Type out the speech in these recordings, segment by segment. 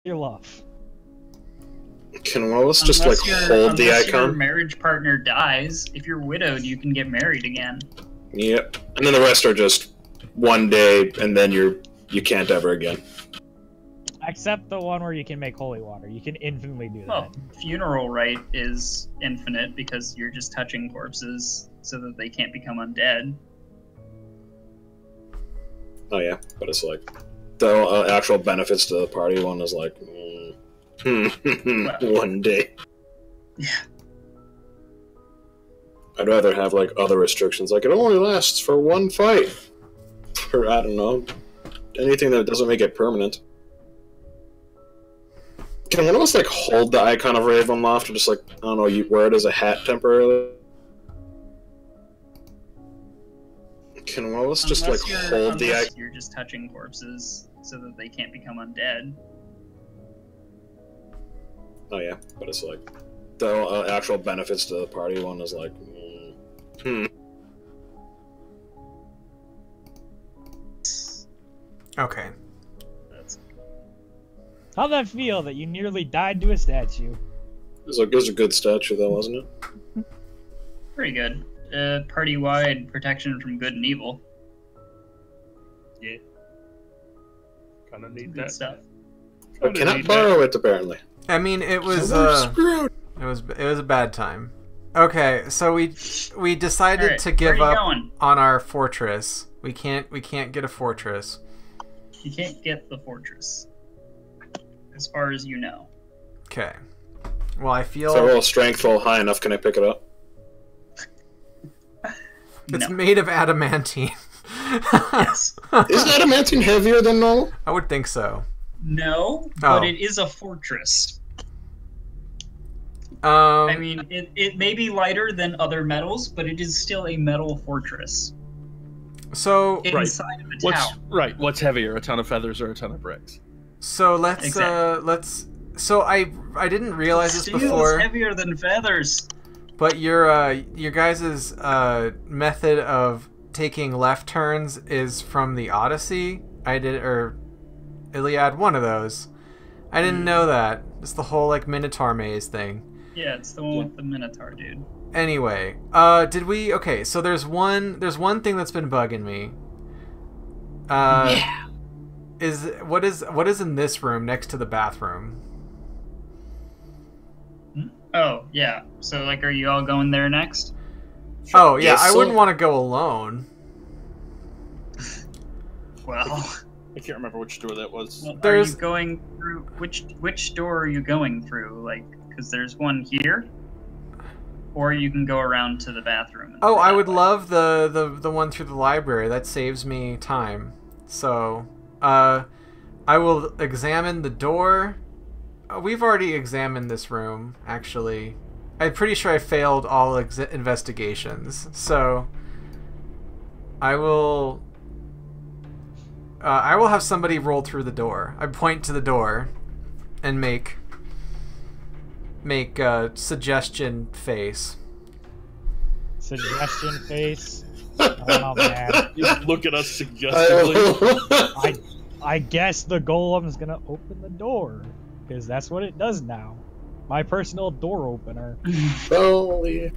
your love. Can Lois just like hold the icon? Unless your marriage partner dies, if you're widowed, you can get married again. Yep. And then the rest are just one day, and then you can't ever again. Except the one where you can make holy water. You can infinitely do that. Well, funeral rite is infinite because you're just touching corpses so that they can't become undead. Oh yeah, but it's like the actual benefits to the party one is like one day. Yeah. I'd rather have like other restrictions, like it only lasts for one fight, or I don't know, anything that doesn't make it permanent. Can one of us like hold the icon of Ravenloft, or just like I don't know, you wear it as a hat temporarily? Can one of us just like hold the icon? You're just touching corpses so that they can't become undead. Oh yeah, but it's like the actual benefits to the party one is like Okay. How'd that feel that you nearly died to a statue? It was a good statue though, wasn't it? Pretty good. Party-wide protection from good and evil. Yeah. Kind of need Good that stuff. I cannot borrow it apparently. I mean, it was Screwed. it was a bad time. Okay, so we decided Alright, to give where are up you going? on our fortress. We can't get a fortress. You can't get the fortress. As far as you know. Okay. Well, I feel If I roll strengthful high enough, can I pick it up? it's No. made of adamantine. Yes. Is adamantine heavier than normal? I would think so. No, but it is a fortress. I mean, it may be lighter than other metals, but it is still a metal fortress. So Inside of a town. What's heavier, a ton of feathers or a ton of bricks? So let's So I didn't realize this Steel before. is heavier than feathers. But your guys' method of taking left turns is from the Odyssey. Iliad, one of those. I didn't know that. It's the whole like Minotaur maze thing. Yeah, it's the one with the Minotaur dude. Anyway, okay, so there's one thing that's been bugging me. Yeah. What is in this room next to the bathroom? Oh, yeah. So, like, are you all going there next? Oh, yeah, Yes, I so- wouldn't want to go alone. Well, I can't remember which door that was. are There's- you going through... Which door are you going through? Like, because there's one here. Or you can go around to the bathroom. Oh, I would love the one through the library. That saves me time. So, I will examine the door. We've already examined this room, actually. I'm pretty sure I failed all investigations. So, I will have somebody roll through the door. I point to the door and make a suggestion face. Suggestion face. Oh man. You look at us suggestively. I guess the golem's gonna open the door. Because that's what it does now. My personal door opener. Holy.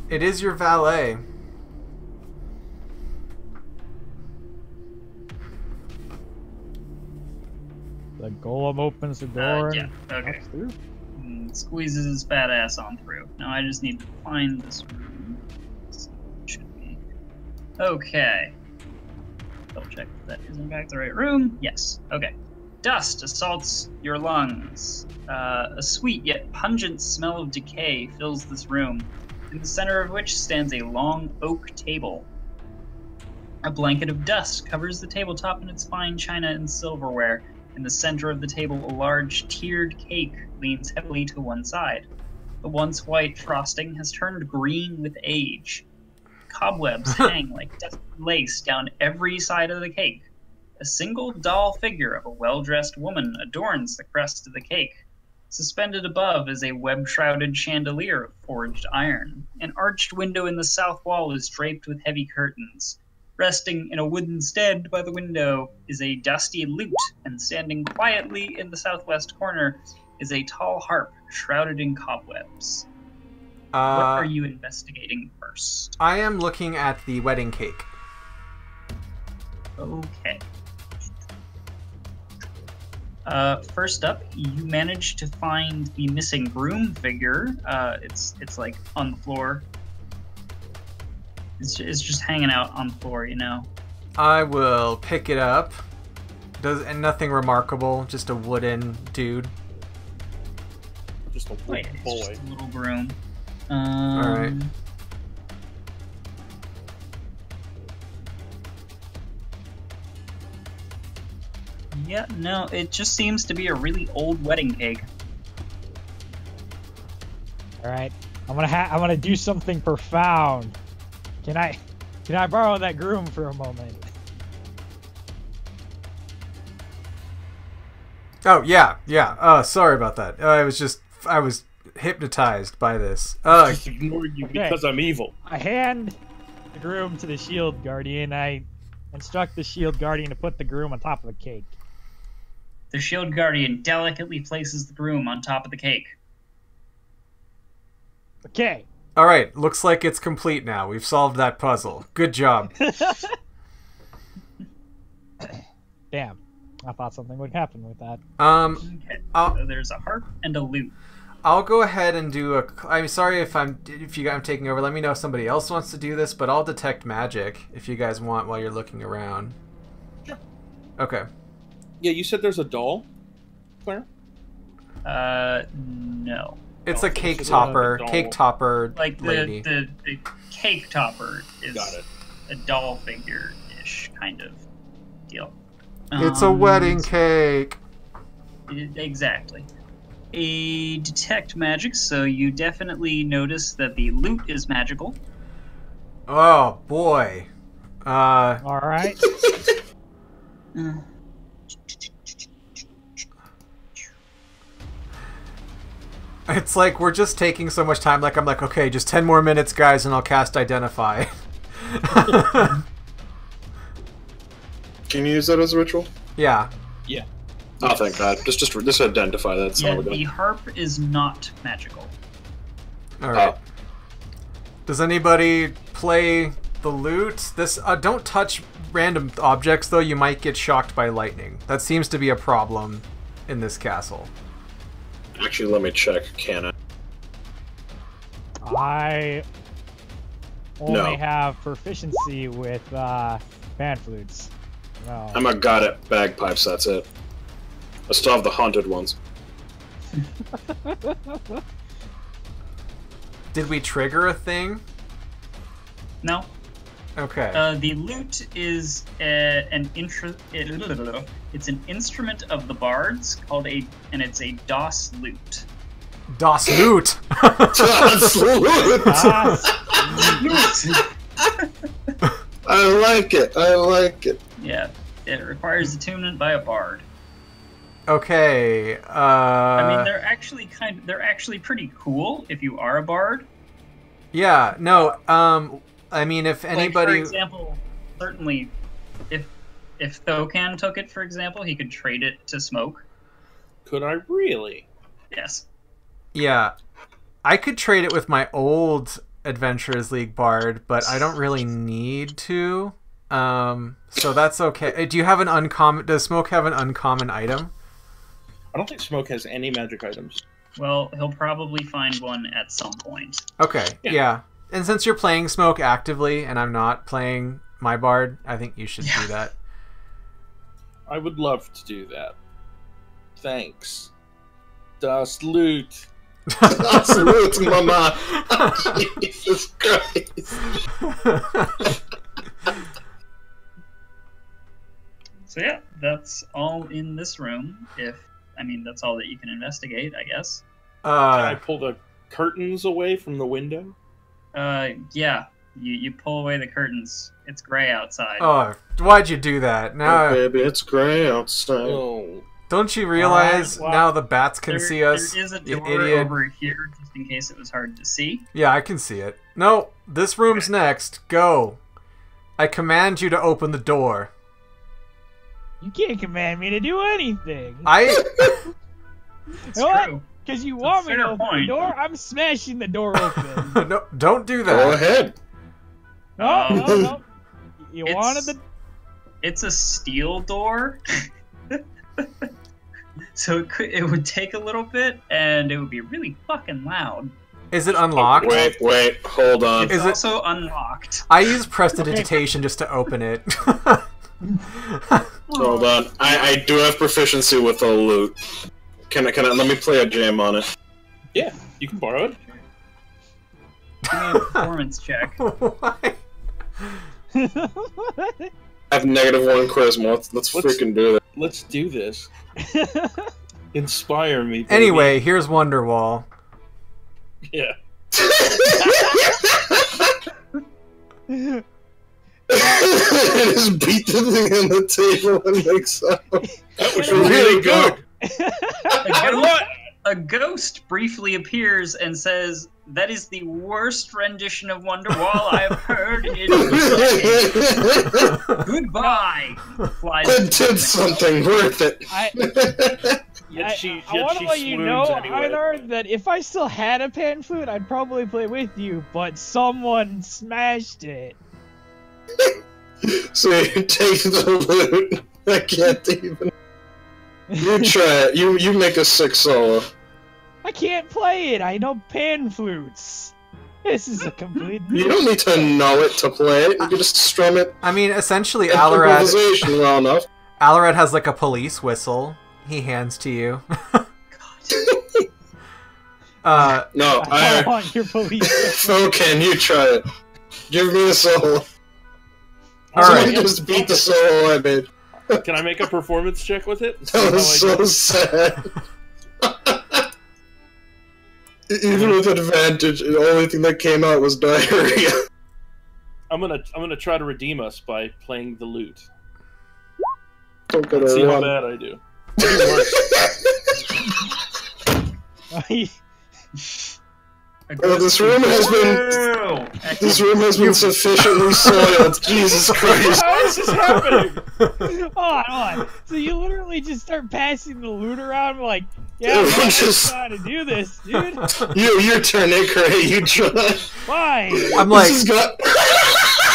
It is your valet. The golem opens the door yeah, and okay. walks through. Squeezes his fat ass on through. Now I just need to find this room. So it should be. Okay. Double check if that is in fact the right room. Yes. Okay. Dust assaults your lungs. A sweet yet pungent smell of decay fills this room, in the center of which stands a long oak table. A blanket of dust covers the tabletop and its fine china and silverware. In the center of the table, a large tiered cake leans heavily to one side. The once white frosting has turned green with age. Cobwebs hang like dusty lace down every side of the cake. A single doll figure of a well-dressed woman adorns the crest of the cake. Suspended above is a web-shrouded chandelier of forged iron. An arched window in the south wall is draped with heavy curtains. Resting in a wooden stead by the window is a dusty lute, and standing quietly in the southwest corner is a tall harp shrouded in cobwebs. What are you investigating first? I am looking at the wedding cake. Okay. First up, you managed to find the missing groom figure. It's like on the floor. It's just hanging out on the floor, you know. I will pick it up. And nothing remarkable, just a wooden dude. Just a Wait, wooden it's boy. just a little groom. Alright. Yeah, no, it just seems to be a really old wedding cake. All right, I'm gonna do something profound. Can I borrow that groom for a moment? Oh, yeah. Sorry about that. I was hypnotized by this. Just ignored you okay. because I'm evil. I hand the groom to the shield guardian. I instruct the shield guardian to put the groom on top of the cake. The shield guardian delicately places the groom on top of the cake. Okay. Alright, looks like it's complete now. We've solved that puzzle. Good job. Damn. I thought something would happen with that. Okay, so there's a harp and a lute. I'll go ahead and do a... I'm sorry if I'm taking over. Let me know if somebody else wants to do this, but I'll detect magic if you guys want while you're looking around. Sure. Okay. Yeah, you said there's a doll, Claire? No. It's Oh, a cake it's topper. a doll. Cake topper Like lady. the cake topper is Got it. a doll figure-ish kind of deal. It's a wedding cake. Exactly. A detect magic, so you definitely notice that the lute is magical. Oh, boy. All right. It's like we're just taking so much time. Like, I'm like, okay, just 10 more minutes, guys, and I'll cast Identify. Can you use that as a ritual? Yeah. Yeah. Oh, thank God. Just identify that. That's Yeah, all we got. the harp is not magical. Alright. Does anybody play the lute? This don't touch random objects, though. You might get shocked by lightning. That seems to be a problem in this castle. Actually, let me check. Can I? I only No. have proficiency with fan flutes. No. I'm a god at bagpipes, that's it. I still have the haunted ones. Did we trigger a thing? No. Okay. The lute is it's an instrument of the bards called it's a DOS lute. Das Loot! I like it. I like it. Yeah, it requires attunement by a bard. Okay, I mean, they're actually pretty cool if you are a bard. Yeah, no, I mean, if anybody... Like, for example, certainly, if Thokan took it, for example, he could trade it to Smoke. Could I really? Yes. Yeah, I could trade it with my old Adventurers League Bard, but I don't really need to. So that's okay. Do you have an uncommon... Does Smoke have an uncommon item? I don't think Smoke has any magic items. Well, he'll probably find one at some point. Okay, yeah. And since you're playing Smoke actively, and I'm not playing my Bard, I think you should do that. I would love to do that. Thanks. Das Loot. That's roots, mama. Jesus Christ. So yeah, that's all in this room. That's all that you can investigate, I guess. Can I pull the curtains away from the window? Yeah. You pull away the curtains. It's gray outside. Oh, why'd you do that? Now, Oh, baby, it's gray outside. Oh. don't you realize well, now the bats can see us? There is a you door idiot. over here, just in case it was hard to see. Yeah, I can see it. No, this room's next. Go. I command you to open the door. You can't command me to do anything. It's true. Because you want me to fair open the point. door, I'm smashing the door open. No, don't do Go that. ahead. No. You It's- wanted the... It's a steel door. So it would take a little bit, and it would be really fucking loud. Is it unlocked? Wait, hold on. It's Is it- also unlocked. I use prestidigitation just to open it. Hold on. I do have proficiency with the loot. Can I let me play a jam on it? Yeah, you can borrow it. Give me a performance check. Why? I have -1 charisma. Let's freaking do that. Let's do this. Inspire me, baby. Anyway, here's Wonderwall. Yeah. Just beat the thing on the table and make sound. That was Really really good. good. A ghost briefly appears and says, "That is the worst rendition of Wonderwall I've heard in decades. Goodbye." Flies It did something worth it. I want to let you know, Einar, that if I still had a pan flute, I'd probably play with you, but someone smashed it. So you take the loot. I can't even. You try it. You make a 6 solo. I can't play it. I know pan flutes. This is a complete. You don't need to know it to play it. You can just strum it. I mean, essentially, in Allarad improvisation well enough. has like a police whistle. He hands to you. No, I want your police. Foken, you try it. Give me a solo. Alright. Someone just beat the solo I made. Can I make a performance check with it? That was so sad. Even with advantage, the only thing that came out was diarrhea. I'm gonna try to redeem us by playing the lute. Don't get Let's see how a bad I do. I do worse. Oh, this room has been sufficiently soiled. Jesus Christ! How is this happening? Hold on. So you literally just start passing the loot around, like, yeah, Everyone I'm just- trying to do this, dude. Your turn, Ikra. You try. Why? I'm like, This has got.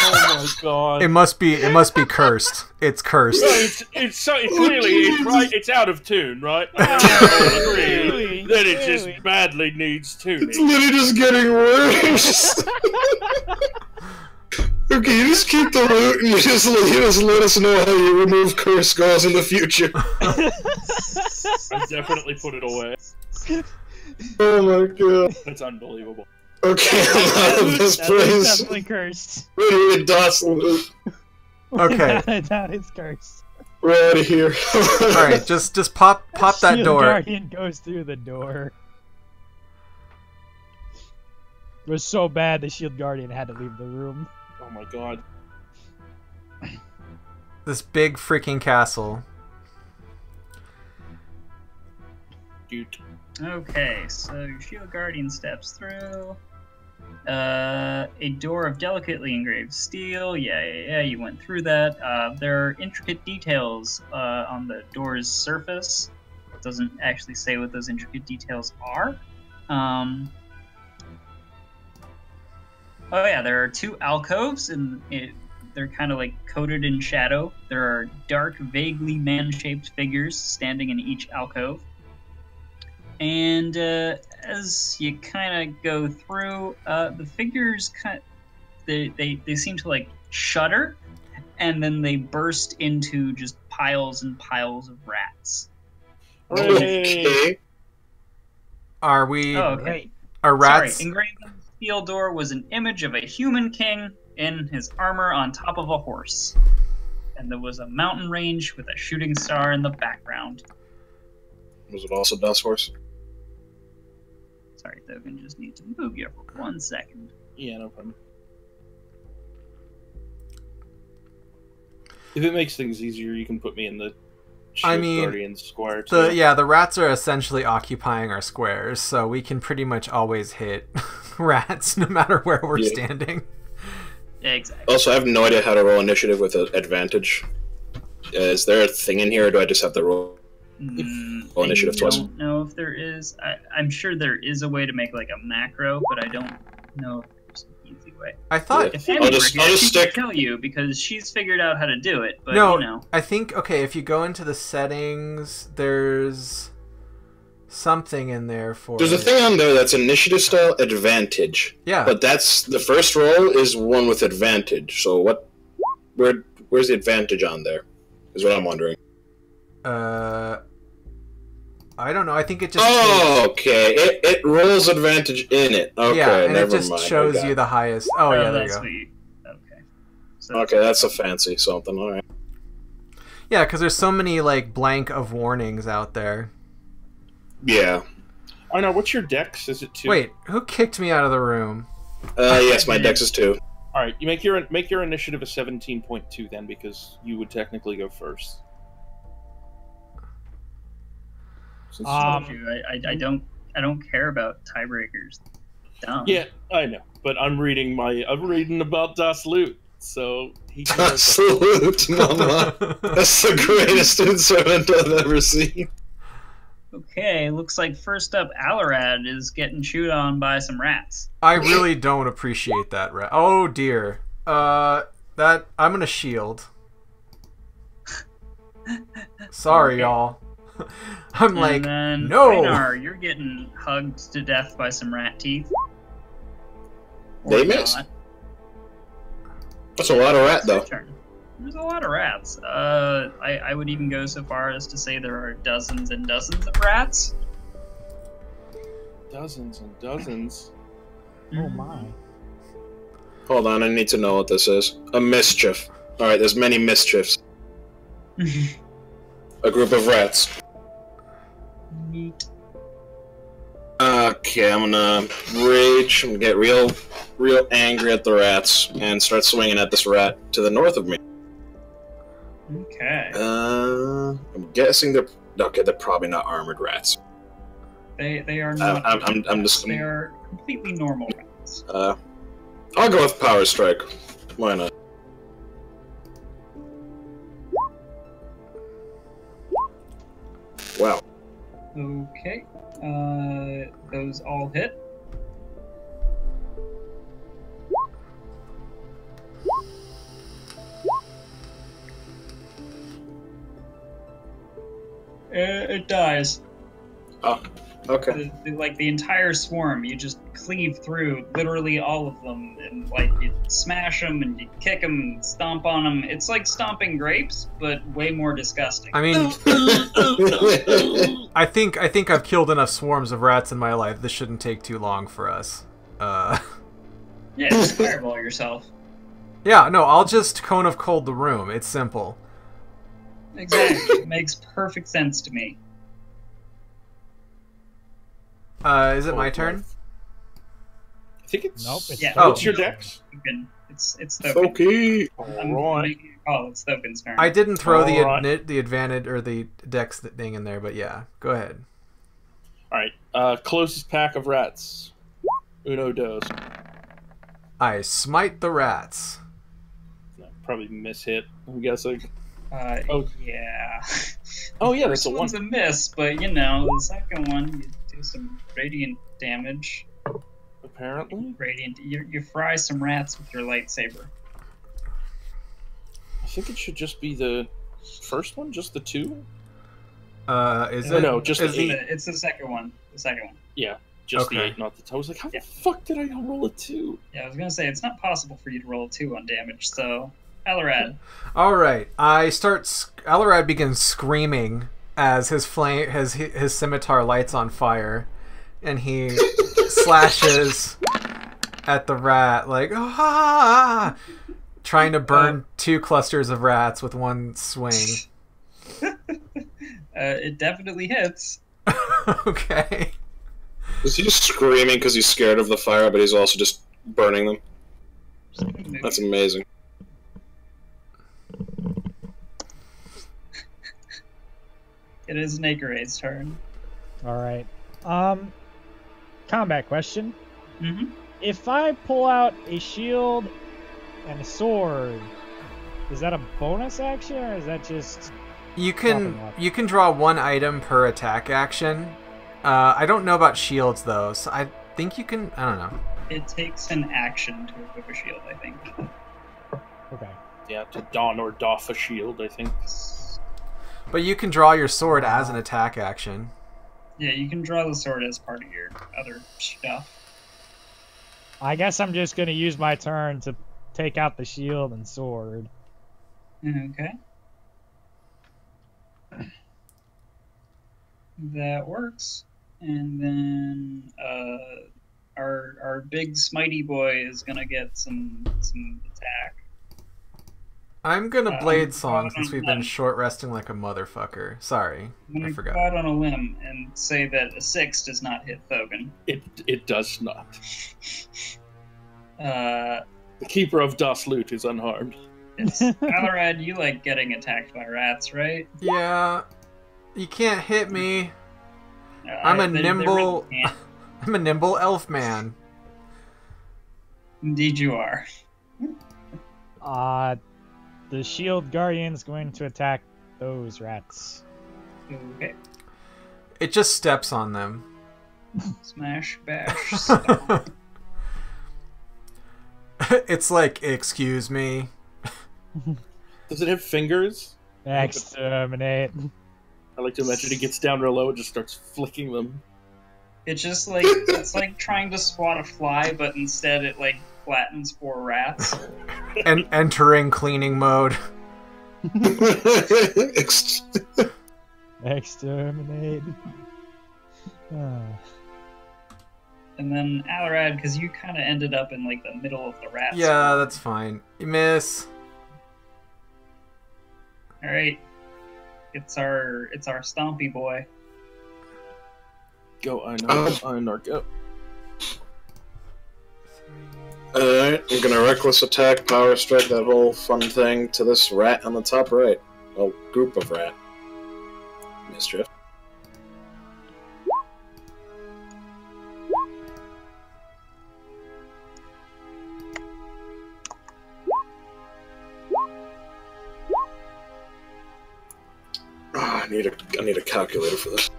Oh my god. it must be cursed. It's cursed. No, it's clearly it's out of tune, right? I agree that it just badly needs tuning. It's literally just getting worse. Okay, you just keep the loot and you just let us know how you remove curse skulls in the future. I definitely put it away. Oh my god. That's unbelievable. Okay, I'm out of this That's place. definitely cursed. Literally dots loot. Okay. Without a doubt, it's cursed. We're out of here. Alright, just pop that Shield door. Guardian goes through the door. It was so bad the Shield Guardian had to leave the room. Oh my god. This big freaking castle. Dude. Okay, so your Shield Guardian steps through. A door of delicately engraved steel. Yeah, you went through that. There are intricate details on the door's surface. It doesn't actually say what those intricate details are. Oh yeah, there are 2 alcoves, and they're kind of like coated in shadow. There are dark, vaguely man-shaped figures standing in each alcove. And as you kind of go through, the figures they seem to like shudder, and then they burst into just piles and piles of rats. Okay. Are we? Oh, okay. Great. Are rats? Sorry, engraved on the steel door was an image of a human king in his armor on top of a horse, and there was a mountain range with a shooting star in the background. Was it also Dust Horse? Sorry, Thogan, just need to move you for 1 second. Yeah, no problem. If it makes things easier, you can put me in the Shield Guardian square too. The rats are essentially occupying our squares, so we can pretty much always hit rats no matter where we're standing. Exactly. Also, I have no idea how to roll initiative with an advantage. Is there a thing in here, or do I just have to roll initiative I twice? don't know if there is. I'm sure there is a way to make like a macro, but I don't know if there's an easy way. I thought. If Annie were here, I'll just she stick. could tell you because she's figured out how to do it. But No, you know, I think okay. If you go into the settings, there's something in there for. There's a thing on there that's initiative style advantage. Yeah. But that's the first roll is one with advantage. So what? Where's the advantage on there? Is what I'm wondering. I don't know. I think it just. Oh, okay. It rolls advantage in it. Okay, yeah, and never it just mind. shows Okay. you the highest. Oh yeah, there you that's go. what you. Okay. So Okay, that's a fancy something. All right. Yeah, because there's so many like blank of warnings out there. Yeah. I know. What's your dex? Is it 2? Wait, who kicked me out of the room? Yes, my dex is 2. All right, you make your initiative a 17.2 then, because you would technically go first. Since I told you, I don't care about tiebreakers. Dumb. yeah, I know, but I'm reading about Das Loot, so he cares. Salute, mama. That's the greatest instrument I've ever seen. Okay, looks like first up, Alarad is getting chewed on by some rats. I really don't appreciate that. Oh dear. That I'm gonna shield. Sorry, Okay. y'all. I'm And like, then, no. Einar, you're getting hugged to death by some rat teeth. Or They missed. not. That's a lot of rat, It's your though. turn. There's a lot of rats. I would even go so far as to say there are dozens and dozens of rats. Dozens and dozens. Oh my. Hold on, I need to know what this is. A mischief. Alright, there's many mischiefs. A group of rats. Neat. Okay, I'm gonna rage. I'm gonna get real angry at the rats and start swinging at this rat to the north of me. Okay. I'm guessing they're probably not armored rats. They are not. I'm just. They are completely normal rats. I'll go with power strike. Why not? Wow. Okay. Those all hit. It dies. Oh, okay. Like the entire swarm, you just cleave through literally all of them, and like you smash them and you kick them and stomp on them. It's like stomping grapes, but way more disgusting. I mean, I think I've killed enough swarms of rats in my life. This shouldn't take too long for us. Yeah, just fireball yourself. Yeah, no, I'll just cone of cold the room. It's simple. Exactly. Makes perfect sense to me. Is it my turn? I think it's. Nope, it's Yeah. Oh. What's your dex? It's Thokin. Okay. I'm Alright. making a call. It's Thokin's turn. I didn't throw Alright. the advantage or the dex thing in there, but yeah, go ahead. Alright, closest pack of rats. Uno dos. I smite the rats. No, probably miss hit, I'm guessing. Oh yeah. Oh yeah, First that's a one. one's a miss, but you know the second one you do some radiant damage. Apparently. Radiant. You fry some rats with your lightsaber. I think it should just be the first one, just the 2? Is Oh, it? no, just is the the It's the second one. The second one. Yeah, just the Okay. 8, not the 2. I was like, how Yeah. the fuck did I not roll a 2? Yeah, I was gonna say it's not possible for you to roll a 2 on damage. So, Alarad. All right. Alarad begins screaming as his scimitar lights on fire, and he slashes at the rat like ah, trying to burn 2 clusters of rats with one swing. It definitely hits. Okay. Is he just screaming because he's scared of the fire, but he's also just burning them? That's amazing. It is Nakerade's turn. All right. Combat question. Mm-hmm. If I pull out a shield and a sword. Is that a bonus action, or is that just... You can draw one item per attack action. I don't know about shields, though, so I think you can... I don't know. It takes an action to equip a shield, I think. Okay. Yeah, to don or doff a shield, I think. But you can draw your sword as an attack action. Yeah, you can draw the sword as part of your other stuff. I guess I'm just going to use my turn to take out the shield and sword. Okay. That works. And then our big smitey boy is gonna get some attack. I'm gonna blade song since we've been short resting like a motherfucker. Sorry, I forgot. Go out on a limb and say that a 6 does not hit Thogan. It does not. The Keeper of Das Loot is unharmed. Alrad, you like getting attacked by rats, right? Yeah, you can't hit me. I'm a nimble. I'm a nimble elf man. Indeed, you are. The shield guardian's going to attack those rats. Okay. It just steps on them. Smash, bash, stomp. It's like, excuse me. Does it have fingers? Exterminate. I like to imagine it gets down real low and just starts flicking them. It's just like it's like trying to swat a fly, but instead it like flattens 4 rats. And entering cleaning mode. Exterminate. And then Alrad, because you kind of ended up in like the middle of the rat. Yeah, that's fine. You miss. All right, it's our stompy boy. Go, Einar, go. Alright, I'm gonna reckless attack, power strike, that whole fun thing to this rat on the top right. Well, group of rat. Mischief. I need a calculator for this.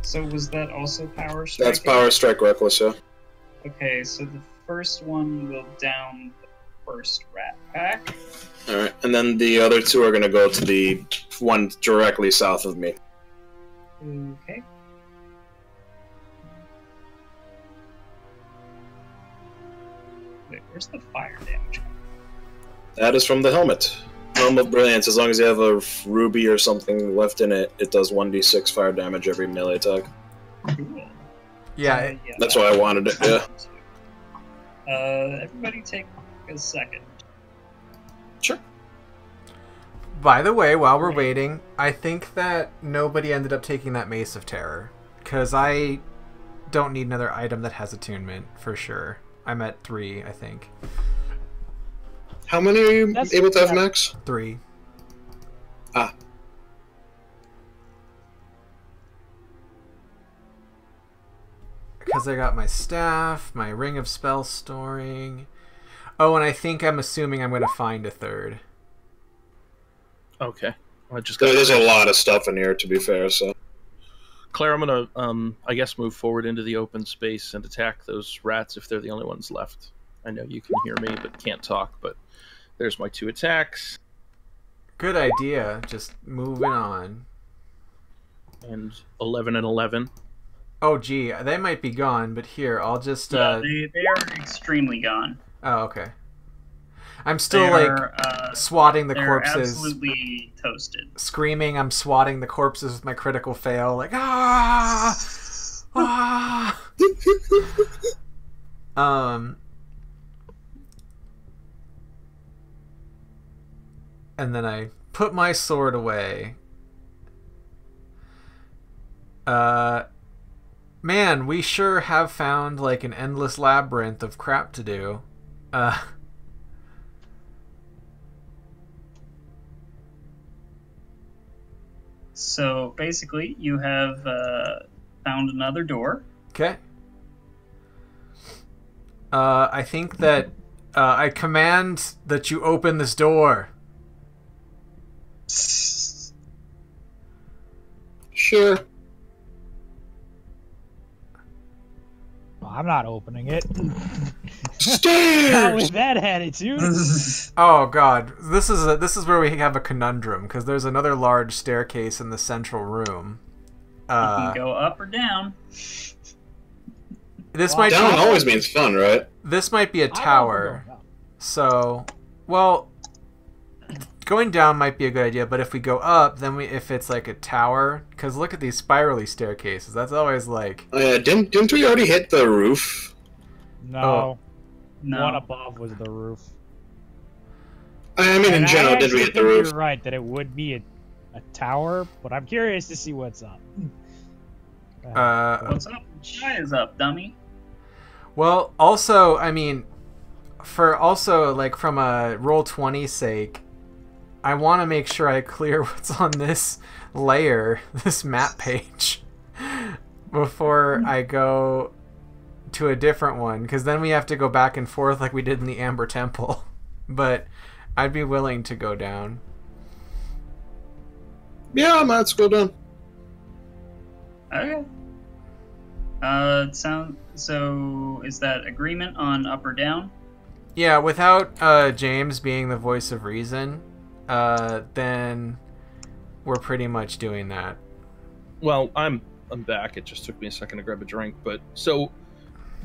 So was that also power strike? That's power strike reckless, yeah. Okay, so the first one will down the first rat pack. Alright, and then the other 2 are gonna go to the one directly south of me. Okay. Wait, where's the fire damage coming? That is from the helmet. Helm of Brilliance, as long as you have a ruby or something left in it, it does 1d6 fire damage every melee attack. Cool. Yeah, That's why I wanted it, yeah. Everybody take a second. Sure. By the way, while we're waiting, I think that nobody ended up taking that Mace of Terror. Because I don't need another item that has attunement, for sure. I'm at 3, I think. How many are you able to have max? 3. Ah. Because I got my staff, my ring of spell storing. Oh, and I think I'm assuming I'm going to find a 3rd. Okay. I just There's a lot of stuff in here, to be fair, so... Claire, I'm gonna, I guess, move forward into the open space and attack those rats if they're the only ones left. I know you can hear me, but can't talk, but there's my 2 attacks. Good idea. Just moving on. And 11 and 11. Oh, gee. They might be gone, but here, I'll just... Yeah, they are extremely gone. Oh, okay. I'm still, swatting the corpses. They're absolutely toasted. Screaming, I'm swatting the corpses with my critical fail. Like, ah! Ah! And then I put my sword away. Man, we sure have found, like, an endless labyrinth of crap to do. So basically, you have found another door. Okay. I think that I command that you open this door. Sure. Well, I'm not opening it. Not Stairs! with that attitude. Oh god, this is where we have a conundrum because there's another large staircase in the central room. You can go up or down. This might Down be, always means fun, right? this might be a I don't tower. know. So, well, going down might be a good idea, but if we go up, then if it's like a tower, because look at these spirally staircases. That's always like. Oh, yeah, didn't we already hit the roof? No. Oh. No. One above was the roof. I mean, in And general, I did we actually hit the think roof? You're right that it would be a tower, but I'm curious to see what's up. What's up? Shy is up, dummy. Well, also, I mean, for also like from a Roll20 sake, I want to make sure I clear what's on this layer, this map page, before I go to a different one, because then we have to go back and forth like we did in the Amber Temple. But I'd be willing to go down. Yeah, let's go down. Okay. So is that agreement on up or down? Yeah, without James being the voice of reason, then we're pretty much doing that. Well, I'm back. It just took me a second to grab a drink, but so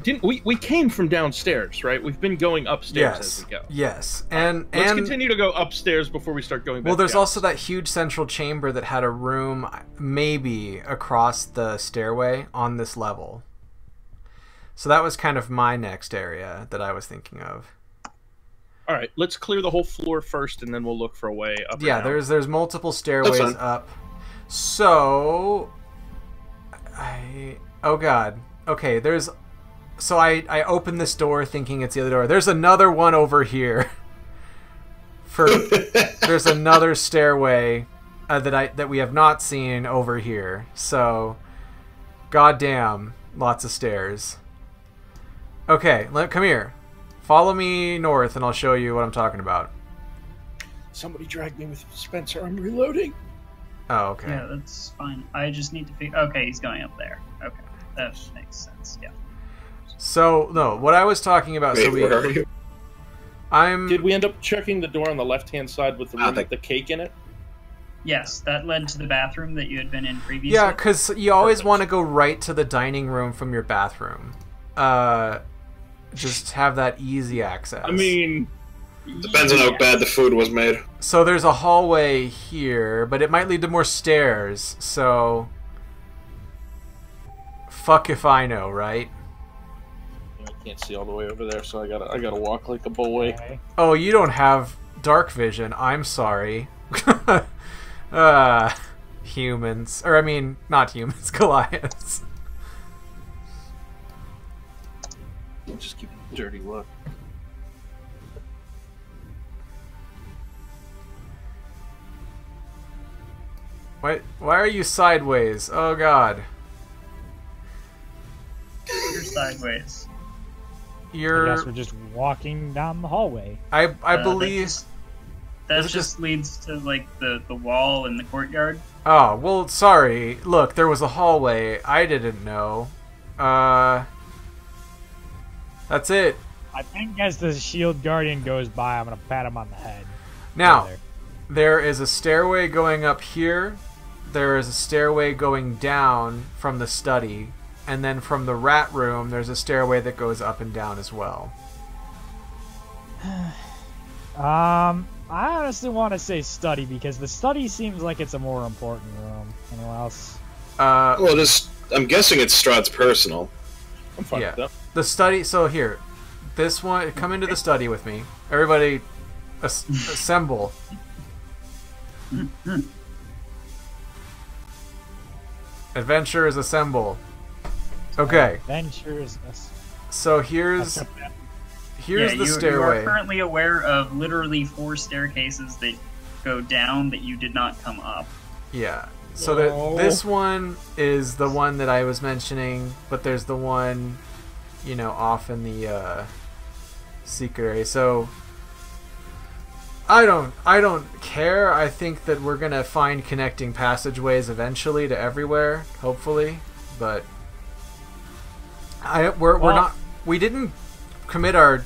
didn't we came from downstairs, right? We've been going upstairs as we go. Yes. Let's continue to go upstairs before we start going back. Well, there's down. also that huge central chamber that had a room maybe across the stairway on this level. So that was kind of my next area that I was thinking of. All right, let's clear the whole floor first, and then we'll look for a way up. Yeah, or down. there's multiple stairways up. So, oh god. Okay, so I open this door thinking it's the other door. There's another one over here. There's another stairway that we have not seen over here. So, goddamn, lots of stairs. Okay, come here. Follow me north, and I'll show you what I'm talking about. Somebody dragged me with Spencer. I'm reloading. Oh, okay. Yeah, that's fine. I just need to figure. Okay, he's going up there. Okay, that makes sense. Yeah. So no, what I was talking about. Wait, so where are you? Did we end up checking the door on the left-hand side with the room with the cake in it? Yes, that led to the bathroom that you had been in previously. Yeah, because you always want to go right to the dining room from your bathroom. Just have that easy access. I mean, Depends on how bad the food was made. So there's a hallway here, but it might lead to more stairs, so... Fuck if I know, right? I can't see all the way over there, so I gotta walk like a boy. Okay. Oh, you don't have dark vision. I'm sorry. Humans. Or, I mean, not humans. Goliaths. Just give me a dirty look. Why are you sideways? Oh, God. You're sideways. I You're... guess we're just walking down the hallway. I That believe... just just- leads to like the wall in the courtyard. Oh, well, sorry. Look, there was a hallway. I didn't know. That's it. I think as the shield guardian goes by, I'm gonna pat him on the head. Now, There. there is a stairway going up here. There is a stairway going down from the study. And then from the rat room, there's a stairway that goes up and down as well. I honestly want to say study because the study seems like it's a more important room. Anyone else? Well, I'm guessing it's Strahd's personal. I'm fine Yeah. with that. The study, so here, this one, come into the study with me. Everybody, assemble. Adventurers assemble. Okay, Adventures. so here's Yeah, the you are stairway. currently aware of literally 4 staircases that go down that you did not come up. Yeah. So No. this one is the one that I was mentioning, but there's the one, you know, off in the secret area. So I don't care. I think that we're gonna find connecting passageways eventually to everywhere, hopefully. But we didn't commit our,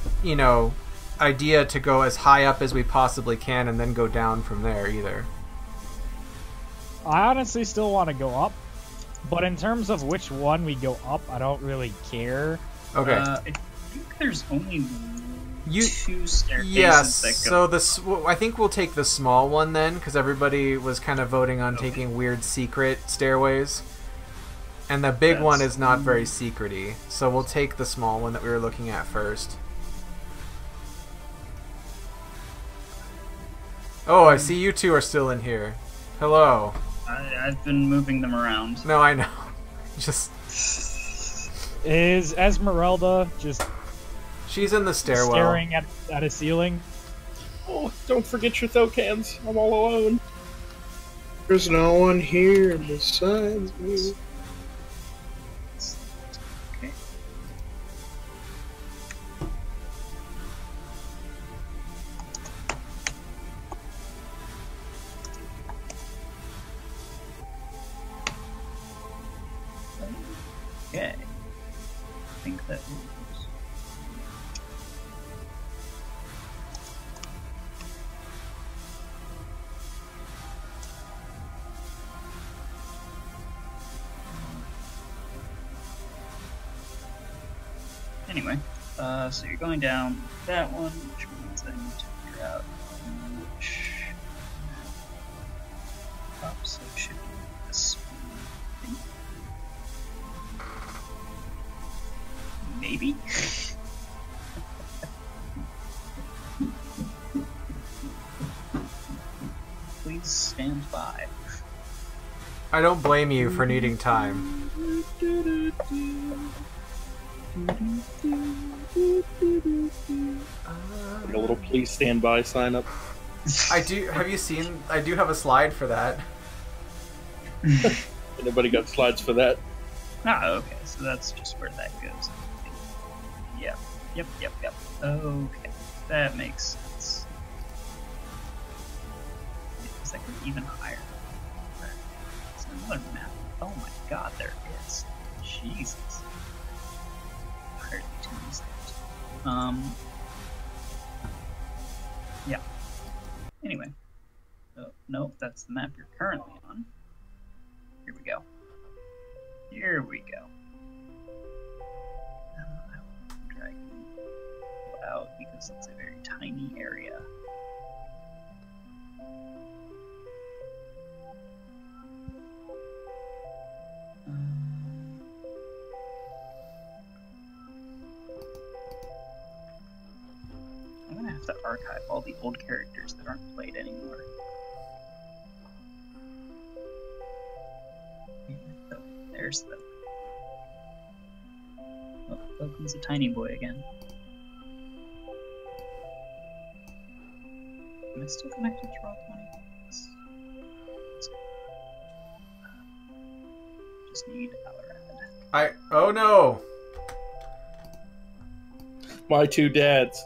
idea to go as high up as we possibly can and then go down from there either. I honestly still want to go up, but in terms of which one we go up, I don't really care. Okay. I think there's only two staircases. Yes. So I think we'll take the small one then, because everybody was kind of voting on taking weird secret stairways, and the big one is not very secrety. So we'll take the small one that we were looking at first. Oh, I see you two are still in here. Hello. I've been moving them around. No, I know. Just... Is Esmeralda just... She's in the stairwell. Staring at a ceiling? Oh, don't forget your throat cans. I'm all alone. There's no one here besides me. Okay. Okay. I think that moves. Anyway, so you're going down that one, which means I need to figure out which up, so it should be this one, I think. Maybe? Please stand by. I don't blame you for needing time. Like a little please stand by sign up. Have you seen? I do have a slide for that. Anybody got slides for that? Ah, okay, so that's just where that goes. Yep. Okay, that makes sense. It's like we're even higher. It's another map. Oh my god, there is. Jesus. Hardly two of these things. Yeah. Anyway. Oh, nope, that's the map you're currently on. Here we go. Here we go. I'm dragging it out because it's a very tiny area. I'm gonna have to archive all the old characters that aren't played anymore. Oh, there's the... Oh, Logan's a tiny boy again. Am I still connected to Roll20? Yes. Just need Alrad. Oh no! My two dads.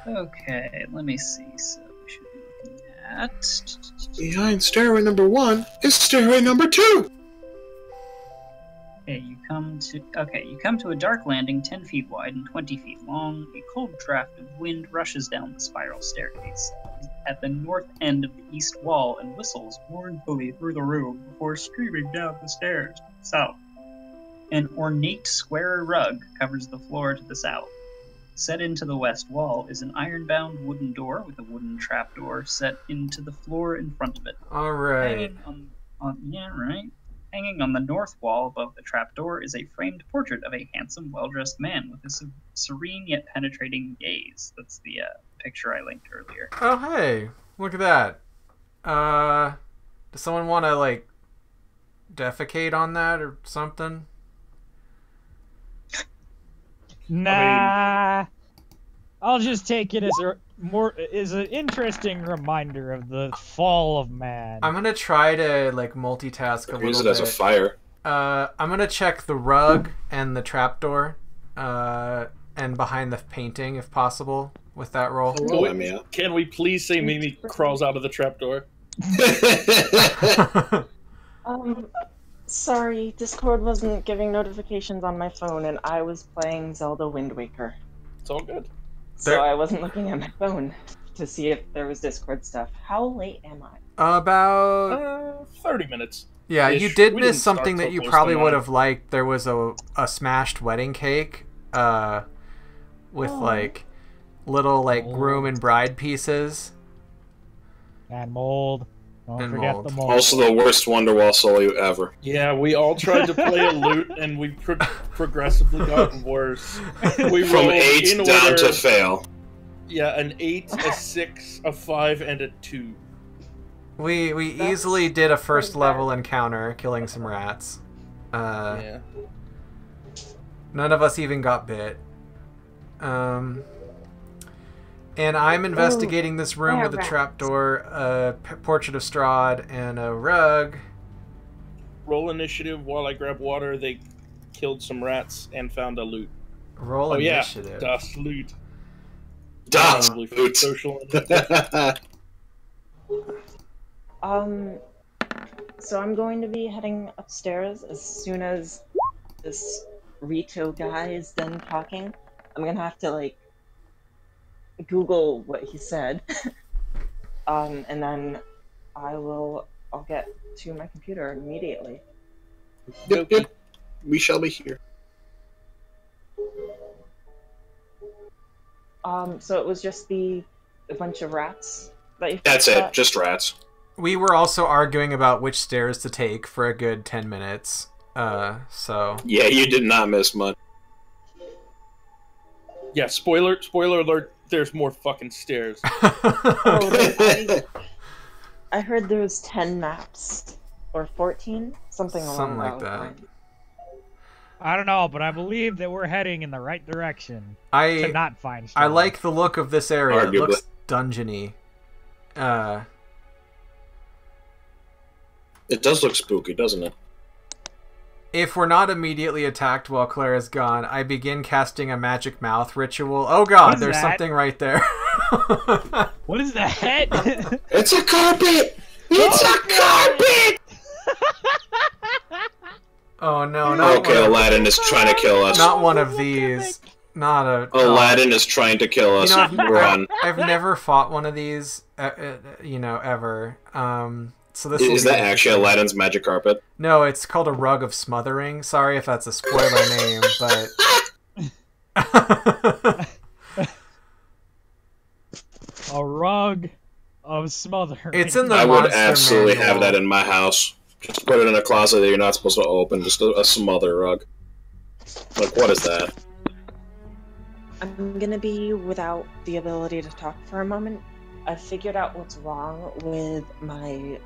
Okay, let me see. So we should be looking at... Behind stairway number 1 is stairway number 2! Okay, you come to a dark landing 10 feet wide and 20 feet long. A cold draft of wind rushes down the spiral staircase at the north end of the east wall and whistles mournfully through the room before streaming down the stairs to the south. An ornate square rug covers the floor to the south. Set into the west wall is an iron-bound wooden door with a wooden trapdoor set into the floor in front of it. All right. Hanging on the north wall above the trapdoor is a framed portrait of a handsome, well-dressed man with a serene yet penetrating gaze. That's the picture I linked earlier. Oh, hey. Look at that. Does someone want to, like, defecate on that or something? Nah. I'll just take it as an interesting reminder of the fall of man. I'm gonna try to like multitask a little bit. Use it as a fire. I'm gonna check the rug and the trapdoor and behind the painting if possible with that roll. Hello, Emia. Can we please say Mimi crawls out of the trapdoor? Sorry, Discord wasn't giving notifications on my phone, and I was playing Zelda Wind Waker. It's all good. So I wasn't looking at my phone to see if there was Discord stuff. How late am I? About 30 minutes. Yeah, Ish. you did We miss didn't start something till that you close probably to would 9. have liked. There was a smashed wedding cake with like little like groom and bride pieces. And mold. Don't And forget mold. the mold. Also the worst Wonderwall solo ever. Yeah, we all tried to play a loot, and we progressively gotten worse. We From rolled 8 in down order, to fail. Yeah, an 8, a 6, a 5, and a 2. We easily did a first level encounter, killing some rats. Yeah. None of us even got bit. And I'm investigating this room with a trapdoor, a portrait of Strahd, and a rug. Roll initiative while I grab water. They killed some rats and found a loot. Roll initiative. Yeah, das Loot. Das Probably for Loot. social. So I'm going to be heading upstairs as soon as this Rito guy is done talking. I'm gonna have to, like, Google what he said. And then I'll get to my computer immediately. Yep. We shall be here. So it was just a bunch of rats that you That's fought? it. Just rats. We were also arguing about which stairs to take for a good 10 minutes. So... Yeah, you did not miss much. Yeah, spoiler alert, there's more fucking stairs. I heard there was 10 maps. Or 14? Something along like those that. lines. I don't know, but I believe that we're heading in the right direction to I not find I Strahd. like the look of this area. It Arguably. looks dungeony. It does look spooky, doesn't it? If we're not immediately attacked while Claire is gone, I begin casting a magic mouth ritual. Oh god, What is there's that? something right there. What is that? It's a carpet! It's a carpet! Oh no, not Okay, one of, Aladdin is trying to kill us. not one of these. Not a... Aladdin is trying to kill us. You know, Run. I've never fought one of these, ever. So this will Is be that actually interesting. Aladdin's magic carpet? No, it's called a rug of smothering. Sorry if that's a spoiler name, but... A rug of smothering. It's in the I would monster absolutely manual. have that in my house. Just put it in a closet that you're not supposed to open. Just a smother rug. Like, what is that? I'm gonna be without the ability to talk for a moment. I figured out what's wrong with my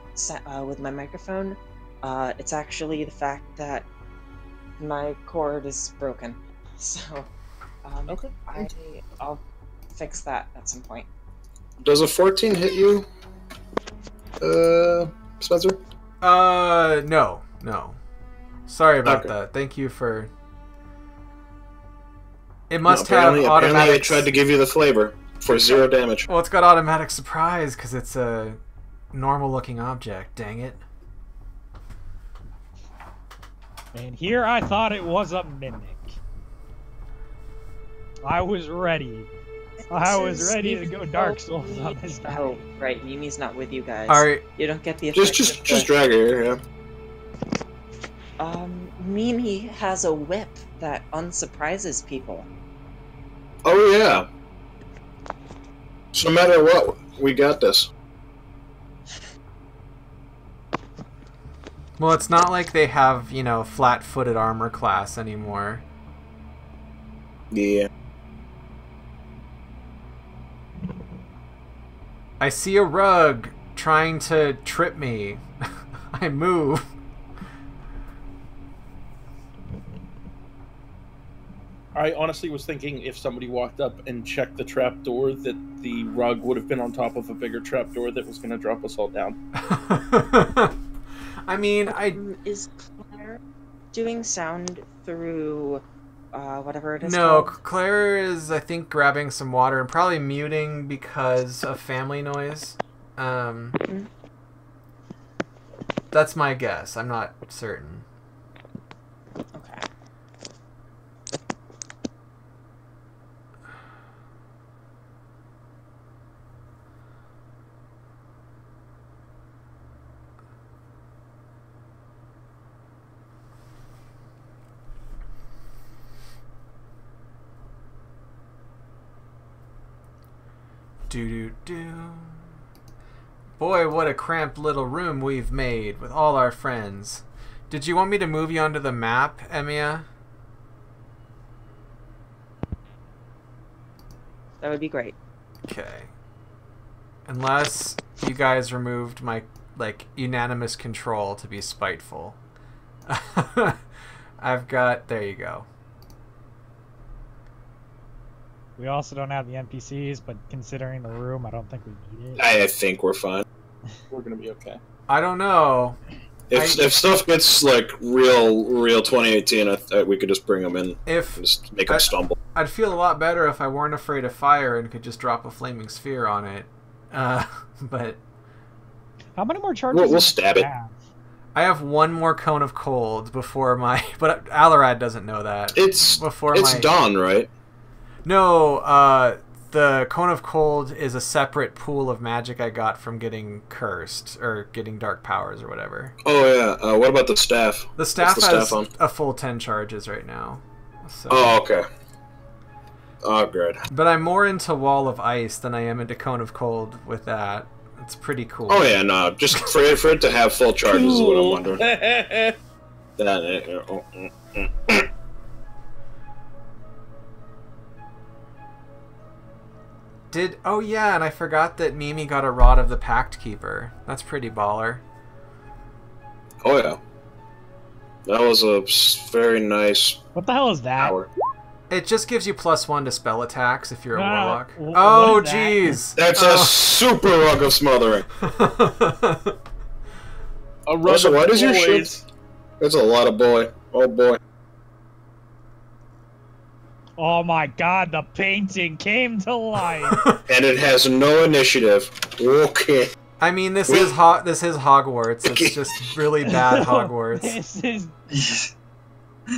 microphone. It's actually the fact that my cord is broken. So, Okay. I'll fix that at some point. Does a 14 hit you, Spencer? No. Sorry about Okay. that. Thank you for... It must No, have apparently automatic... I tried to give you the flavor for 0 damage. Well, it's got automatic surprise because it's a normal-looking object. Dang it. And here I thought it was a mimic. I was ready. I was ready to go Dark Souls on this guy. Oh, right. Mimi's not with you guys. All right. You don't get the effect Just drag her here, yeah. Mimi has a whip that unsurprises people. Oh yeah. So no matter what, we got this. Well, it's not like they have, flat-footed armor class anymore. Yeah. I see a rug trying to trip me. I move. I honestly was thinking if somebody walked up and checked the trapdoor that the rug would have been on top of a bigger trapdoor that was going to drop us all down. I mean, Is Claire doing sound through whatever it is No, called. Claire is, I think, grabbing some water and probably muting because of family noise. That's my guess. I'm not certain. Okay. Do-do-do. Boy, what a cramped little room we've made with all our friends. Did you want me to move you onto the map, Emiya? That would be great. Okay. Unless you guys removed my, like, unanimous control to be spiteful. I've got... There you go. We also don't have the NPCs, but considering the room, I don't think we need it. I think we're fine. We're gonna be okay. I don't know. If stuff gets like real 2018, we could just bring them in and just make them stumble. I'd feel a lot better if I weren't afraid of fire and could just drop a flaming sphere on it. But how many more charges? We'll stab it. I have one more cone of cold before my. But Alarad doesn't know that. It's dawn, right? No, the Cone of Cold is a separate pool of magic I got from getting cursed, or getting dark powers, or whatever. Oh, yeah. What about the staff? The staff has on? A full 10 charges right now. So. Oh, okay. Oh, good. But I'm more into Wall of Ice than I am into Cone of Cold with that. It's pretty cool. Oh, yeah, no. Just for it to have full charges is what I'm wondering. Oh yeah, and I forgot that Mimi got a Rod of the Pact Keeper. That's pretty baller. Oh yeah. That was a very nice... What the hell is that? Power. It just gives you +1 to spell attacks if you're a warlock. Oh, jeez! That's a super rug of smothering. A rug of what is your boys. shit? There's a lot of boy. Oh boy. Oh my god, the painting came to life. And it has no initiative. Okay. I mean, this is Hogwarts. It's just really bad Hogwarts.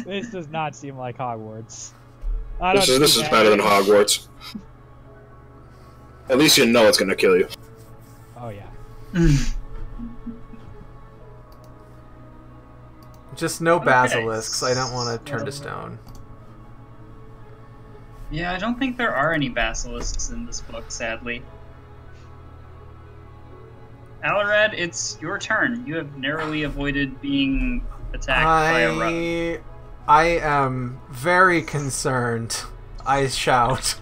This does not seem like Hogwarts. This is better than Hogwarts. At least you know it's gonna kill you. Oh yeah. Just no basilisks. I don't want to turn to stone. Yeah, I don't think there are any basilisks in this book, sadly. Alarad, it's your turn. You have narrowly avoided being attacked by a rug. I am very concerned. I shout.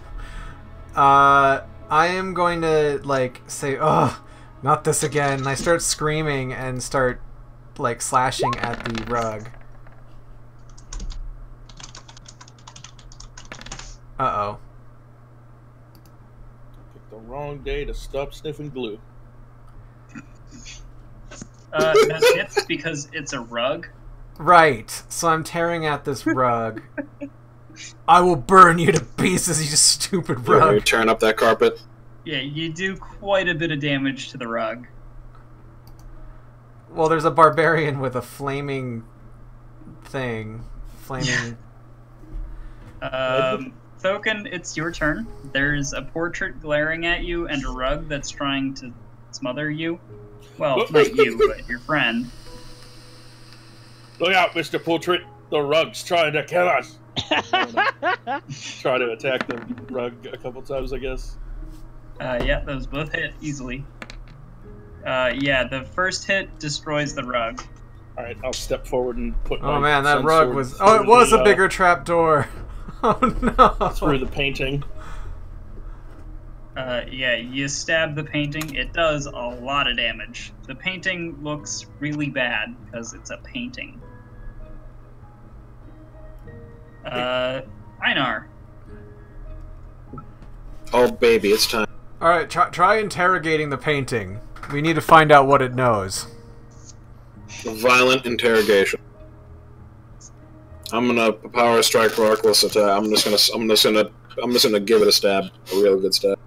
I am going to, like, say, "Ugh, not this again." And I start screaming and start, like, slashing at the rug. Uh-oh. Picked the wrong day to stop sniffing glue. That hits because it's a rug. Right. So I'm tearing at this rug. I will burn you to pieces, you stupid rug. You're tearing up that carpet. Yeah, you do quite a bit of damage to the rug. Well, there's a barbarian with a flaming thing. Flaming... Thoken, it's your turn. There's a portrait glaring at you and a rug that's trying to smother you. Well, not you, but your friend. Look out, Mr. Portrait! The rug's trying to kill us! Try to attack the rug a couple times, I guess. Yeah, those both hit easily. Yeah, the first hit destroys the rug. Alright, I'll step forward and put my... Oh man, that sun rug sword was... through Oh, it was the, a bigger trapdoor! Oh no! Through the painting. Yeah, you stab the painting. It does a lot of damage. The painting looks really bad because it's a painting. Einar. Oh baby, it's time. Alright, try interrogating the painting. We need to find out what it knows. Violent interrogation. I'm gonna power strike reckless attack. I'm just gonna give it a stab, a real good stab.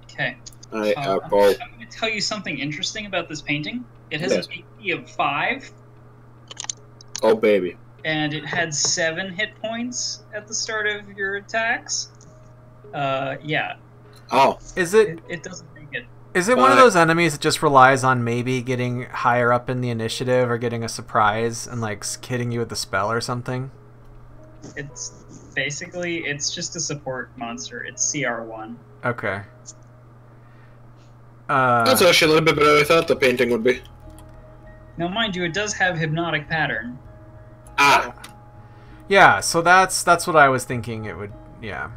Okay. I I'm eyeball. going to tell you something interesting about this painting. It has Yes. an AP of 5, Oh baby. and it had 7 hit points at the start of your attacks. Yeah. Oh, Is it It doesn't make it. is it one of those enemies that just relies on maybe getting higher up in the initiative or getting a surprise and like hitting you with a spell or something? It's basically, it's just a support monster. It's CR1. Okay. that's actually a little bit better than I thought the painting would be. Now, mind you, it does have hypnotic pattern. Ah, Yeah, so that's what I was thinking it would. Yeah.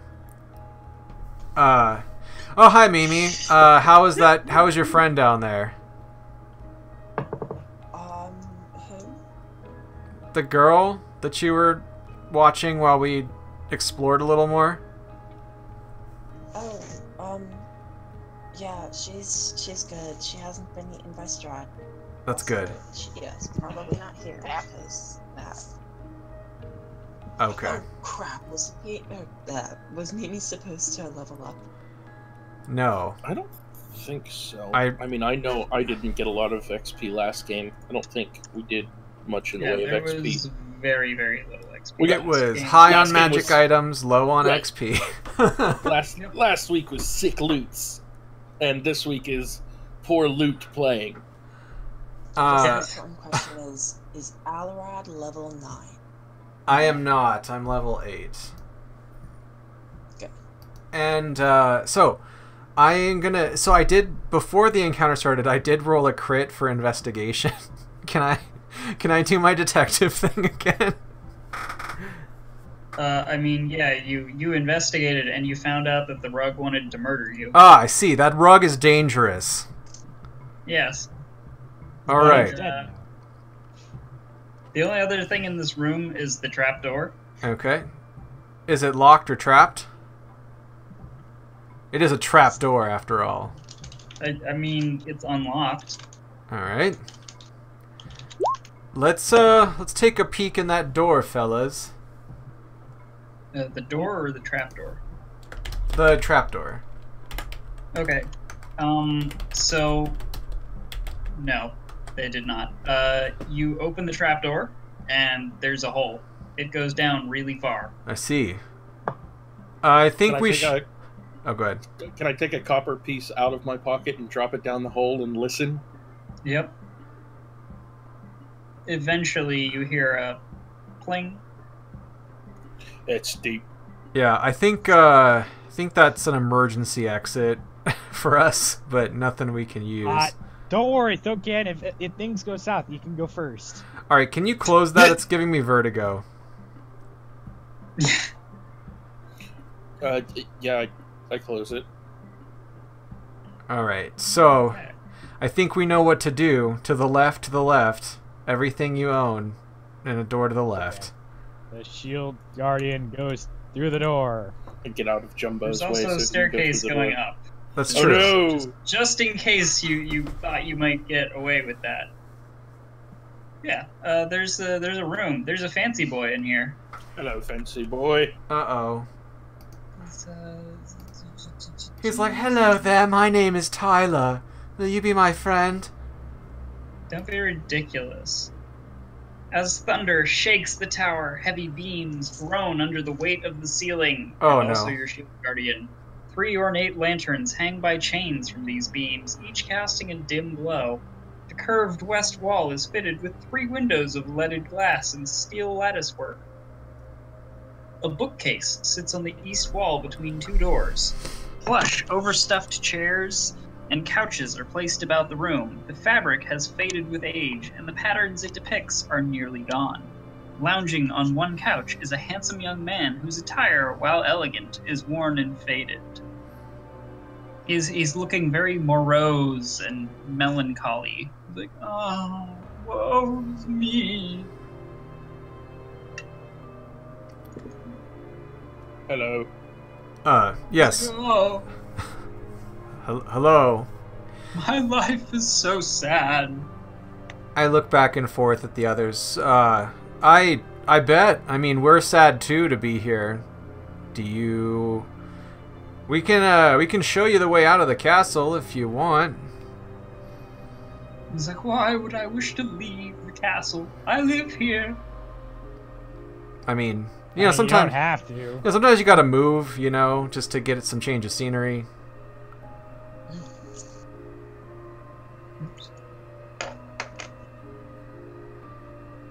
Oh, hi Mimi. How is your friend down there? Who? The girl that you were watching while we explored a little more? Oh, yeah, she's good. She hasn't been eaten by Strahd. That's good. She is probably not here because that. Okay. Oh crap! Was Mimi supposed to level up? No. I don't think so. I mean, I know I didn't get a lot of XP last game. I don't think we did much in the Yeah, way there of XP. was very, very little XP. We got- It was Game. high Last on game magic was- items, low on Right. XP. Last week was sick loots, and this week is poor loot playing. The important question is Alarad level 9? I am not. I'm level 8. Okay. And so I did before the encounter started. I did roll a crit for investigation. Can I do my detective thing again? I mean, yeah, you investigated and you found out that the rug wanted to murder you. Ah, I see. That rug is dangerous. Yes. All But right. he's dead now. The only other thing in this room is the trapdoor. Okay. Is it locked or trapped? It is a trap door, after all. I mean, it's unlocked. All right. Let's take a peek in that door, fellas. The door or the trapdoor? The trap door. Okay. So, no, they did not. You open the trapdoor, and there's a hole. It goes down really far. I see. I think we should. should. Oh, go ahead. Can I take a copper piece out of my pocket and drop it down the hole and listen? Yep. Eventually, you hear a pling. It's deep. Yeah, I think that's an emergency exit for us, but nothing we can use. Don't worry, Thokan. If things go south, you can go first. All right, can you close that? It's giving me vertigo. Yeah, I close it. All right, so I think we know what to do. To the left. Everything you own, and a door to the left. The shield guardian goes through the door. And get out of Jumbo's There's way. also a so he can go staircase through the going door. up. That's Oh true. no! Just in case you thought you might get away with that. Yeah, there's a room. There's a fancy boy in here. Hello, fancy boy. Uh-oh. He's like, hello there, my name is Tyler. Will you be my friend? Don't be ridiculous. As thunder shakes the tower, heavy beams groan under the weight of the ceiling. Oh, and also no. your shield guardian. 3 ornate lanterns hang by chains from these beams, each casting a dim glow. The curved west wall is fitted with 3 windows of leaded glass and steel latticework. A bookcase sits on the east wall between 2 doors. Plush, overstuffed chairs and couches are placed about the room. The fabric has faded with age, and the patterns it depicts are nearly gone. Lounging on one couch is a handsome young man whose attire, while elegant, is worn and faded. He's looking very morose and melancholy. He's like, oh, woe's me. Hello. Yes. Oh, Hello. my life is so sad. I look back and forth at the others. I bet. I mean, we're sad too to be here. Do you? We can show you the way out of the castle if you want. He's like, why would I wish to leave the castle? I live here. I mean, I mean, sometimes you don't have to. you know, sometimes you gotta move, just to get some change of scenery.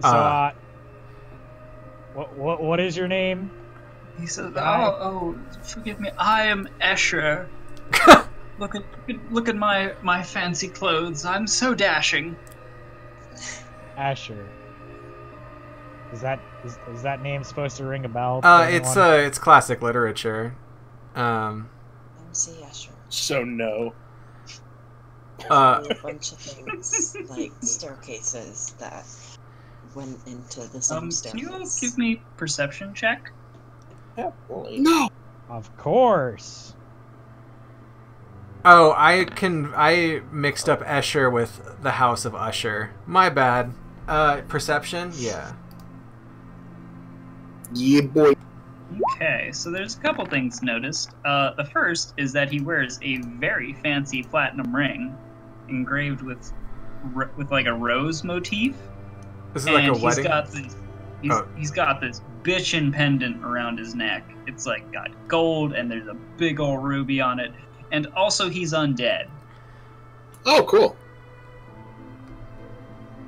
So, what is your name? He said, oh, forgive me. I am Escher. Look at my fancy clothes. I'm so dashing. Asher. Is that name supposed to ring a bell? It's classic literature. Let me see, Escher. So no. A bunch of things like staircases that went into the same Can you all staircase. give me perception check? No! Of course. Oh, I mixed up Escher with the House of Usher. My bad. Perception? Yeah. Yeah, boy. Okay, so there's a couple things noticed. The first is that he wears a very fancy platinum ring, engraved with like a rose motif. This is like a wedding? He's got this bitchin' pendant around his neck. It's like got gold and there's a big old ruby on it. And also he's undead. Oh, cool.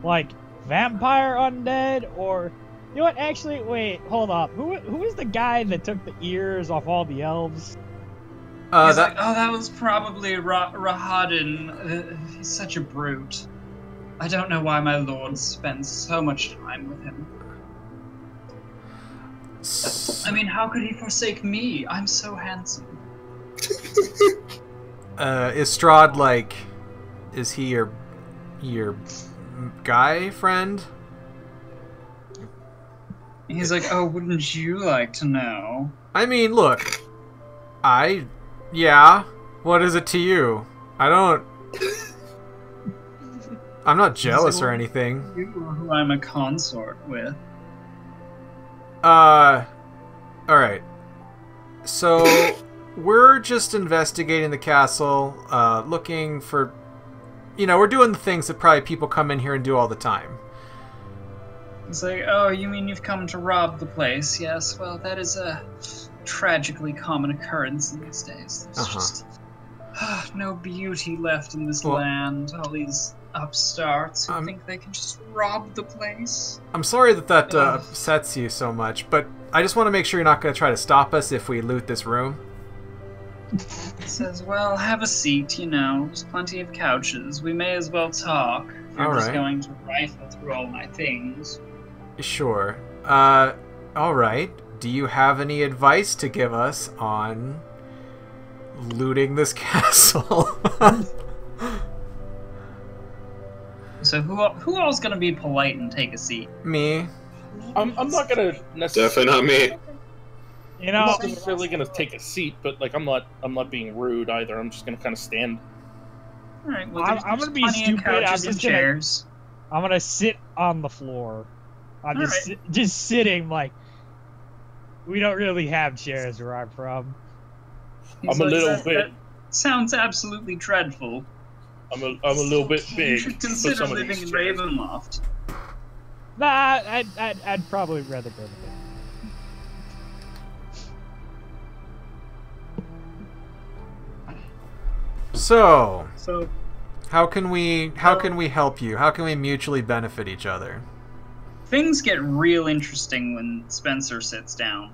Like vampire undead, or you know what? Actually, wait, hold up. Who is the guy that took the ears off all the elves? That was probably Rahadin. He's such a brute. I don't know why my lord spends so much time with him. I mean, how could he forsake me? I'm so handsome. Is Strahd like? Is he your guy friend? He's like, oh, wouldn't you like to know? I mean, look, yeah. What is it to you? I'm not jealous or anything. You are who I'm a consort with. Alright. So, we're just investigating the castle, looking for... we're doing the things that probably people come in here and do all the time. It's like, oh, you mean you've come to rob the place? Yes, well, that is a tragically common occurrence these days. There's just no beauty left in this land. All these upstarts who think they can just rob the place. I'm sorry that upsets you so much, but I just want to make sure you're not going to try to stop us if we loot this room. He says, well, have a seat, there's plenty of couches. We may as well talk. If you're just going to rifle through all my things. Sure. Alright. Do you have any advice to give us on looting this castle? So who all's gonna be polite and take a seat? Me. I'm not gonna necessarily. Definitely not me. I'm not necessarily gonna take a seat, but like I'm not being rude either. I'm just gonna kind of stand. All right. Well, I'm gonna be stupid. I'm gonna sit on the floor. I'm just sitting like. We don't really have chairs where I'm from. I'm a little bit. That sounds absolutely dreadful. I'm a little bit big. You should consider living in Ravenloft. Nah, I'd probably rather go to bed. So how can we help you? How can we mutually benefit each other? Things get real interesting when Spencer sits down.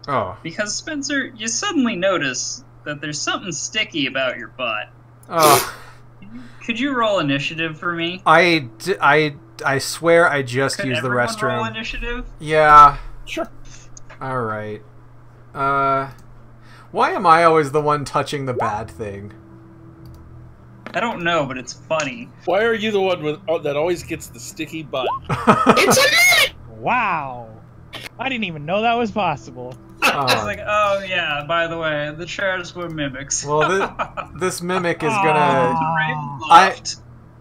Oh. Because Spencer, you suddenly notice that there's something sticky about your butt. Oh. Could you roll initiative for me? I swear I just used the restroom. Could everyone roll initiative? Yeah. Sure. All right. Why am I always the one touching the bad thing? I don't know, but it's funny. Why are you the one that always gets the sticky butt? It's a minute! Wow. I didn't even know that was possible. It's like, oh yeah, by the way, the chairs were mimics. Well, this mimic is gonna...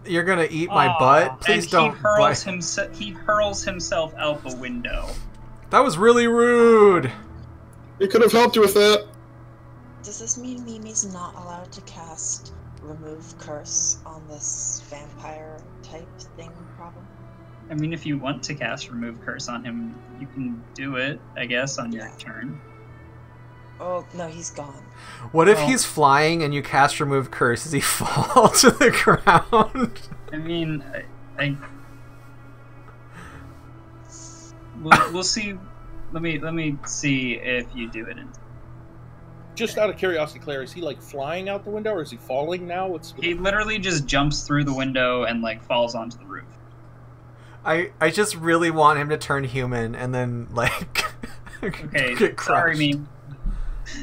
You're gonna eat my butt? Please and don't. He hurls himself out the window. That was really rude. We could have helped you with that. Does this mean Mimi's not allowed to cast Remove Curse on this vampire type thing problem? I mean, if you want to cast Remove Curse on him, you can do it, I guess, on your turn. Oh, no, he's gone. What if he's flying and you cast Remove Curse? Does he fall to the ground? I mean, we'll see. Let me see if you do it. Just out of curiosity, Claire, is he like flying out the window, or is he falling now? He literally just jumps through the window and like falls onto the roof. I just really want him to turn human and then like okay, get crushed.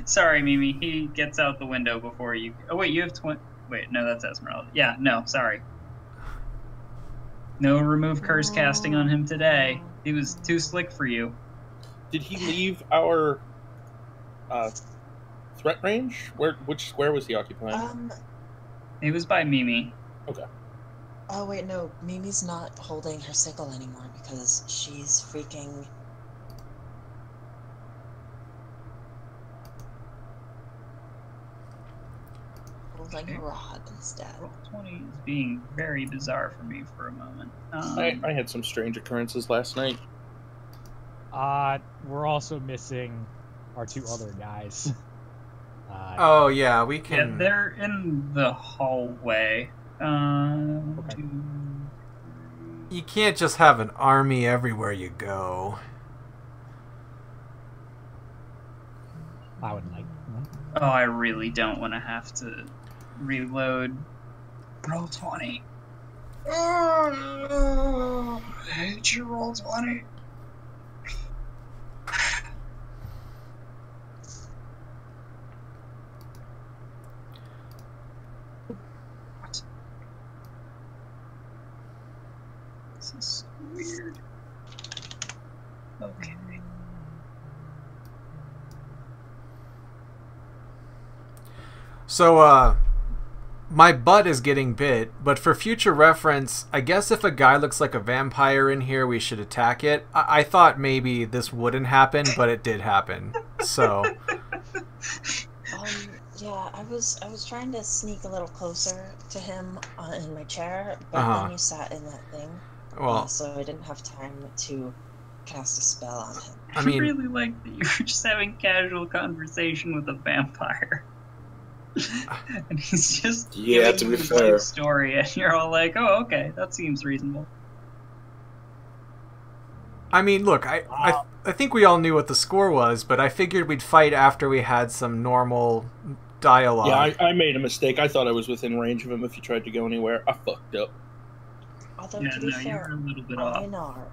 Sorry, Mimi. He gets out the window before you. Oh wait, you have Wait, no, that's Esmeralda. Yeah, no, sorry. No Remove Curse casting on him today. He was too slick for you. Did he leave our threat range? Which square was he occupying? He was by Mimi. Okay. Oh wait, no. Mimi's not holding her sickle anymore because she's freaking... holding a rod instead. Roll 20 is being very bizarre for me for a moment. I had some strange occurrences last night. We're also missing our two other guys. Oh yeah, we can. Yeah, they're in the hallway. Okay. You can't just have an army everywhere you go. I would like one. Oh, I really don't want to have to reload. Roll 20. Oh, I hate you, roll 20. What? This is so weird. Okay. So, my butt is getting bit, but for future reference, I guess if a guy looks like a vampire in here, we should attack it. I thought maybe this wouldn't happen, but it did happen. So. Yeah, I was trying to sneak a little closer to him in my chair, but then you sat in that thing. Well, so I didn't have time to cast a spell on him. I mean, really like that you were just having casual conversation with a vampire. And he's just to be fair, story, and you're all like, "Oh, okay, that seems reasonable." I mean, look, I think we all knew what the score was, but I figured we'd fight after we had some normal dialogue. Yeah, I made a mistake. I thought I was within range of him if he tried to go anywhere. I fucked up. Although Yeah, to be fair, you were a little bit off. Einar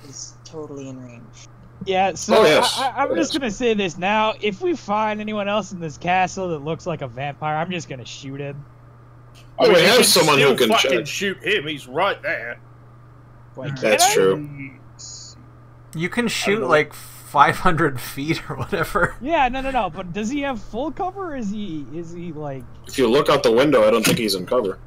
is totally in range. Yeah, so yes. I'm just gonna say this now. If we find anyone else in this castle that looks like a vampire, I'm just gonna shoot him. Oh, we have someone who can fucking shoot him. He's right there. Like, That's true. You can shoot like 500 feet or whatever. Yeah, no. But does he have full cover? Or is he like? If you look out the window, I don't think he's in cover.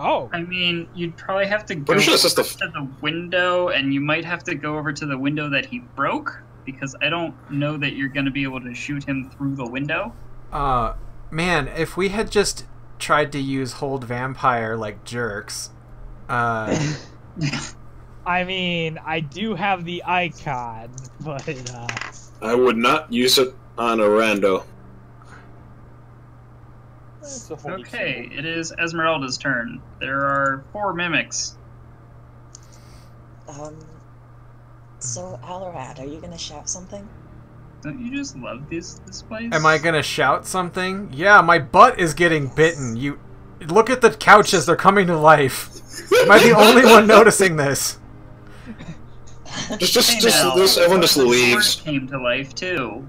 Oh. I mean, you'd probably have to go sure to the window, and you might have to go over to the window that he broke, because I don't know that you're going to be able to shoot him through the window. Man, if we had just tried to use Hold Vampire like jerks, I mean, I do have the icon, but I would not use it on a rando. Okay, it is Esmeralda's turn. There are 4 mimics. So Alorad, are you gonna shout something? Don't you just love this place? am I gonna shout something? Yeah, my butt is getting bitten. You look at the couches; they're coming to life. Am I the only one noticing this? Everyone just leaves. Came to life too.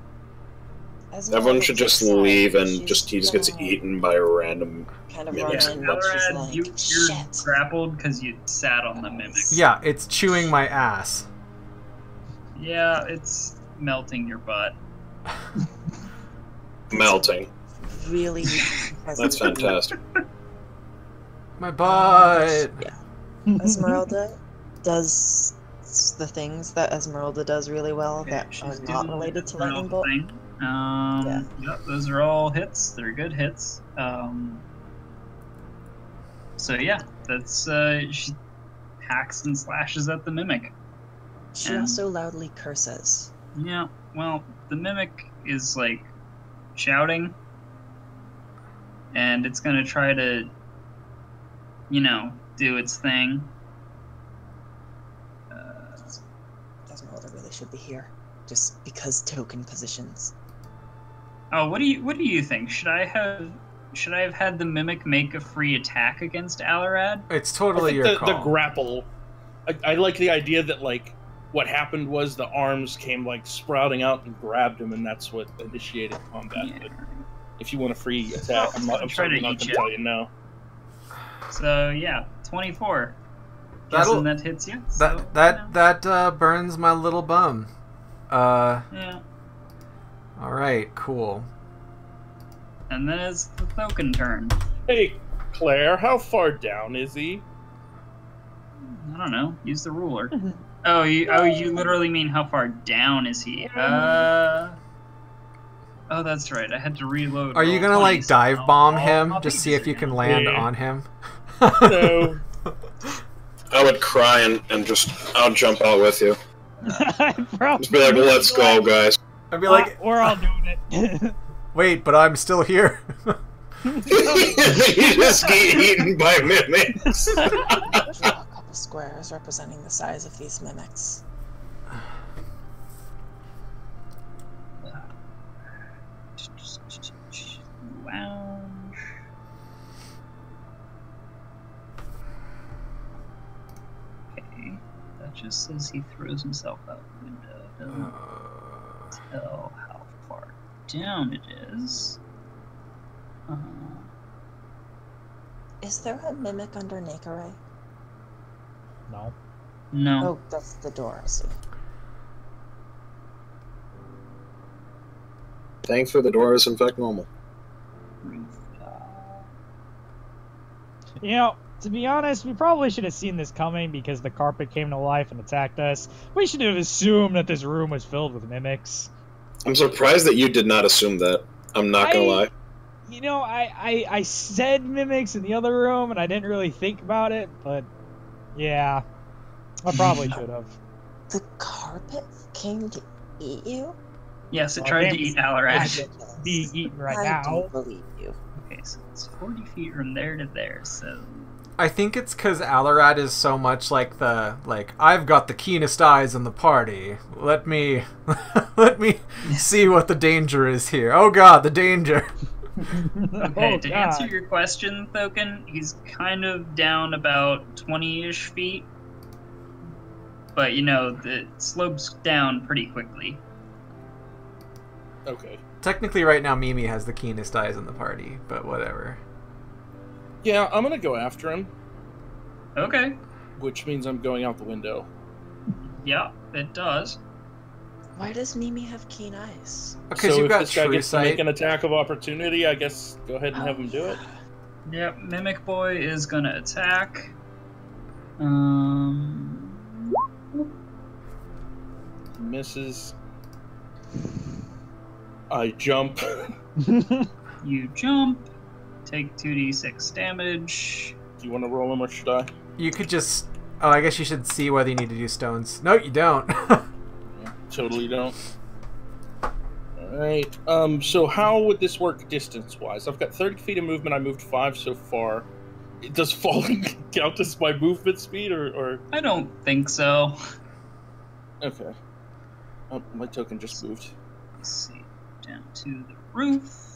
Everyone should just leave, and he just gets eaten by a random kind of mimic. Alorad, you're grappled because you sat on the mimic. Yeah, it's chewing my ass. Yeah, it's melting your butt. Melting. Really. That's fantastic. My butt! Yeah. Esmeralda does the things that Esmeralda does really well that are not related to lightning bolt. Yeah. Yep, those are all hits. They're good hits. So yeah, that's she hacks and slashes at the mimic. She also loudly curses. Yeah, well, the mimic is like shouting, and it's gonna try to, do its thing. Esmeralda really should be here, just because token positions. Oh, what do you think? Should I have had the mimic make a free attack against Alarad? It's totally your call. The grapple. I like the idea that like what happened was the arms came like sprouting out and grabbed him, and that's what initiated combat. Yeah. But if you want a free attack, I'm certainly not going to tell you no. So yeah, 24. Guessing that hits you. That burns my little bum. Yeah. All right, cool. And then it's the token turn. Hey, Claire, how far down is he? I don't know. Use the ruler. Oh, you literally mean how far down is he? Oh, that's right. I had to reload. Are you gonna like dive bomb him? Just see if you can land on him. No. I would cry and just I'll jump out with you. Just be like, let's go, guys. I'd be like, we're all doing it. Wait, but I'm still here. You just get eaten by mimics. Draw a couple squares representing the size of these mimics. Lounge. Okay, that just says he throws himself out the window. Doesn't tell how far down it is. Is there a mimic under Nakare? No. No. Oh, that's the door, I see. Thankfully, the door is in fact normal. To be honest, we probably should have seen this coming because the carpet came to life and attacked us. We should have assumed that this room was filled with mimics. I'm surprised that you did not assume that. I'm not gonna lie. I said mimics in the other room and I didn't really think about it, but yeah, I probably should have. The carpet came to eat you? Yes, it tried to eat Alarad. Be eaten right I now. don't believe you. Okay, so it's 40 feet from there to there, so... I think it's because Alarad is so much like I've got the keenest eyes in the party. Let me see what the danger is here. Oh god, the danger. Okay, to answer your question, Thoken, he's kind of down about 20-ish feet. But, it slopes down pretty quickly. Okay. Technically, right now, Mimi has the keenest eyes in the party, but whatever. Yeah, I'm gonna go after him. Okay. Which means I'm going out the window. Yeah, it does. Why does Mimi have keen eyes? Because so you've if got this guy true gets to sight. make an attack of opportunity, I guess go ahead and have him do it. Yep, Mimic Boy is gonna attack. Misses. I jump. You jump. Take 2d6 damage. Do you want to roll him or should I? You could just... Oh, I guess you should see whether you need to do stones. No, you don't. Yeah, totally don't. Alright, so how would this work distance-wise? I've got 30 feet of movement, I moved 5 so far. Does falling count as my movement speed, or...? I don't think so. Okay. Oh, my token just moved. Let's see. Down to the roof.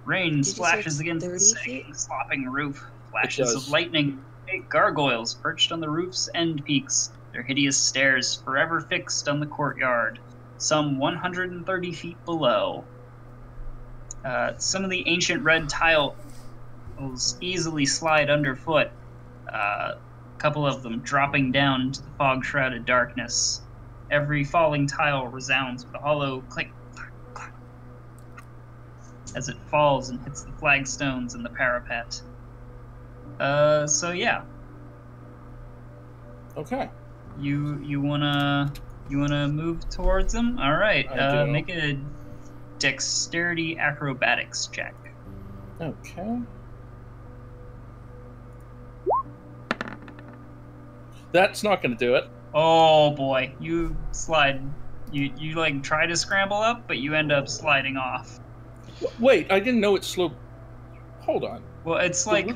Rain splashes against the sagging, slopping roof. Flashes of lightning. Big gargoyles perched on the roof's end peaks, their hideous stares forever fixed on the courtyard, some 130 feet below. Some of the ancient red tiles easily slide underfoot, a couple of them dropping down into the fog-shrouded darkness. Every falling tile resounds with a hollow click, clack, clack, as it falls and hits the flagstones and the parapet. So yeah. Okay. You wanna move towards them? All right. I do. Make a dexterity acrobatics check. Okay. That's not going to do it. Oh boy, you slide. You like try to scramble up, but you end up sliding off. Wait, I didn't know it sloped. Hold on. Well, it's like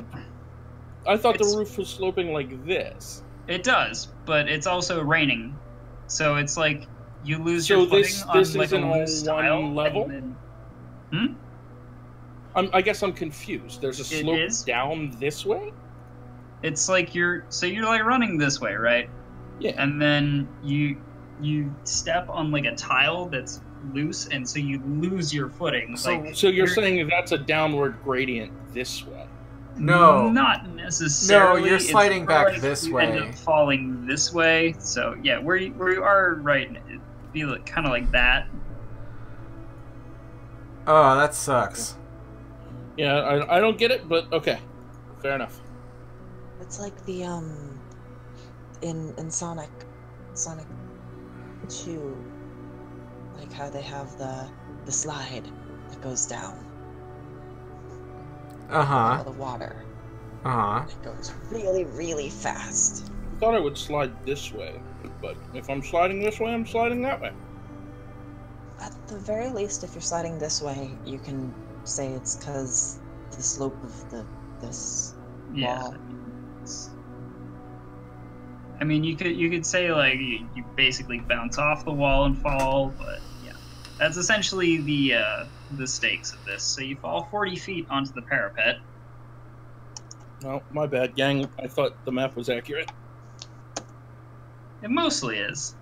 I thought the roof was sloping like this. It does, but it's also raining, so it's like you lose so your footing this on like a isn't loose all tile. one level. I guess I'm confused. There's a slope down this way. It's like you're like running this way, right? Yeah. And then you step on like a tile that's loose, and so you lose your footing. So you're saying that's a downward gradient this way? No. Not necessarily. No, you're sliding back like this you way. End up falling this way. So yeah, where you are right, it'd be kind of like that. Oh, that sucks. Yeah, I don't get it, but okay, fair enough. It's like the in Sonic 2, like how they have the slide that goes down. Uh-huh. The water. Uh-huh. It goes really, really fast. I thought I would slide this way, but if I'm sliding this way, I'm sliding that way. At the very least, if you're sliding this way, you can say it's because the slope of this wall. I mean, you could say like you basically bounce off the wall and fall, but yeah, that's essentially the stakes of this. So you fall 40 feet onto the parapet. No, my bad, gang. I thought the map was accurate. It mostly is.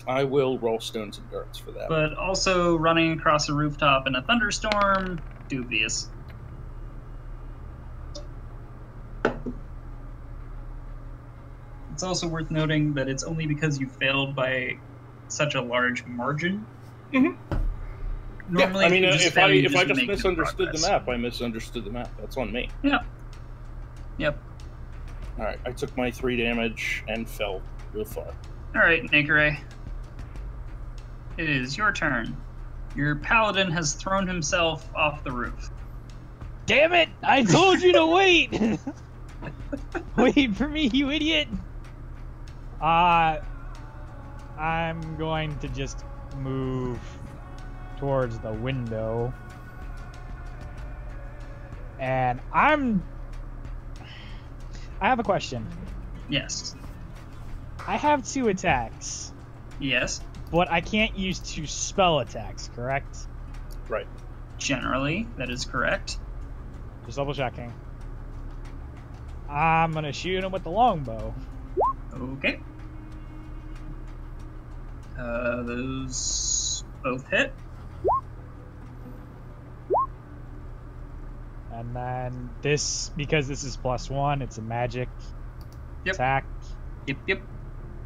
I will roll stones and darts for that. But also running across a rooftop in a thunderstorm, dubious. It's also worth noting that it's only because you failed by such a large margin. Mm-hmm. Normally, yeah, I mean, if I just make misunderstood the map, I misunderstood the map. That's on me. Yeah. Yep. All right, I took my 3 damage and fell real far. All right, Nakere. It is your turn. Your paladin has thrown himself off the roof. Damn it! I told you to wait! Wait for me, you idiot! I'm going to just move towards the window. And I have a question. Yes. I have 2 attacks. Yes. But I can't use 2 spell attacks, correct? Right. Generally, that is correct. Just double checking. I'm gonna shoot him with the longbow. Okay. Those both hit. And then this, because this is +1, it's a magic attack. Yep.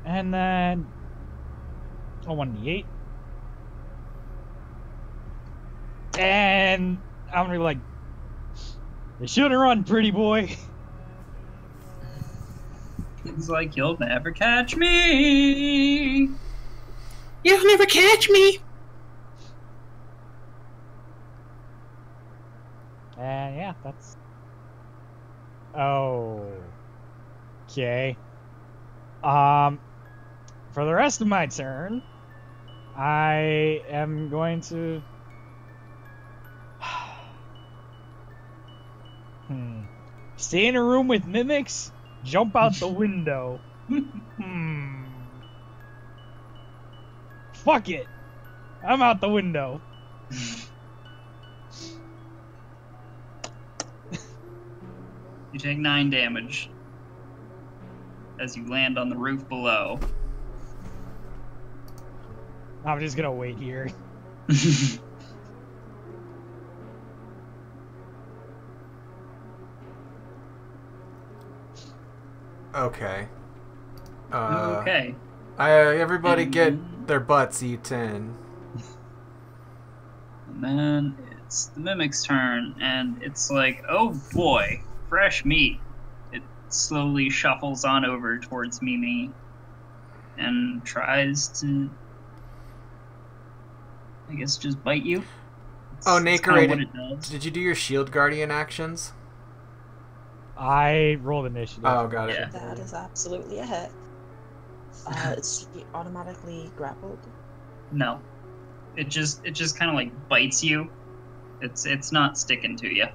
And then a 1d8. And I'm gonna be like, you should have run, pretty boy. He's like, you'll never catch me. You'll never catch me. And yeah, that's... Oh. Okay. For the rest of my turn, I am going to... Stay in a room with mimics? Jump out the window. Fuck it. I'm out the window. You take 9 damage as you land on the roof below. I'm just gonna wait here. Okay. Okay. Everybody get their butts eaten. And then it's the mimic's turn, and it's like, oh boy. fresh meat. It slowly shuffles on over towards Mimi and tries to, I guess, just bite you. Oh, Naker, did you do your Shield Guardian actions? I rolled initiative. Oh, got it. Yeah. That is absolutely a hit. Is she automatically grappled? No. It just kind of like bites you. It's not sticking to you.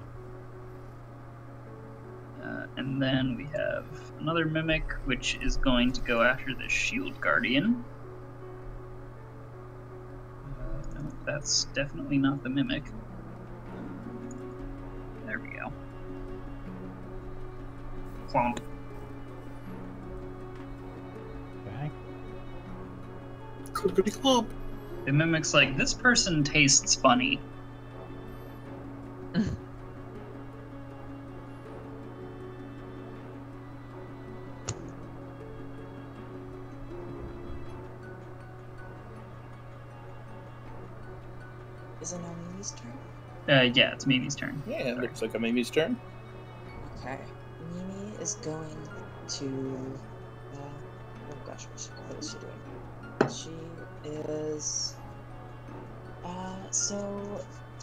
And then we have another Mimic, which is going to go after the Shield Guardian. No, that's definitely not the Mimic. There we go. Clomp. Okay. Clickety clomp. The Mimic's like, this person tastes funny. Is it now Mimi's turn? Yeah, it's Mimi's turn. Yeah, it looks like a Mimi's turn. Okay. Mimi is going to... oh gosh, what is she doing? She is... so,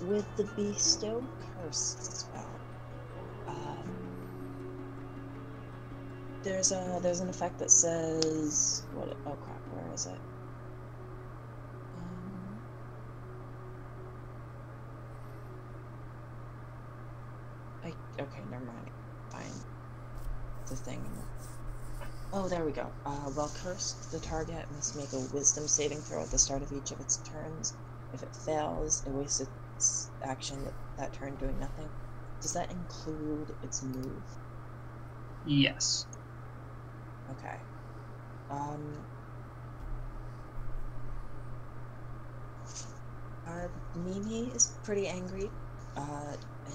with the Bestow Curse spell, there's an effect that says... oh crap, where is it? Okay, never mind. Fine. The thing. Oh, there we go. While cursed, the target must make a wisdom saving throw at the start of each of its turns. If it fails, it wastes its action that turn doing nothing. Does that include its move? Yes. Okay. Mimi is pretty angry.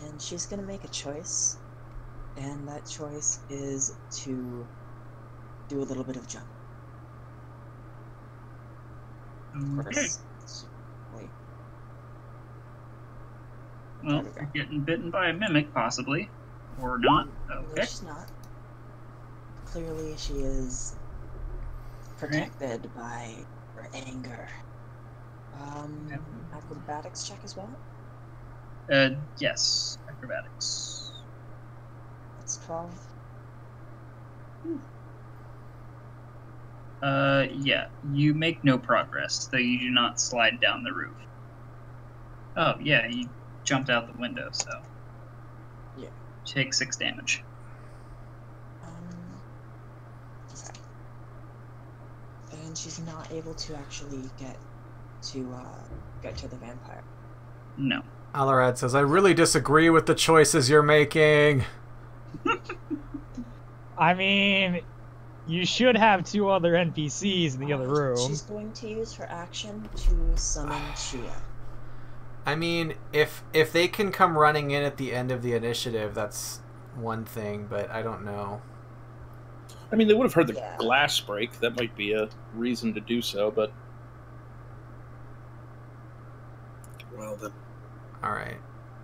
And she's gonna make a choice, and that choice is to do a little bit of jump. Of course. Wait. Well, you're getting bitten by a Mimic, possibly. Or not. Okay. No, she's not. Clearly, she is protected by her anger. Acrobatics check as well? Yes. Acrobatics. That's 12. Yeah. You make no progress, though you do not slide down the roof. Oh, yeah, you jumped out the window, so... Yeah. Take 6 damage. Okay. And she's not able to actually get to the vampire. No. Alarad says, I really disagree with the choices you're making. I mean, you should have 2 other NPCs in the other room. She's going to use her action to summon Chia. I mean, if they can come running in at the end of the initiative, that's one thing, but I don't know. I mean, they would have heard the glass break. That might be a reason to do so, but... Well, then. Alright.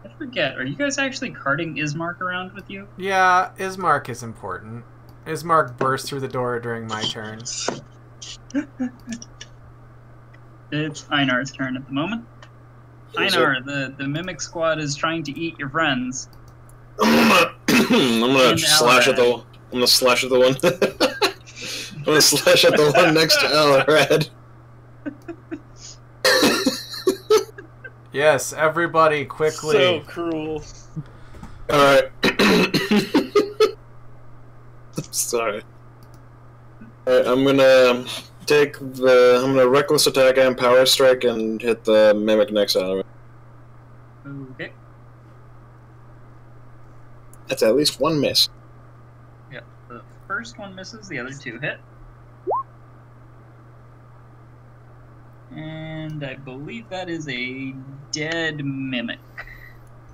I forget, are you guys actually carting Ismark around with you? Yeah, Ismark is important. Ismark burst through the door during my turn. It's Einar's turn at the moment. Einar, the Mimic Squad is trying to eat your friends. I'm gonna slash at the... I'm gonna slash at the one... I'm gonna slash at the one next to Alarad. Yes, everybody, quickly. So cruel. Alright. Sorry. Alright, I'm gonna reckless attack and power strike and hit the Mimic next to Alarad. Okay. That's at least 1 miss. Yeah, the first one misses, the other 2 hit. And I believe that is a dead Mimic.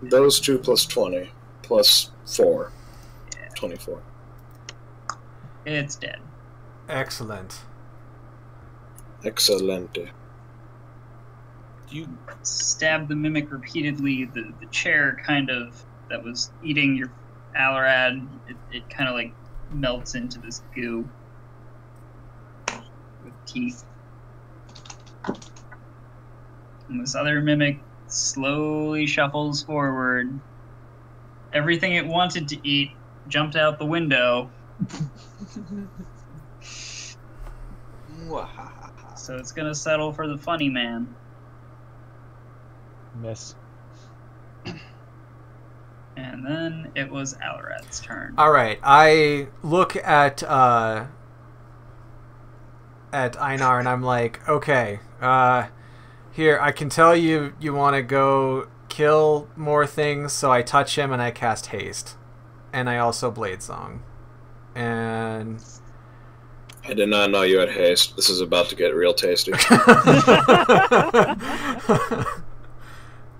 Those 2 plus 20. Plus 4. Yeah. 24. It's dead. Excellent. Excelente. You stab the Mimic repeatedly. The chair kind of that was eating your Alrad, it kind of like melts into this goo with teeth. And this other mimic slowly shuffles forward. Everything it wanted to eat jumped out the window. So it's gonna settle for the funny man. Miss. And then it was Alrad's turn. All right, I look at Einar and I'm like, okay, here, I can tell you want to go kill more things, so I touch him and I cast haste, and I also blade song, and I did not know you had haste. This is about to get real tasty.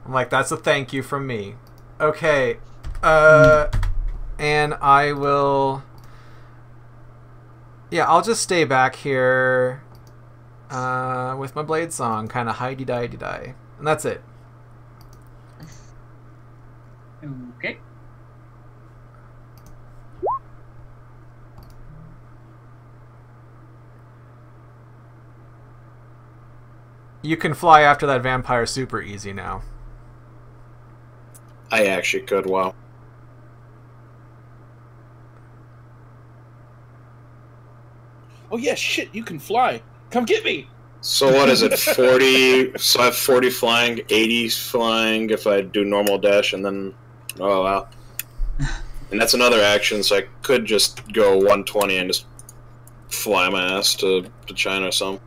I'm like, that's a thank you from me. Okay, and I will... Yeah, I'll just stay back here with my blade song, kind of hidey-didey-die. And that's it. Okay. You can fly after that vampire super easy now. I actually could, wow. Oh yeah, shit, you can fly. Come get me! So what is it, 40? So I have 40 flying, 80 flying if I do normal dash, and then... Oh, wow. And that's another action, so I could just go 120 and just fly my ass to China or something.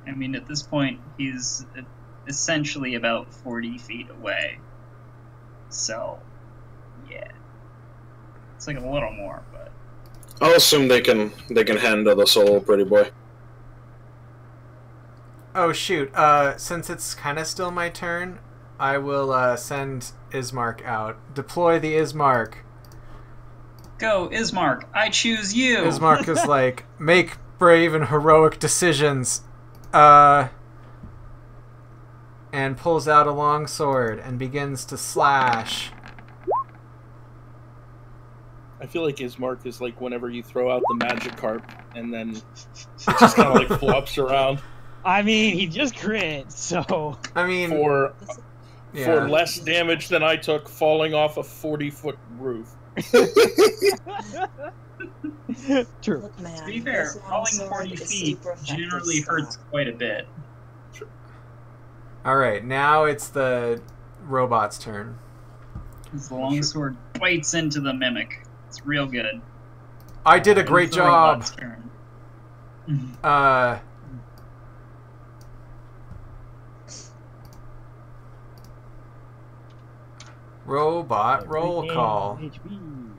I mean, at this point, he's essentially about 40 feet away. So, yeah. It's like a little more, but... I'll assume they can handle the soul, pretty boy. Oh shoot, since it's kind of still my turn, I will send Ismark out. Deploy the Ismark. Go, Ismark, I choose you! Ismark is like, make brave and heroic decisions. And pulls out a long sword and begins to slash. I feel like Ismark is like whenever you throw out the magic carp and then it just kind of like flops around. I mean, he just crit, so... I mean... For less damage than I took falling off a 40-foot roof. True. Look, man, To be fair, this long falling sword 40 is feet super effective generally hurts stuff. quite a bit. Alright, now it's the robot's turn. The longsword bites into the mimic. It's real good. I did a great It's the job! robot's turn. Robot roll call. HP.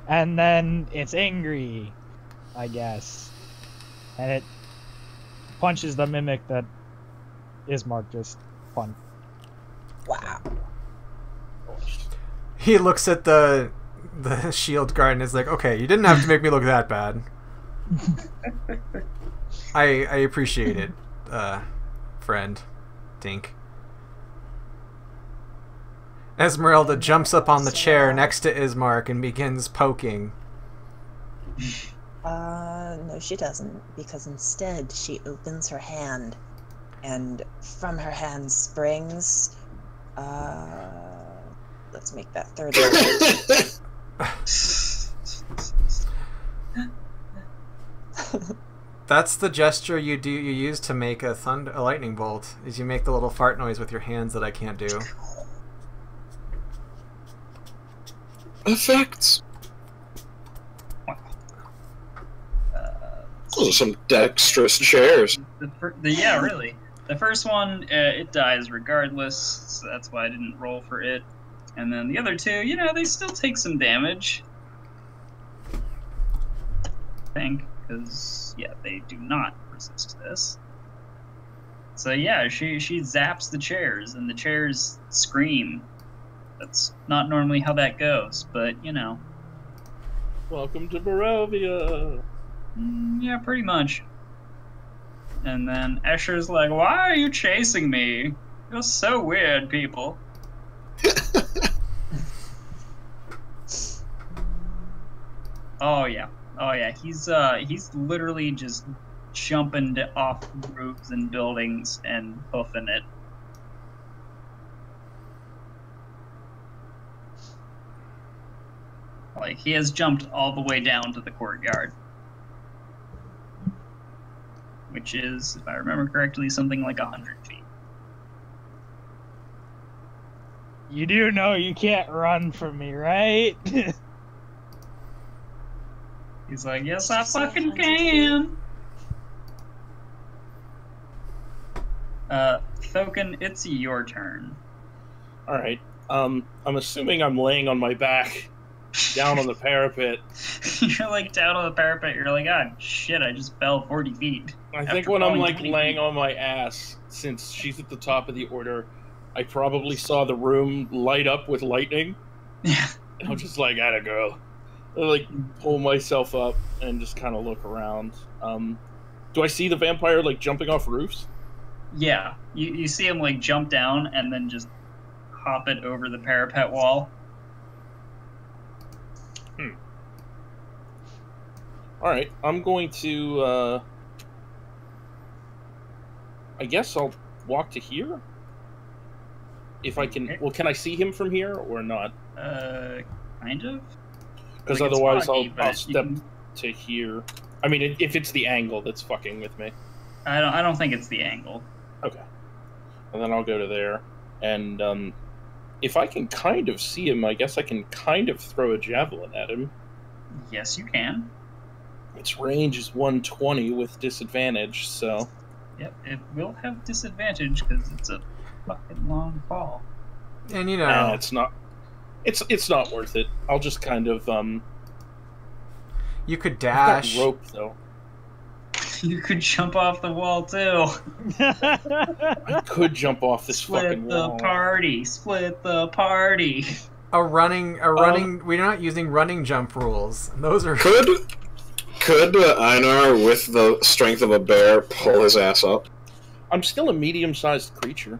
And then it's angry, I guess. And it punches the mimic that Ismark just punched. Wow. He looks at the shield guard and is like, okay, you didn't have to make me look that bad. I appreciate it, friend. Dink. Esmeralda jumps up on the chair next to Ismark and begins poking. No, she doesn't, because instead she opens her hand, and from her hand springs, let's make that 30. That's the gesture you use to make a lightning bolt, is you make the little fart noise with your hands that I can't do. Effects. Those are some dexterous chairs. Yeah, really. The first one, it dies regardless, so that's why I didn't roll for it. And then the other two, you know, they still take some damage. I think, because, yeah, they do not resist this. So yeah, she zaps the chairs, and the chairs scream. That's not normally how that goes, but, you know. Welcome to Barovia! Yeah, pretty much. And then Escher's like, why are you chasing me? You're so weird, people. Oh yeah. Oh yeah. He's literally just jumping off roofs and buildings and hoofing it. Like, he has jumped all the way down to the courtyard. Which is, if I remember correctly, something like 100 feet. You do know you can't run from me, right? He's like, yes, I fucking can. Thoken, it's your turn. Alright. I'm assuming I'm laying on my back, down on the parapet. You're like down on the parapet, you're like, ah, shit, I just fell 40 feet. I think when I'm like laying on my ass, since she's at the top of the order, I probably saw the room light up with lightning. Yeah. And I'm just like, atta girl. I like pull myself up and just kind of look around. Do I see the vampire like jumping off roofs? Yeah. You see him like jump down and then just hop it over the parapet wall. Alright, I'm going to, I guess I'll walk to here? If I can... Well, can I see him from here, or not? Kind of? Because like, otherwise foggy, I'll step to here. I mean, if it's the angle that's fucking with me. I don't think it's the angle. Okay. And then I'll go to there. And, if I can kind of see him, I guess I can kind of throw a javelin at him. Yes, you can. Its range is 120 with disadvantage, so... Yep, it will have disadvantage because it's a fucking long fall. And you know... it's not... It's not worth it. I'll just kind of, You could dash. I've got rope, though. You could jump off the wall, too. I could jump off this fucking wall. Split the party. We're not using running jump rules. Those are... Could Einar, with the strength of a bear, pull his ass up? I'm still a medium-sized creature.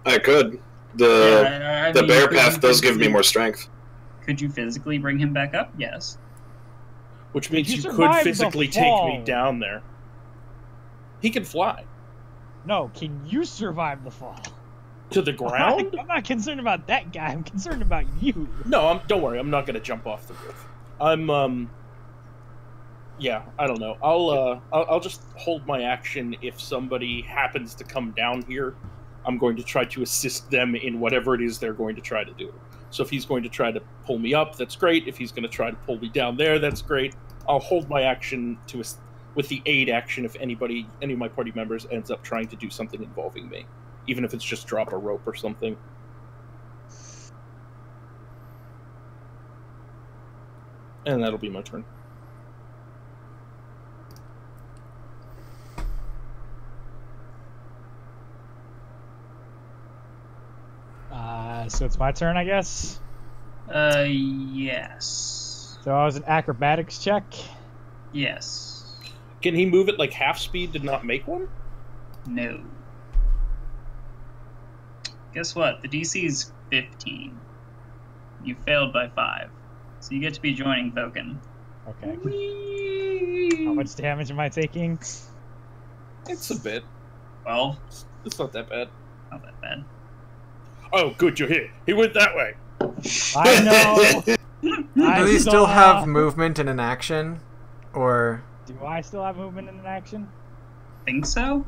I could. The bear path does give me more strength. Could you physically bring him back up? Yes. Which means you could physically take me down there. He can fly. No, can you survive the fall? To the ground? I'm not concerned about that guy. I'm concerned about you. No, don't worry. I'm not going to jump off the roof. Yeah, I don't know. I'll just hold my action if somebody happens to come down here. I'm going to try to assist them in whatever it is they're going to try to do. So if he's going to try to pull me up, that's great. If he's going to try to pull me down there, that's great. I'll hold my action with the aid action if any of my party members ends up trying to do something involving me. Even if it's just drop a rope or something. And that'll be my turn. So it's my turn, I guess? Yes. So I was an acrobatics check? Yes. Can he move at like half speed to not make one? No. Guess what? The DC is 15. You failed by 5. So you get to be joining Thoken. Okay. Whee! How much damage am I taking? It's a bit. 12. It's not that bad. Not that bad. Oh, good, you're here. He went that way. I know. Do we still have movement and an action? Or... Do I still have movement and an action? Think so?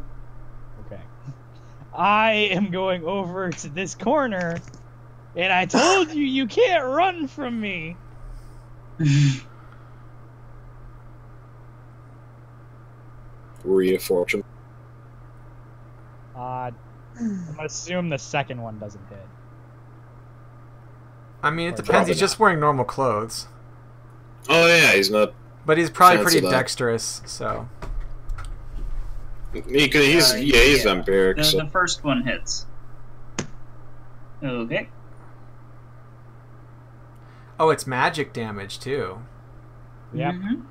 Okay. I am going over to this corner, and I told you you can't run from me. Wheel of Fortune. I'm gonna assume the second one doesn't hit. I mean, it depends. He's just wearing normal clothes. Oh yeah, he's not. But he's probably pretty dexterous, so. He's vampiric. So. The first one hits. Okay. Oh, it's magic damage too. Yep. Mm-hmm.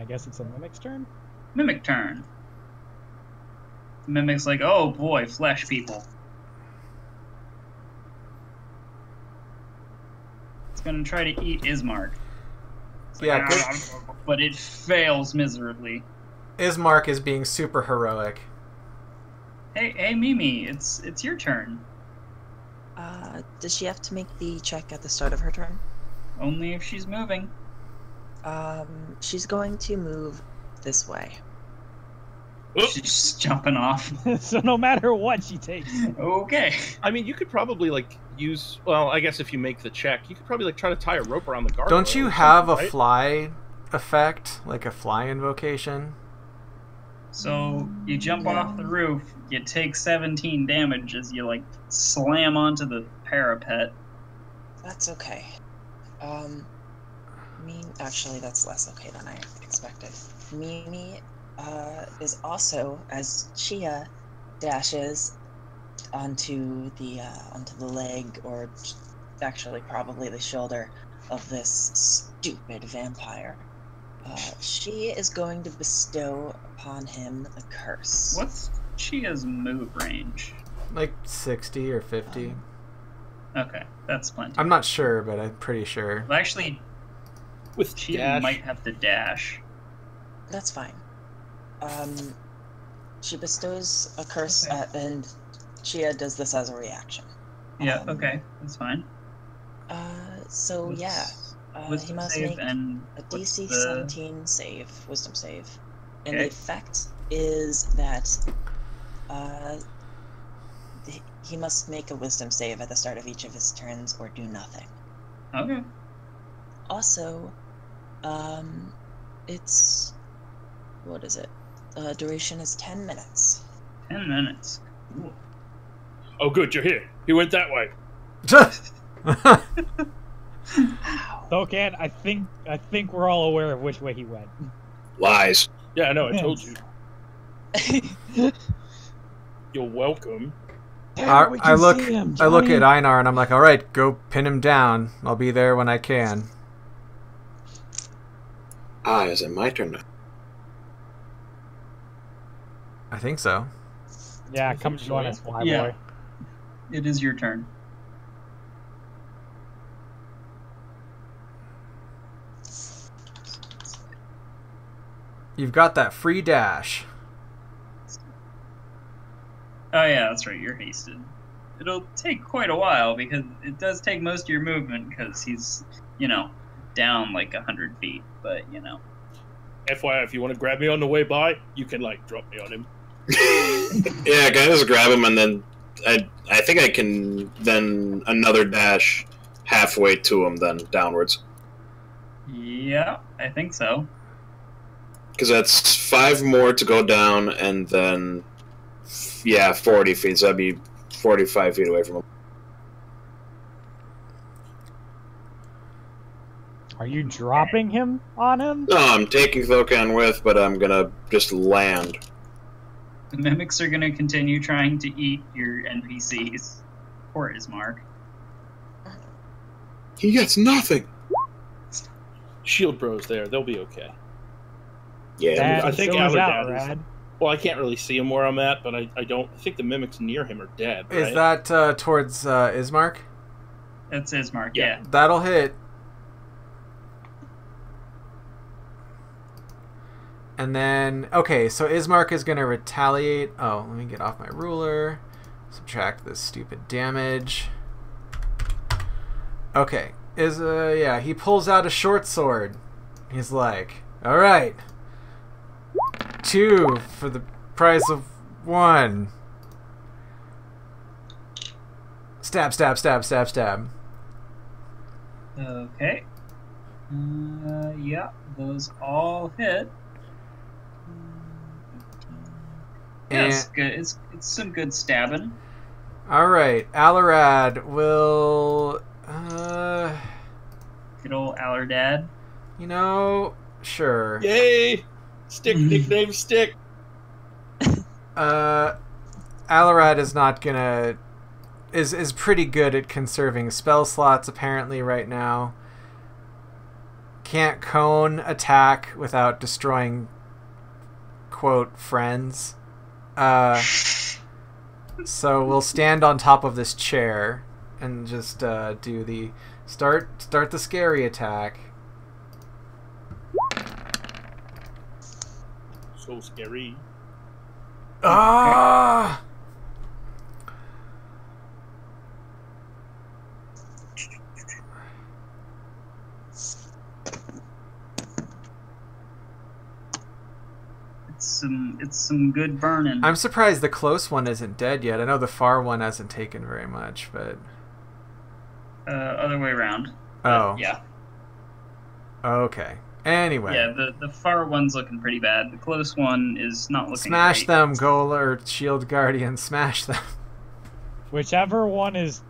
I guess it's a Mimic's turn? Mimic turn. Mimic's like, oh boy, flesh people. It's gonna try to eat Ismark. Yeah, but it fails miserably. Ismark is being super heroic. Hey, Mimi, it's your turn. Does she have to make the check at the start of her turn? Only if she's moving. She's going to move this way. She's just jumping off. So no matter what, she takes. Okay. I mean, you could probably like use. Well, I guess if you make the check, you could probably like try to tie a rope around the guard. Don't you have a right? fly effect, like a fly invocation? So you jump off the roof, you take 17 damage as you like slam onto the parapet. That's okay. Actually, that's less okay than I expected. Mimi is also, as Chia dashes onto the leg, or actually probably the shoulder of this stupid vampire. She is going to bestow upon him a curse. What's Chia's move range? Like 60 or 50. Okay, that's plenty. I'm not sure, but I'm pretty sure. Well, actually, With Chia dash. might have to dash. That's fine. She bestows a curse and Chia does this as a reaction. Yeah, okay, that's fine. So yeah, he must make a DC 17 save, wisdom save. And the effect is that he must make a wisdom save at the start of each of his turns or do nothing. Okay. Also, it's... what is it? Duration is 10 minutes. 10 minutes. Ooh. Oh, good, you're here. He went that way. Tokan, I think we're all aware of which way he went. Lies. Yeah, I know. I told you. You're welcome. I look at Einar and I'm like, all right, go pin him down. I'll be there when I can. Is it my turn now? I think so. Yeah, come join us, Flyboy. Yeah. It is your turn. You've got that free dash. Oh yeah, that's right, you're hasted. It'll take quite a while, because it does take most of your movement, because he's, down like 100 feet, but, FYI, if you want to grab me on the way by, you can, like, drop me on him. Yeah, can I just grab him and then I think I can then another dash halfway to him then downwards. Yeah, I think so. Because that's 5 more to go down and then 40 feet, so that'd be 45 feet away from him. Are you dropping him on him? No, I'm taking Thokan with, but I'm gonna just land. The mimics are going to continue trying to eat your NPCs. Poor Ismark. He gets nothing. Shield Bro's there. They'll be okay. Yeah. I think out, Aladad is... Well, I can't really see him where I'm at, but I think the mimics near him are dead, right? Is that towards Ismark? That's Ismark, yeah. That'll hit. And then, okay, so Ismark is going to retaliate. Oh, let me get off my ruler. Subtract this stupid damage. Okay. He pulls out a short sword. He's like, all right. 2 for the price of 1. Stab, stab, stab, stab, stab. Okay. Yeah, those all hit. Yeah, it's good. It's some good stabbing. All right, Alarad will. Good old Alardad. Sure. Yay! Stick, nickname Stick. Alarad is not gonna. Is pretty good at conserving spell slots apparently right now. can't cone attack without destroying, quote, friends. So we'll stand on top of this chair and just do the start the scary attack. So scary. Ah! It's some good burning. I'm surprised the close one isn't dead yet. I know the far one hasn't taken very much, but Other way around. Oh. Yeah. Okay. Anyway. Yeah, the far one's looking pretty bad. The close one is not looking Smash great. them, Goal or Shield Guardian. Smash them. Whichever one is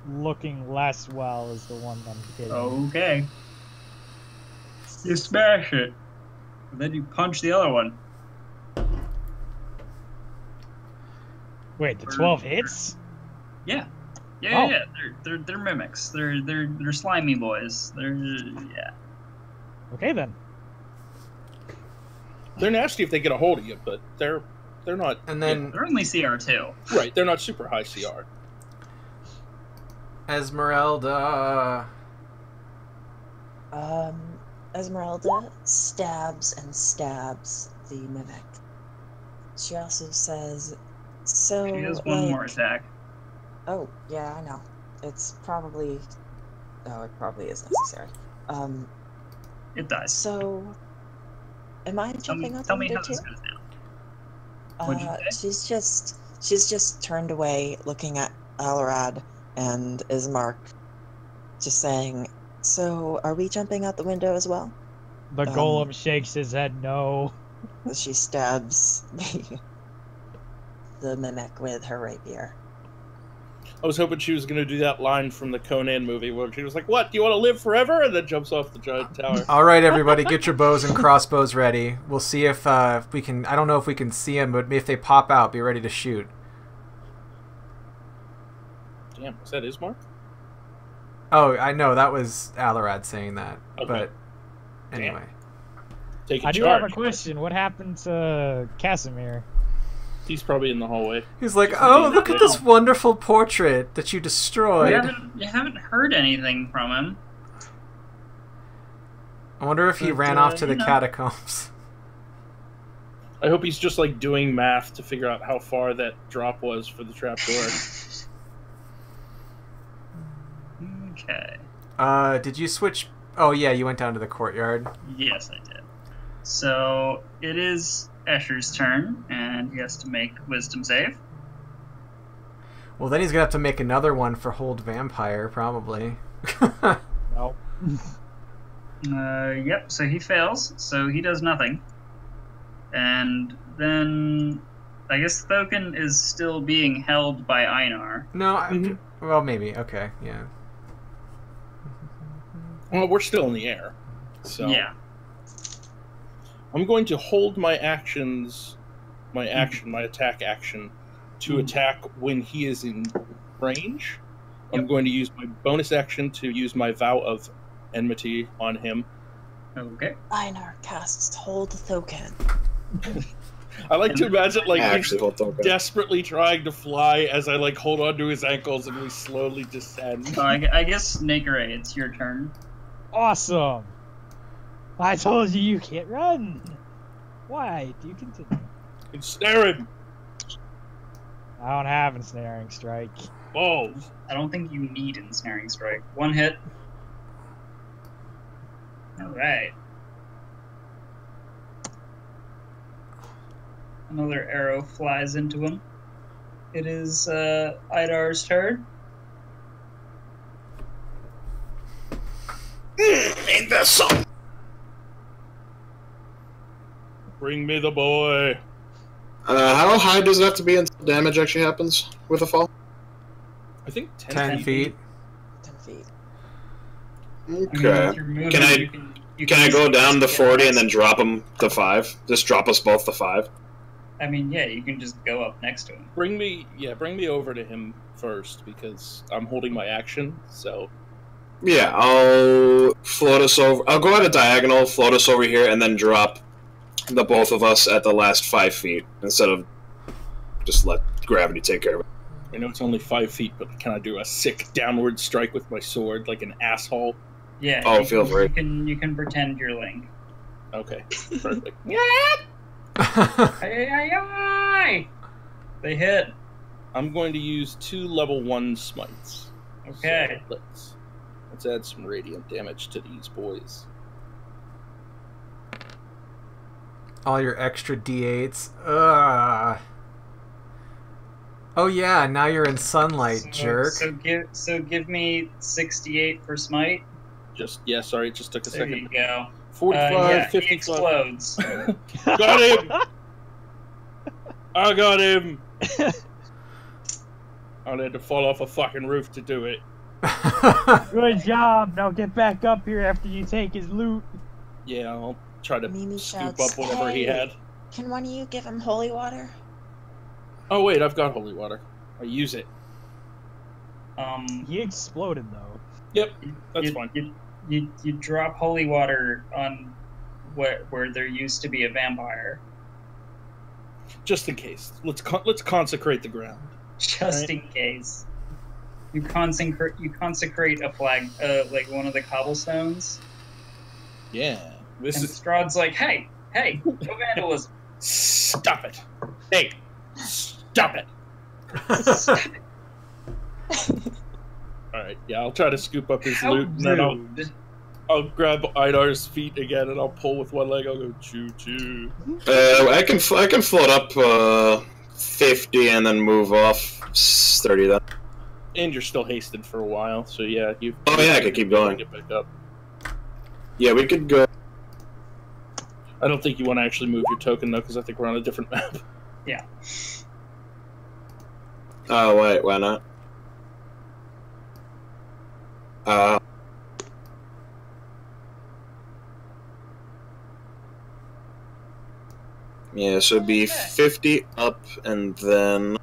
looking less well is the one I'm hitting. Okay. You smash it. And then you punch the other one. Wait, the 12 hits? Yeah. Oh. Yeah. They're mimics. They're slimy boys. Yeah. Okay then. They're nasty if they get a hold of you, but they're not. And then They're only CR2. Right, they're not super high CR. Esmeralda. Esmeralda stabs and stabs the mimic. She also says, so, She has one more attack. Oh, yeah, I know. It's probably... Oh, it probably is necessary. It dies. So, am I jumping out the Tell me window how too? this goes now. What'd you say? She's just turned away, looking at Alrad and Ismark, just saying, so, are we jumping out the window as well? The golem shakes his head no. She stabs the mimic with her rapier. I was hoping she was going to do that line from the Conan movie where she was like, "What? Do you want to live forever?" and then jumps off the giant tower. All right, everybody, get your bows and crossbows ready. We'll see if we can. I don't know if we can see them, but if they pop out, be ready to shoot. Damn, was that Ismark? Oh, I know that was Alarad saying that. Okay. But anyway, Take I do have a question. What happened to Casimir? He's probably in the hallway. he's like, "Oh, look at this wonderful portrait that you destroyed." You haven't heard anything from him. I wonder if he But, ran off to the you know. catacombs. I hope he's just like doing math to figure out how far that drop was for the trapdoor. Okay. Did you switch? Oh yeah, you went down to the courtyard. Yes, I did. So it is Escher's turn, and he has to make Wisdom save. Well, then he's gonna have to make another one for Hold Vampire, probably. Nope. Yep. So he fails. So he does nothing. And then I guess Thokin is still being held by Einar. No, well, maybe. Okay, yeah. Well, we're still in the air, so Yeah. I'm going to hold my actions, my attack action, to attack when he is in range. I'm going to use my bonus action to use my Vow of Enmity on him. Okay. Einar casts Hold Thokin. I like to imagine like Actually, he's hold on. desperately trying to fly as I like hold on to his ankles and we slowly descend. So I guess Nakere, it's your turn. Awesome. I told you you can't run. Why do you continue? Ensnare him! I don't have ensnaring strike. Balls! I don't think you need Ensnaring Strike. One hit. Alright. Another arrow flies into him. It is Idar's turn. Ain't that something? Bring me the boy! How high does it have to be until damage actually happens with a fall? I think 10, 10 feet. 10 feet. Okay. Can I go down to 40 and then drop him to 5? Just drop us both to 5? I mean, yeah, you can just go up next to him. Bring me over to him first because I'm holding my action, so Yeah, I'll float us over. I'll go at a diagonal, float us over here, and then drop the both of us at the last 5 feet instead of just let gravity take care of it. I know it's only 5 feet, but can I do a sick downward strike with my sword like an asshole? Yeah. Oh, feel free. You can pretend you're Link. Okay, perfect. They hit. I'm going to use 2 level 1 smites. Okay. So let's add some radiant damage to these boys. All your extra d8s. Ugh. Oh yeah, now you're in sunlight, jerk. So give me 68 for smite. Sorry, it just took a There second. you go. 45, 55. He explodes. Got him! I got him! I had to fall off a fucking roof to do it. Good job. Now get back up here after you take his loot. Yeah, I'll try to Mimi scoop shouts, up whatever he "Hey, had. Can one of you give him holy water? Oh wait, I've got holy water. I use it. He exploded though. Yep, that's fine. You drop holy water on where there used to be a vampire. Just in case. Let's consecrate the ground. Just in case. You consecrate a flag, like one of the cobblestones. Yeah. And Strahd's like, hey, no vandalism. Stop it. Hey, stop it. Stop it. Alright, yeah, I'll try to scoop up his How loot, and then rude. I'll grab Idar's feet again, and I'll pull with one leg. I'll go choo-choo. I can float up 50 and then move off 30 then. And you're still hasted for a while, so yeah. Oh yeah, I could keep going. Get back up. Yeah, we could go. I don't think you want to actually move your token, though, because I think we're on a different map. Yeah. Oh, wait, why not? Yeah, so it'd be 50 up, and then...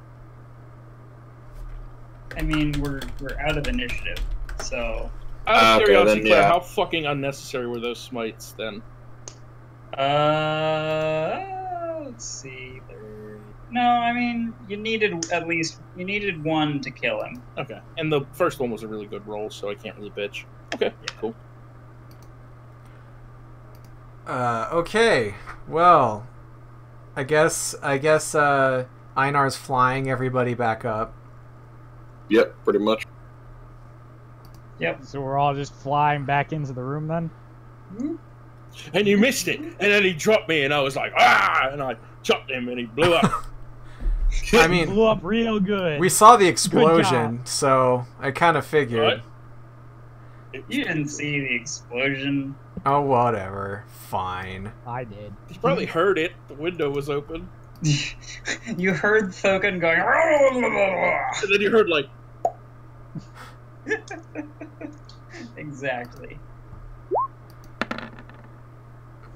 I mean, we're out of initiative, so... Out of curiosity, then, Claire, yeah. how fucking unnecessary were those smites, then? Let's see. No, I mean, you needed one to kill him. Okay, and the first one was a really good roll, so I can't really bitch. Okay, Yeah. cool. Okay. Well, I guess Einar's flying everybody back up. Yep, pretty much. Yep. So we're all just flying back into the room then? And you missed it, and then he dropped me, and I was like, ah! And I chopped him, and he blew up. I mean, Blew up real good. we saw the explosion, so I kind of figured. You didn't see the explosion. Oh, whatever. Fine. I did. You probably heard it. The window was open. You heard Thokin going... And then you heard, like... Exactly.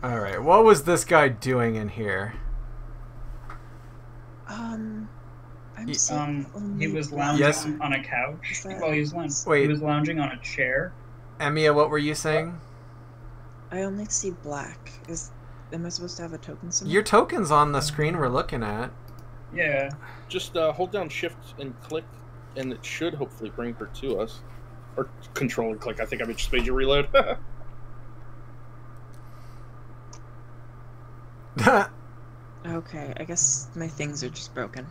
Alright, what was this guy doing in here? I'm He- seeing He only was black. lounging Yes. on a couch. Is that- Well, he was lounging. Wait. He was lounging on a chair. Emiya, what were you saying? I only see black. Am I supposed to have a token somewhere? Your token's on the screen we're looking at. Yeah. Just hold down shift and click, and it should hopefully bring her to us. Or control and click. I think I just made you reload. Okay, I guess my things are just broken.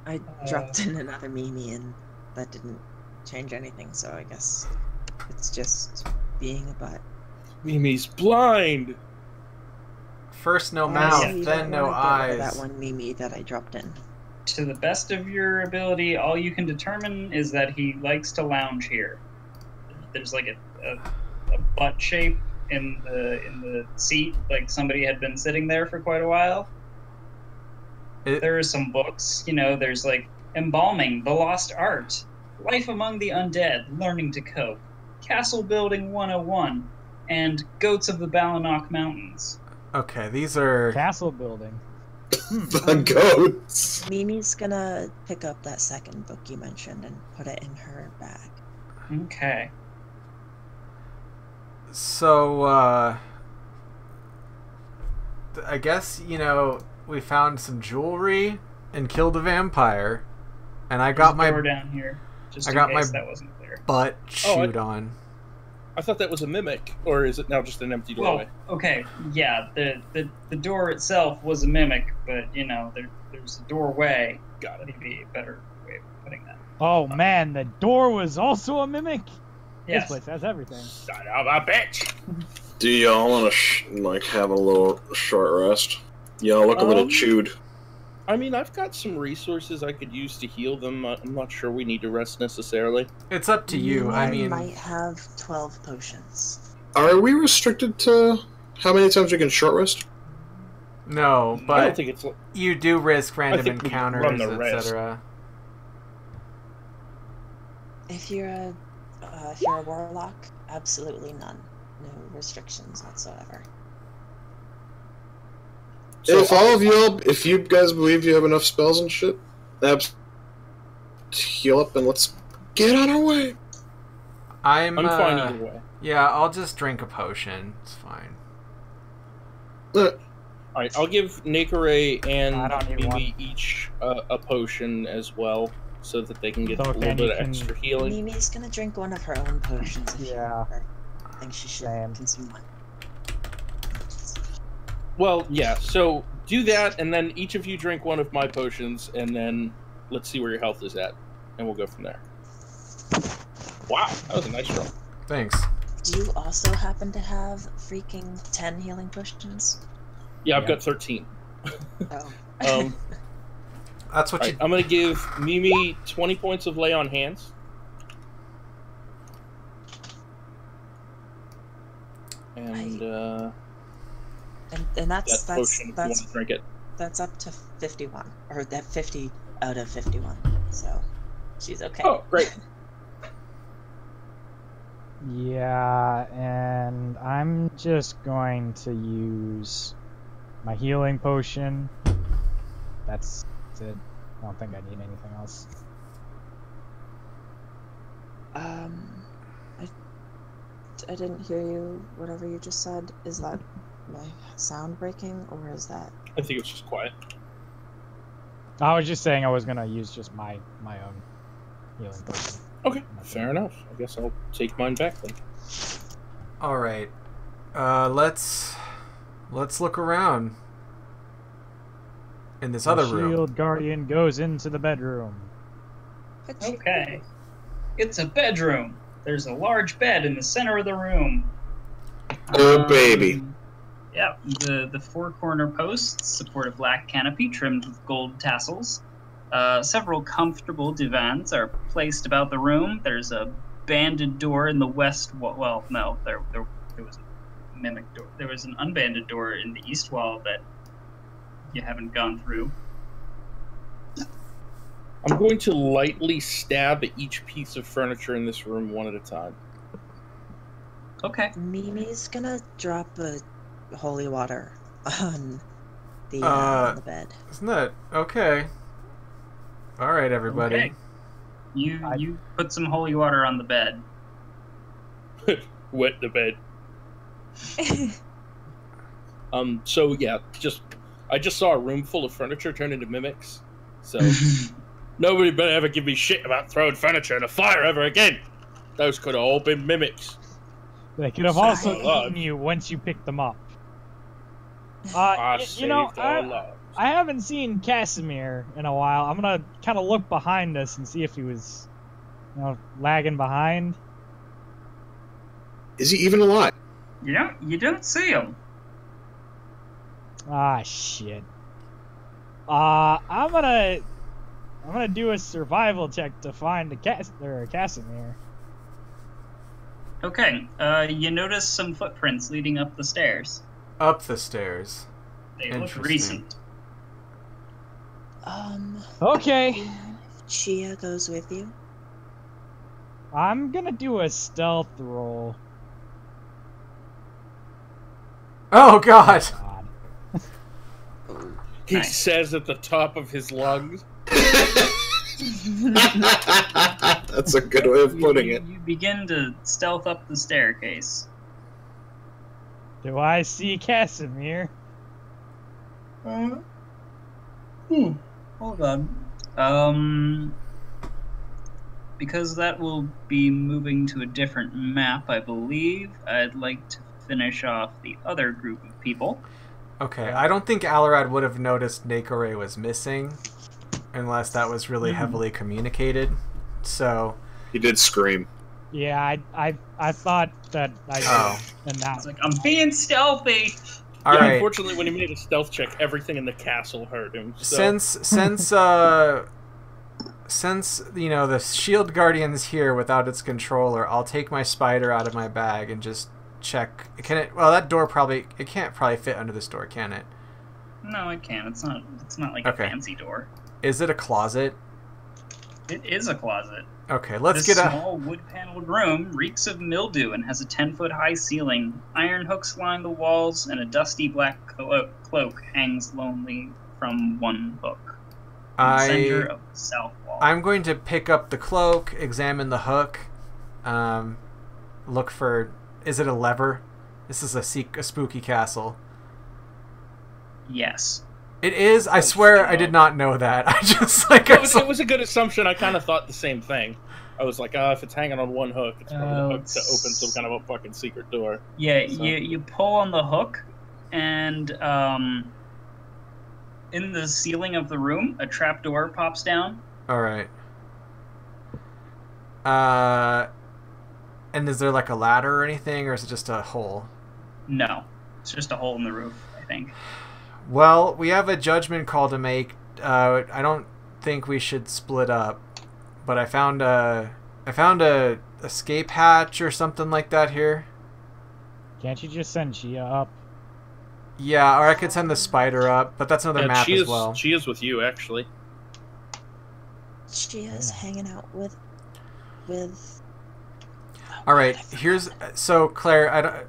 I dropped in another Mimi and that didn't change anything, so I guess it's just being a butt. Mimi's blind! First no Honestly, mouth, you then don't no wanna get rid of eyes. that one Mimi that I dropped in. To the best of your ability, all you can determine is that he likes to lounge here. There's like a butt shape in the seat, like somebody had been sitting there for quite a while. There are some books, there's like Embalming, The Lost Art, Life Among the Undead, Learning to Cope, Castle Building 101, and Goats of the Balanock Mountains. Okay, these are... Castle building. The goats. Mimi's gonna pick up that second book you mentioned and put it in her bag. Okay. So, I guess, you know, we found some jewelry and killed a vampire. And I got my... door down here, just I in got case my that wasn't clear. butt chewed on. I thought that was a mimic, or is it now just an empty doorway? Well, okay, yeah, the door itself was a mimic, but, you know, there's a doorway. Got it. Maybe a better way of putting that. Oh man, the door was also a mimic? Yes. This place has everything. Son of a bitch! Do y'all want to like have a little short rest? Y'all look a little chewed. I mean, I've got some resources I could use to heal them. I'm not sure we need to rest necessarily. It's up to you. I mean, might have 12 potions. Are we restricted to how many times we can short rest? no, I don't but think it's. you do risk random think we can encounters, run the risk. etc. If you're a warlock, absolutely none. No restrictions whatsoever. So if you guys believe you have enough spells and shit, heal up and let's get on our way. I'm fine either way. Yeah, I'll just drink a potion. It's fine. Alright, I'll give Nakare and I don't need Mimi each a potion as well, so that they can get So a little bit of can- extra healing. Mimi's gonna drink one of her own potions. If Yeah. I think she should Same. consume one. Well, yeah, so do that, and then each of you drink one of my potions, and then let's see where your health is at, and we'll go from there. Wow, that was a nice roll. Thanks. Do you also happen to have freaking 10 healing potions? Yeah, I've got 13. Oh. That's what you... I'm going to give Mimi 20 points of lay on hands. And, and that's that potion, if you want to drink it. That's up to 51, or that 50 out of 51. So she's okay. Oh, great. Yeah, and I'm just going to use my healing potion. That's it. I don't think I need anything else. I didn't hear you. Whatever you just said, is that my sound breaking, or is that? I think it's just quiet. I was just saying I was gonna use just my own healing potion. Okay, fair enough. I guess I'll take mine back then. All right. Let's look around in this other room. Shield Guardian goes into the bedroom. Okay. It's a bedroom. There's a large bed in the center of the room. Oh, baby. Yeah, the four corner posts support a black canopy trimmed with gold tassels. Several comfortable divans are placed about the room. There's a banded door in the west wall. Well, no, there was a mimic door. There was an unbanded door in the east wall that you haven't gone through. I'm going to lightly stab at each piece of furniture in this room one at a time. Okay. Mimi's gonna drop a holy water on the bed. Isn't that okay? All right, everybody. Okay. You put some holy water on the bed. Wet the bed. So yeah, I just saw a room full of furniture turn into mimics. So nobody better ever give me shit about throwing furniture in a fire ever again. Those could have all been mimics. They could have also eaten you once you picked them up. You know, I haven't seen Casimir in a while. I'm gonna kind of look behind us and see if he was, you know, lagging behind. Is he even alive? You don't see him. Ah, shit. I'm gonna do a survival check to find Casimir. Okay. You notice some footprints leading up the stairs. Up the stairs. They look recent. Okay. Chia goes with you. I'm gonna do a stealth roll. Oh God! He says at the top of his lungs. That's a good way of putting it. You begin to stealth up the staircase. Do I see Casimir? Hold on. Because that will be moving to a different map, I believe, I'd like to finish off the other group of people. Okay, I don't think Alarad would have noticed Nakore was missing unless that was really heavily communicated. So He did scream. Yeah, I thought that I did, and now It's like, I'm being stealthy! all Yeah, right. unfortunately, when he made a stealth check, everything in the castle hurt him. So. Since you know the shield guardian's here without its controller, I'll take my spider out of my bag and just check. Can it? Well, that door it can't probably fit under this door, can it? No, it can't. It's not like Okay. a fancy door. Is it a closet? It is a closet. Okay, let's This get a. small wood-paneled room reeks of mildew and has a 10-foot-high ceiling. Iron hooks line the walls, and a dusty black cloak hangs lonely from one hook. In the center of the south wall. I'm going to pick up the cloak, examine the hook, look for. Is it a lever? This is a spooky castle. Yes. It is. I swear, I did not know that. I just like. It was a good assumption. I kind of thought the same thing. I was like, if it's hanging on one hook, it's probably the hook to open some kind of a fucking secret door. Yeah, So- you pull on the hook, and in the ceiling of the room, a trapdoor pops down. All right. And is there like a ladder or anything, or is it just a hole? No, it's just a hole in the roof, I think. Well, we have a judgment call to make. I don't think we should split up, but I found a escape hatch or something like that here. can't you just send Chia up? Yeah, or I could send the spider up, but that's another map as well. She is with you, actually. She is hanging out with. All right, here's so Claire.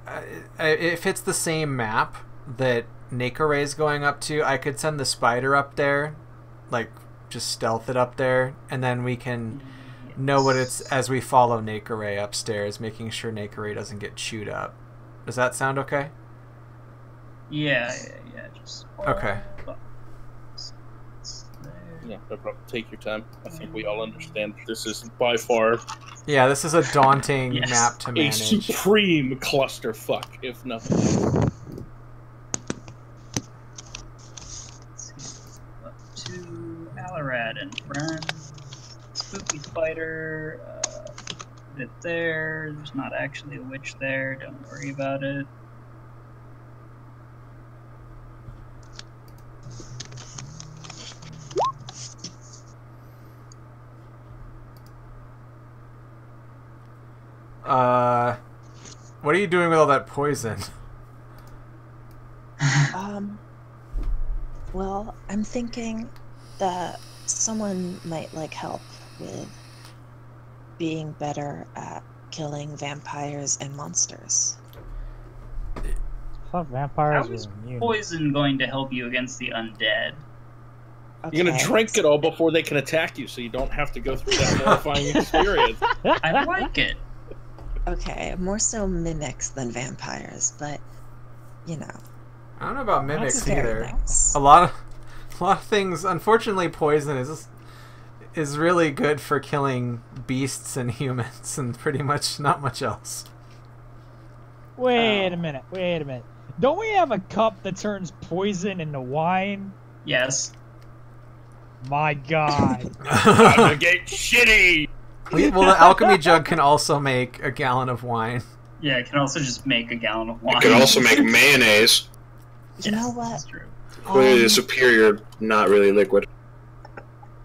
If it's the same map that Nakore is going up to, I could send the spider up there, like just stealth it up there, and then we can know what it's as we follow Nakore upstairs, making sure Nakore doesn't get chewed up. Does that sound okay? Yeah. Just Okay. Yeah, no problem. Take your time. I think we all understand this is by far Yeah, this is a daunting Yes. map to a manage. supreme clusterfuck, if nothing else. Up to Alarad and friends. Spooky spider. Put it there. There's not actually a witch there. Don't worry about it. What are you doing with all that poison? Well, I'm thinking that someone might like help with being better at killing vampires and monsters. I thought vampires How is were immune. poison going to help you against the undead? You're gonna Okay. drink it all before they can attack you, so you don't have to go through that horrifying experience. I like it. Okay, more so mimics than vampires, but you know, I don't know about mimics that's very either. nice. A lot of things. Unfortunately, poison is really good for killing beasts and humans, and pretty much not much else. Wait a minute. Don't we have a cup that turns poison into wine? Yes. My God. I'm gonna get shitty. Well, the alchemy jug can also make a gallon of wine. Yeah, it can also just make a gallon of wine. You could also make mayonnaise. You know what? That's true. Clearly the superior, not really liquid.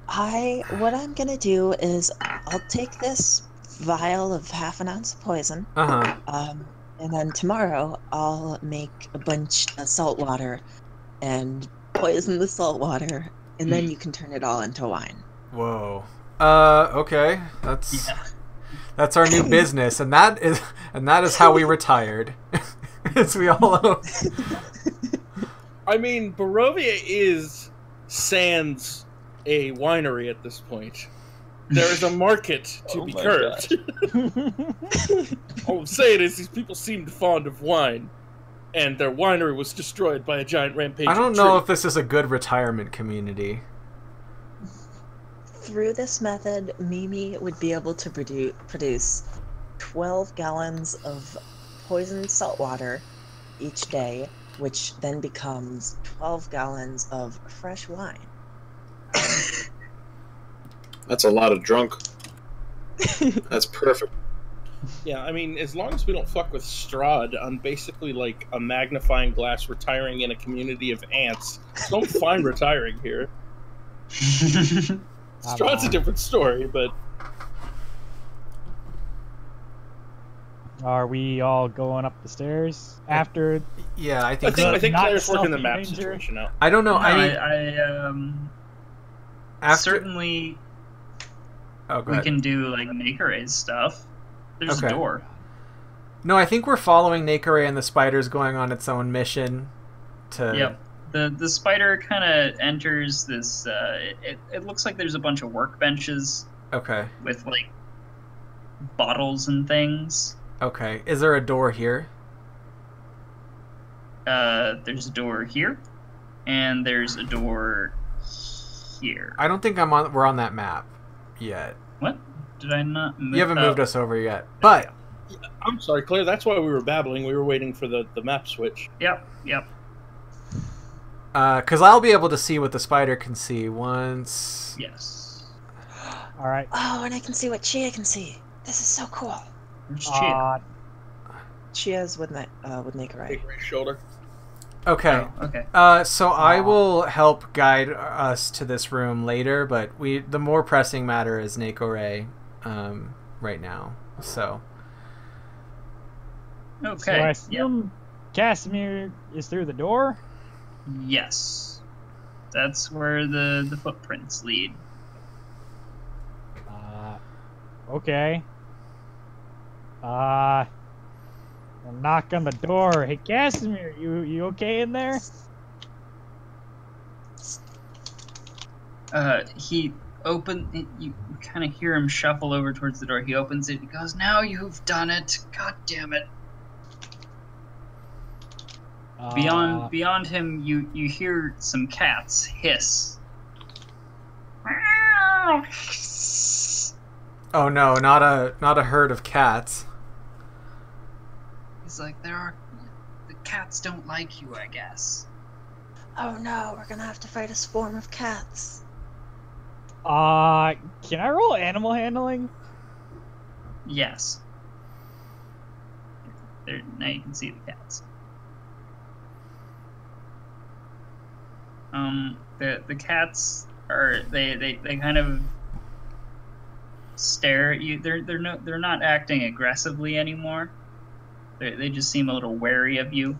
What I'm gonna do is I'll take this vial of half an ounce of poison, and then tomorrow I'll make a bunch of salt water and poison the salt water, and then you can turn it all into wine. Whoa. Okay. That's our new business, and that is how we retired. As we all know. I mean, Barovia is sans a winery at this point. There is a market to be curbed. All I'm saying is these people seemed fond of wine, and their winery was destroyed by a giant rampaging I don't know tree. if this is a good retirement community. Through this method, Mimi would be able to produce 12 gallons of poisoned salt water each day, which then becomes 12 gallons of fresh wine. That's a lot of drunk. That's perfect. Yeah, I mean, as long as we don't fuck with Strahd, I'm basically like a magnifying glass retiring in a community of ants. So I'm fine retiring here. Strahd's a different story, but... Are we all going up the stairs after? Yeah, I I think think not Claire's working the map self-danger? situation out. I don't know. No, I mean, after... certainly Oh, go we ahead. can do like Nakere's stuff. There's Okay. a door. No, I think we're following Nakare and the spider's going on its own mission to... Yep. The spider kind of enters this. It looks like there's a bunch of workbenches Okay. with like bottles and things. Okay. Is there a door here? There's a door here, and there's a door here. I don't think we're on that map yet. What? Did I not move? You haven't moved us over yet. But I'm sorry, Claire, that's why we were babbling. We were waiting for the map switch. Yep. because I'll be able to see what the spider can see once. Yes. All right. Oh, and I can see what Chia can see. This is so cool. Where's Chia? Chia's with Nakare. Take right shoulder. Okay. Oh, okay. So I will help guide us to this room later, but the more pressing matter is Nakore right now. So Okay. So I assume Casimir is through the door. Yes. That's where the footprints lead. Okay. I'll knock on the door. Hey, Casimir, you okay in there? He you kind of hear him shuffle over towards the door. He opens it. He goes, "Now you've done it. God damn it." Beyond him, you hear some cats hiss. oh no, not a herd of cats. He's like, the cats don't like you, I guess. Oh no, we're gonna have to fight a swarm of cats. Can I roll animal handling? Yes. Now you can see the cats. The cats are they kind of stare at you. They're not acting aggressively anymore. They just seem a little wary of you.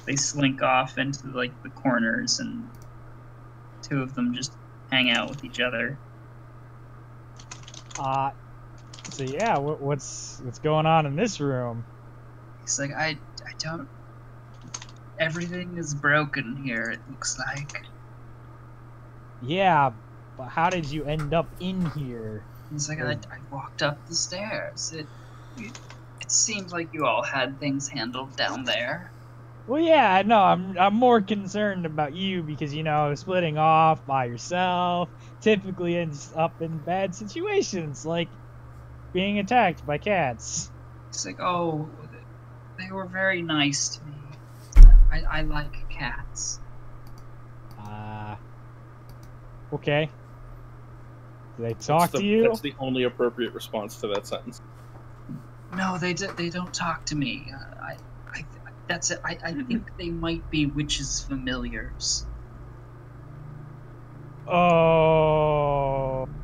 They slink off into like the corners, and two of them just hang out with each other. So yeah, what's going on in this room? He's like, I don't. Everything is broken here. It looks like. Yeah, but how did you end up in here? He's like, I walked up the stairs. It seems like you all had things handled down there. Well, yeah, no, I'm more concerned about you because, splitting off by yourself typically ends up in bad situations, like being attacked by cats. It's like, oh, they were very nice to me. I like cats. Okay. Do they talk to you? That's the only appropriate response to that sentence. No, they don't talk to me. That's it. I think they might be witches' familiars.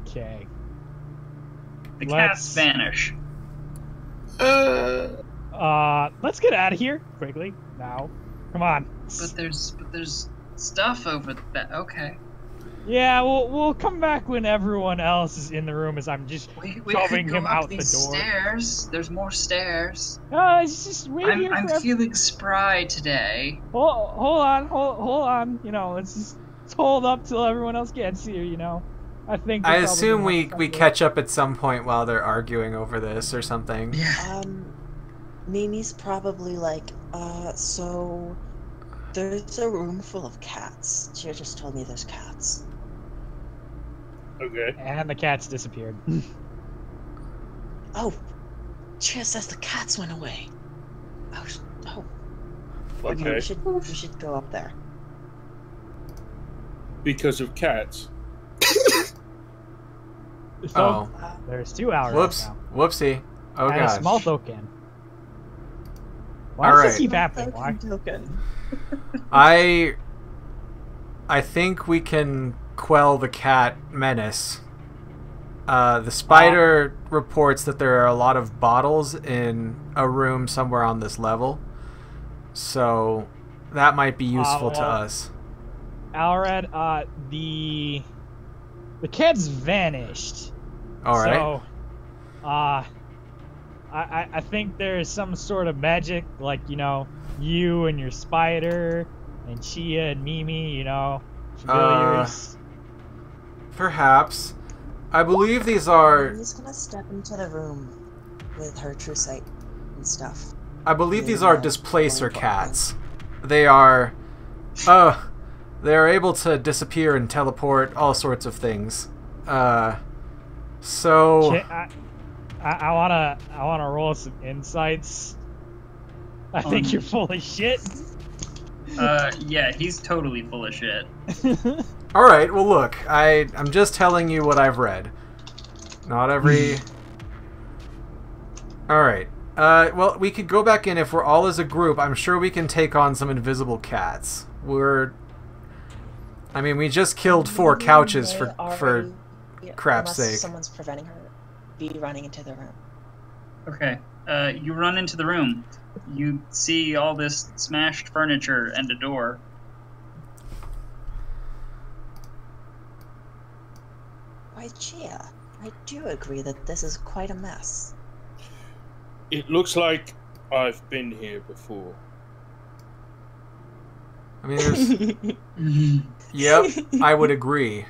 Okay. The cats vanish. Let's get out of here quickly now. Come on. But there's stuff over that. Okay. Yeah, we'll come back when everyone else is in the room as I'm just We shoving could go him up out the these door. stairs. There's more stairs. It's just wait here I'm for feeling spry today. Hold on. Let's just just hold up till everyone else gets here, you know? I think. I they're probably assume gonna we have we something. catch up at some point while they're arguing over this or something. Mimi's probably like, so there's a room full of cats. Chia just told me there's cats. Okay. And the cats disappeared. Oh, Chia says the cats went away. Oh. Okay, Okay. we should go up there. Because of cats. So Oh. there's 2 hours Whoops. now. Whoopsie. Oh And a gosh. small token. Why All does right. this keep happening? Why? Token. I think we can quell the cat menace. The spider reports that there are a lot of bottles in a room somewhere on this level. So that might be useful to us. Alred, the cat's vanished. All right. So, I think there's some sort of magic, like, you know, you and your spider, and Chia and Mimi, you know, familiars. Perhaps. I believe these are. I'm just gonna step into the room with her true sight and stuff. I believe these are displacer cats. They are. They are able to disappear and teleport, all sorts of things. So. I wanna roll some insights. I think you're full of shit. Yeah, he's totally full of shit. All right. Well, look, I'm just telling you what I've read. Not every. All right. Well, we could go back in if we're all as a group. I'm sure we can take on some invisible cats. I mean, we just killed 4 couches for crap's unless sake. Someone's preventing her, be running into the room. Okay, you run into the room. You see all this smashed furniture and a door. Why, Chia, I do agree that this is quite a mess. It looks like I've been here before. I mean, there's. Yep, I would agree.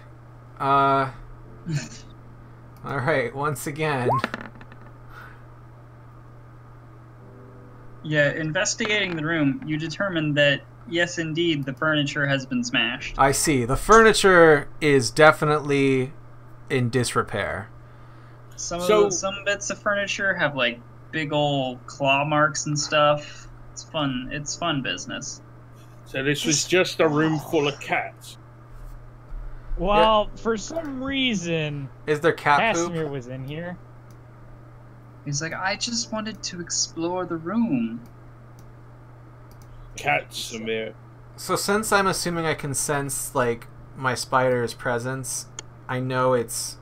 All right. Once again. Yeah, investigating the room, you determine that, yes, indeed, the furniture has been smashed. I see. The furniture is definitely in disrepair. Some bits of furniture have, like, big old claw marks and stuff. It's fun. It's fun business. So this was just a room full of cats. Well, for some reason, Is there cat Casimir poop? was in here. He's like, I just wanted to explore the room. Cats, Samir. So since I'm assuming I can sense, like, my spider's presence, I know it's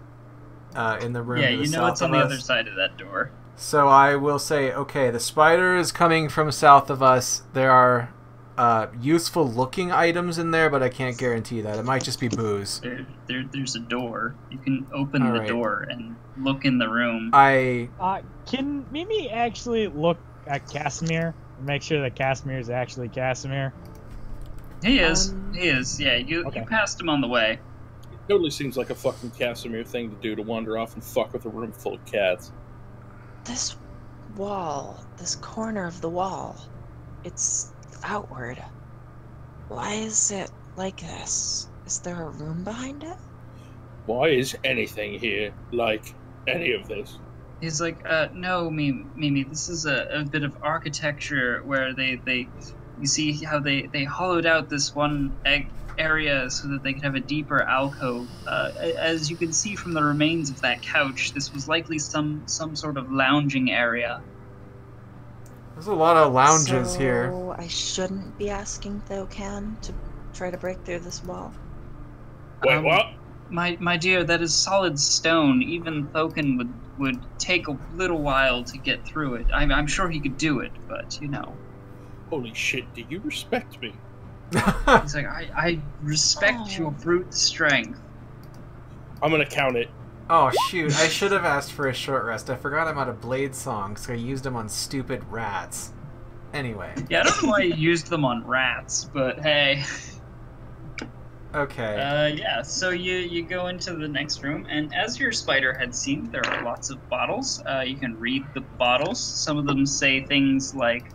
in the room Yeah, to the you know south it's on of the us. other side of that door. So I will say, okay, the spider is coming from south of us. There are useful looking items in there, but I can't guarantee that. It might just be booze. There's a door. You can open All the right. door and look in the room. Can Mimi actually look at Casimir and make sure that Casimir is actually Casimir? He is. He is. Yeah, you passed him on the way. It totally seems like a fucking Casimir thing to do, to wander off and fuck with a room full of cats. This wall, this corner of the wall, it's outward. Why is it like this? Is there a room behind it? Why is anything here like any of this? He's like, no, Mimi, this is a bit of architecture where you see how they hollowed out this one area so that they could have a deeper alcove. As you can see from the remains of that couch, this was likely some sort of lounging area. There's a lot of lounges here. So I shouldn't be asking Thokan to try to break through this wall? Wait, what? My dear, that is solid stone. Even Thokan would take a little while to get through it. I'm sure he could do it, but, you know. Holy shit, do you respect me? He's like, I respect your brute strength. I'm gonna count it. Oh shoot, I should have asked for a short rest. I forgot I'm out of blade songs, so I used them on stupid rats. Anyway. Yeah, I don't know why you used them on rats, but hey. Okay. Yeah, so you go into the next room, and as your spider had seen, there are lots of bottles. You can read the bottles. Some of them say things like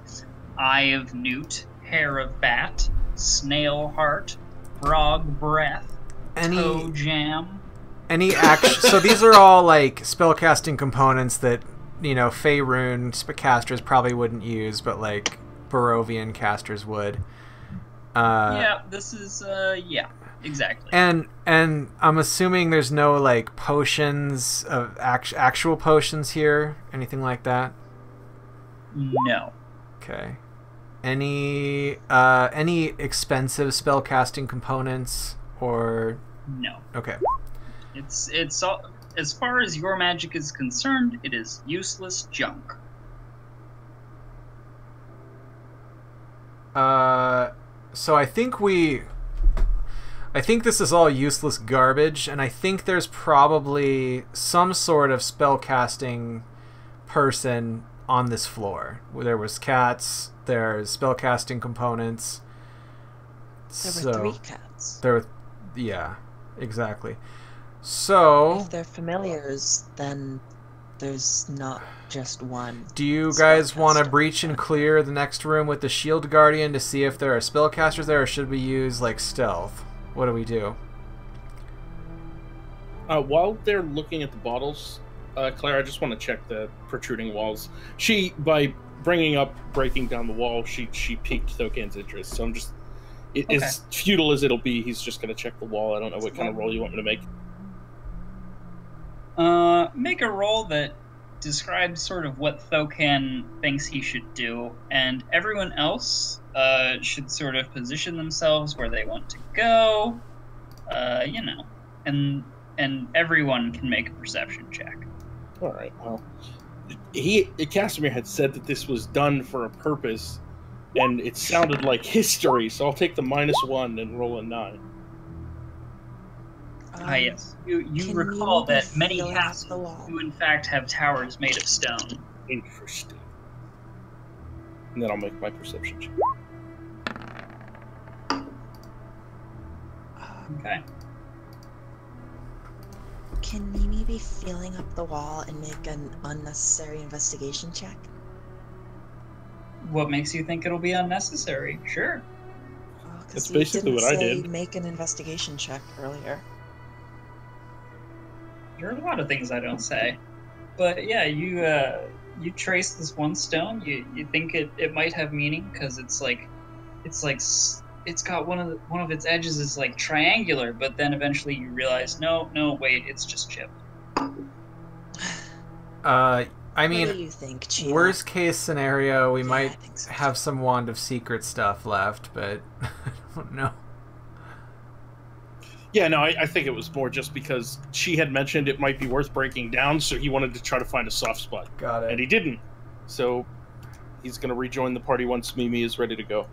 Eye of Newt, Hair of Bat, Snail Heart, Frog Breath, Toe Jam. Any action? So these are all like spellcasting components that, you know, Faerun casters probably wouldn't use, but like Barovian casters would. Yeah, this is yeah, exactly. And I'm assuming there's no like potions of actual potions here, anything like that. No. Okay. Any expensive spellcasting components or no? Okay. It's all, as far as your magic is concerned, it is useless junk. So I think this is all useless garbage, and I think there's probably some sort of spellcasting person on this floor. There was cats, there's spellcasting components. There were 3 cats. Yeah, exactly. So if they're familiars, then there's not just one. Do you guys want to breach and clear the next room with the Shield Guardian to see if there are spellcasters there, or should we use like stealth? What do we do? While they're looking at the bottles, Claire, I just want to check the protruding walls. She, by bringing up breaking down the wall, she piqued Thokan's interest. So I'm just, as futile as it'll be, he's just going to check the wall. I don't know what kind of roll you want me to make. Make a roll that describes sort of what Thokan thinks he should do, and everyone else should sort of position themselves where they want to go, you know, and everyone can make a perception check. All right. Well, Casimir had said that this was done for a purpose, and it sounded like history. So I'll take the -1 and roll a 9. Yes. You recall that many castles do in fact have towers made of stone. Interesting. And then I'll make my perception check. Okay. Can Mimi be feeling up the wall and make an unnecessary investigation check? What makes you think it'll be unnecessary? Sure. That's basically what I did. Make an investigation check earlier. There are a lot of things I don't say, but yeah, you trace this one stone. You think it might have meaning because it's got one of its edges is like triangular, but then eventually you realize no wait, it's just chipped. I mean, what do you think, Chia? Worst case scenario, we might I think so. have some Wand of Secret stuff left, but I don't know. Yeah, no, I think it was more just because she had mentioned it might be worth breaking down, so he wanted to try to find a soft spot. Got it. And he didn't. So he's going to rejoin the party once Mimi is ready to go.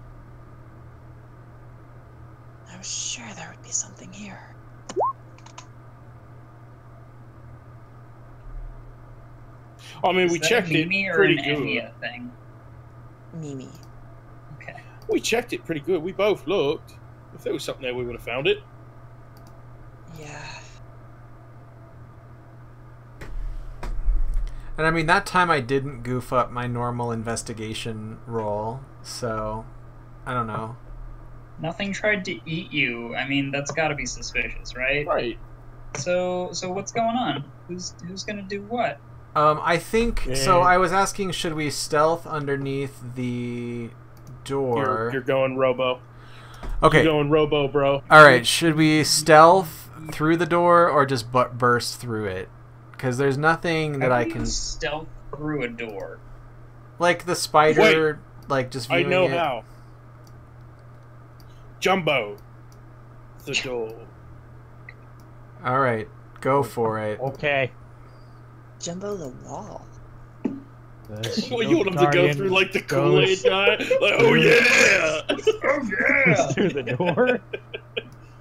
I was sure there would be something here. I mean, we checked it pretty good. Enya thing? Mimi. Okay. We checked it pretty good. We both looked. If there was something there, we would have found it. Yeah. And I mean, that time I didn't goof up my normal investigation roll, so I don't know. Nothing tried to eat you. I mean, that's got to be suspicious, right? Right. So what's going on? Who's gonna do what? I think so. I was asking, should we stealth underneath the door? You're going Robo. Okay. You're going Robo, bro. All right. Should we stealth through the door or just burst through it? Because there's nothing that I can stealth through a door. Like the spider, like just viewing I know it. how. Jumbo. The door. All right, go for it. Okay. Jumbo the wall. Well, you want him to go through like the Kool-Aid guy? Like, oh yeah! Oh yeah! Through the door.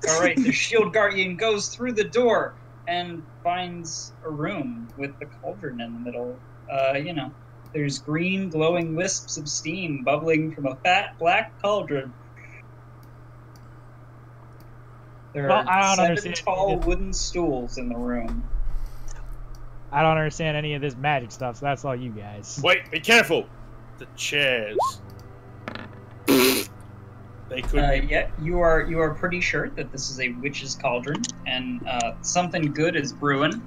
All right, the Shield Guardian goes through the door and finds a room with the cauldron in the middle. You know, there's green glowing wisps of steam bubbling from a fat black cauldron. There Well, are I don't 7 understand. tall wooden stools in the room. I don't understand any of this magic stuff, so that's all you guys. Wait, be careful! The chairs. They could be. Yeah, you are pretty sure that this is a witch's cauldron, and something good is brewing.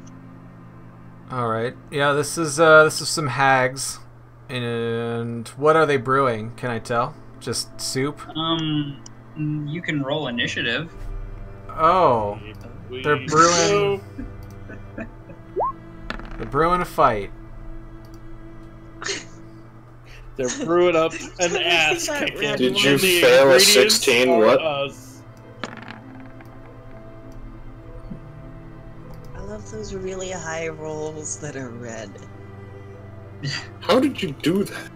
All right. Yeah, this is some hags, and what are they brewing? Can I tell? Just soup? You can roll initiative. Oh, We they're brewing. go. They're brewing a fight. They're brewing up an Tell me ass that kicking. red Did wine. you The fail a ingredients 16? are What? us. I love those really high rolls that are red. How did you do that?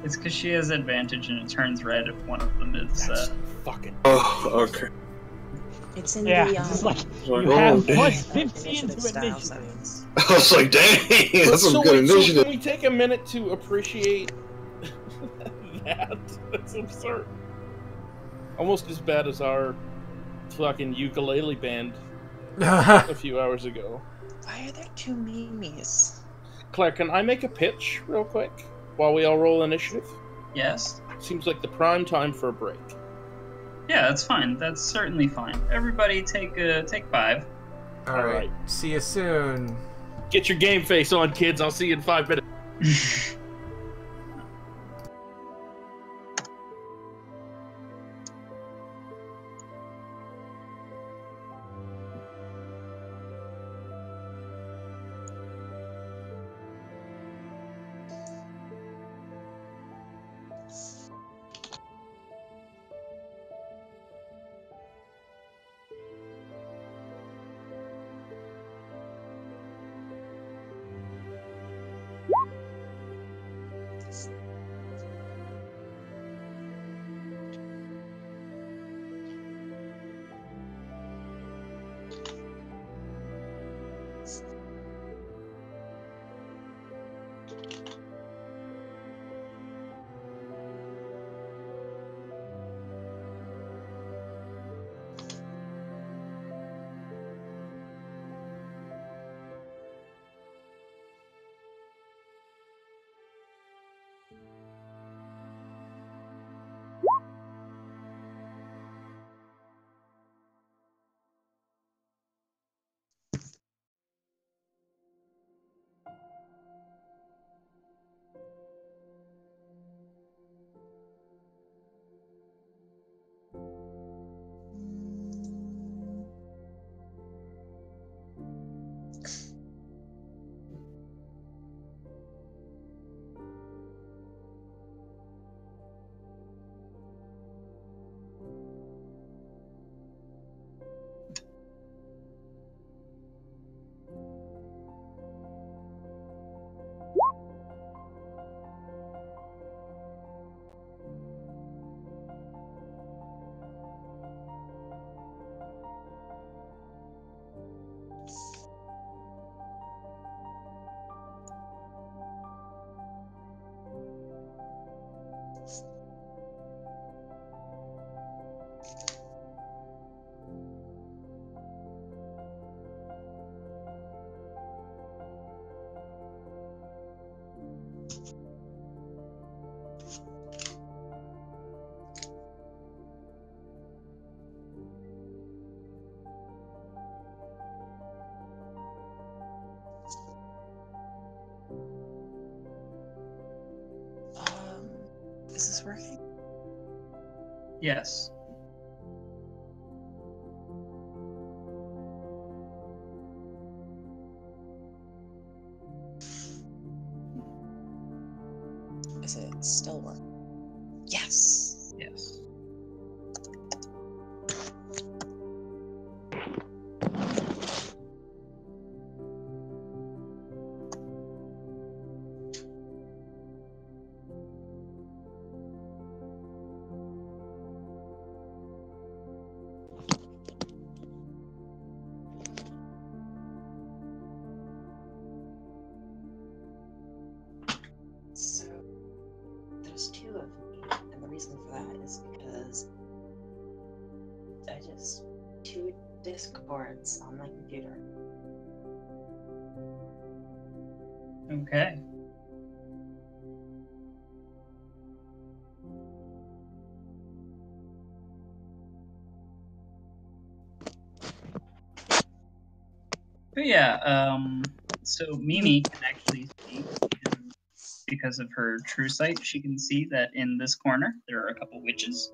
It's because she has advantage, and it turns red if one of them is. That's fucking. Oh, okay. It's in Yeah, the it's like Oh, you have dang. plus 15 initiative to style initiative. settings. I was like, dang, that's some good So initiative. can we take a minute to appreciate that? That's absurd. Almost as bad as our fucking ukulele band a few hours ago. Why are there 2 Mimis? Claire, can I make a pitch real quick while we all roll initiative? Yes. Seems like the prime time for a break. Yeah, that's fine. That's certainly fine. Everybody take 5. All right. See you soon. Get your game face on, kids. I'll see you in 5 minutes. Is this working? Yes. Is it still working? Yes! Yes. So, there's 2 of me, and the reason for that is because I just... Discords on my computer. Okay. But yeah, so Mimi can actually see, because of her true sight, she can see that in this corner there are a couple witches.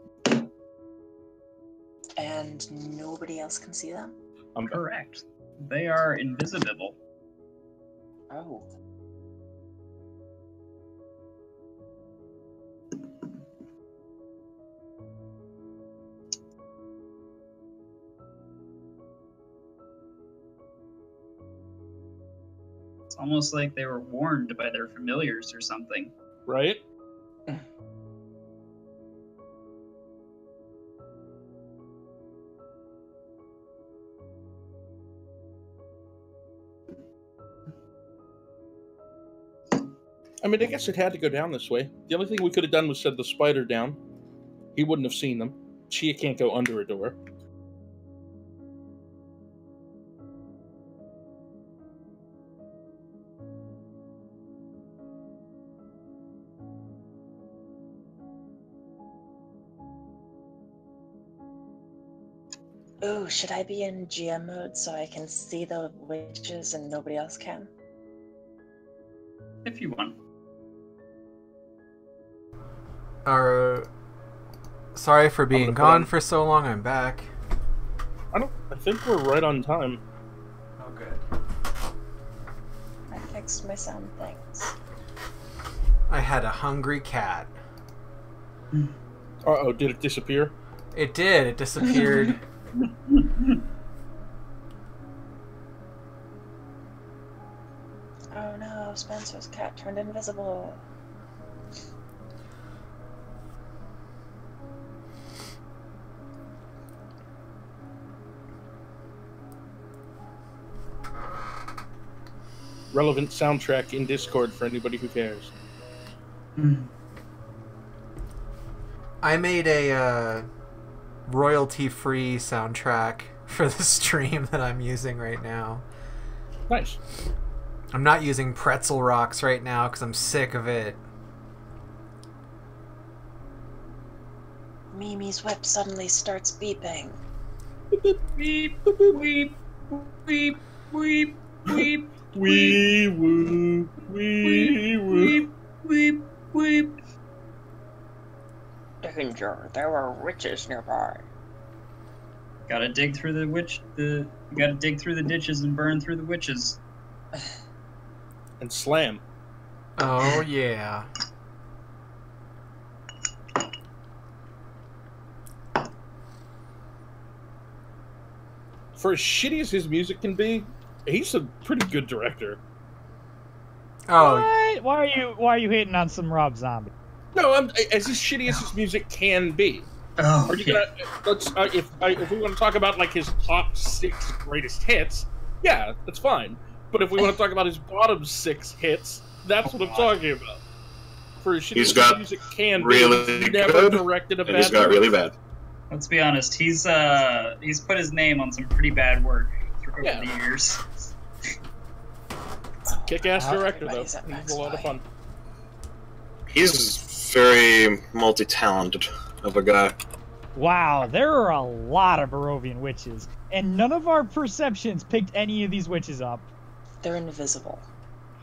And nobody else can see them? Correct. They are invisible. Oh. It's almost like they were warned by their familiars or something. Right? I mean, I guess it had to go down this way. The only thing we could have done was set the spider down. He wouldn't have seen them. Chia can't go under a door. Ooh, should I be in GM mode so I can see the witches and nobody else can? If you want. Sorry for being gone for so long. I'm back. I think we're right on time. Oh, good. I fixed my sound things. I had a hungry cat. Uh-oh, did it disappear? It did. It disappeared. Oh no, Spencer's cat turned invisible. Relevant soundtrack in Discord for anybody who cares. I made a royalty-free soundtrack for the stream that I'm using right now. Nice. I'm not using Pretzel Rocks right now because I'm sick of it. Mimi's whip suddenly starts beeping. Weep, weep, weep, weep, weep. Wee woo, wee woo. Weep, weep. Danger, there are witches nearby. Gotta dig through you gotta dig through the ditches and burn through the witches. And slam. Oh, yeah. For as shitty as his music can be, he's a pretty good director. Oh, What? Why are you hating on some Rob Zombie? No, as shitty as his music can be. Oh, Are you gonna let's if we want to talk about like his top 6 greatest hits, yeah, that's fine. But if we want to talk about his bottom 6 hits, that's what I'm talking about. For as shitty He's as got his music can really be, he's never good, directed a and bad he's got movie. really bad. Let's be honest, he's put his name on some pretty bad work over Yeah. the years. Kick-ass director though. Everybody's at He's max a lot of fun. He's very multi-talented of a guy. Wow, there are a lot of Barovian witches, and none of our perceptions picked any of these witches up. They're invisible.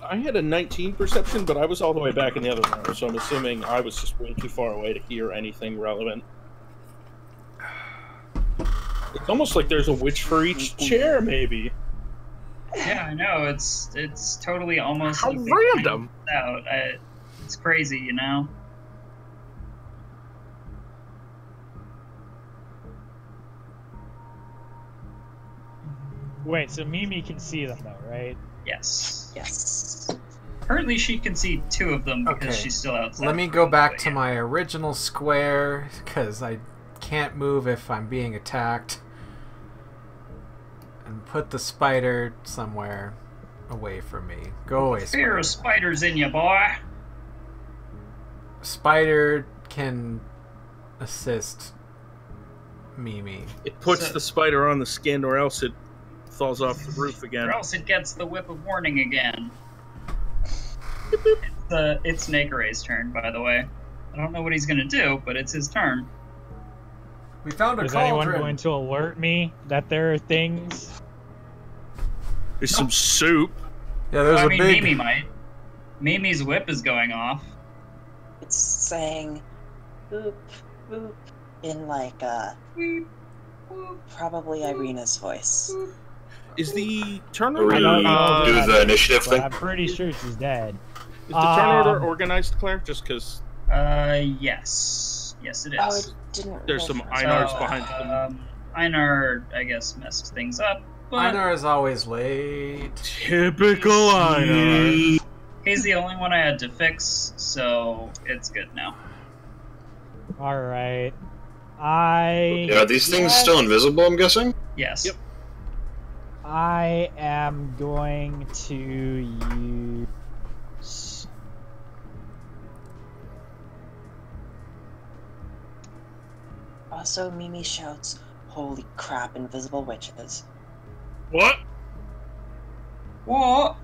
I had a 19 perception, but I was all the way back in the other room, so I'm assuming I was just way too far away to hear anything relevant. It's almost like there's a witch for each chair, maybe. Yeah, I know. It's totally almost How like they random. planned it out. It's crazy, you know. Wait, so Mimi can see them though, right? Yes. Yes. Currently, she can see 2 of them because Okay. she's still outside. let me go back to my original square because I can't move if I'm being attacked. And put the spider somewhere away from me. Go away, Fear spider. of spiders in you, boy. Spider can assist Mimi. It puts So- the spider on the skin, or else it falls off the roof again. Or else it gets the whip of warning again. It's Nakaray's turn, by the way. I don't know what he's gonna do, but it's his turn. We found a Is anyone cauldron. going to alert me that there are things? There's some soup. Yeah, there's I a mean, big. Mimi might. Mimi's whip is going off. It's saying boop, boop, in like Weep, whoop, probably Irina's voice. Is the turn Are we I don't know order, do that, the initiative but thing? I'm pretty sure she's dead. is the turn order Um, organized, Claire? Just because Yes. Yes, it is. Oh, it didn't. there's roll some for- Einars So, behind them. Einar, I guess, messed things up. But Einar is always late. Typical Einar. he's the only one I had to fix, so it's good now. All right. I. Yeah, are these things still invisible, I'm guessing? Yes. Yep. I am going to use. Also, Mimi shouts, "Holy crap, invisible witches!" What? What?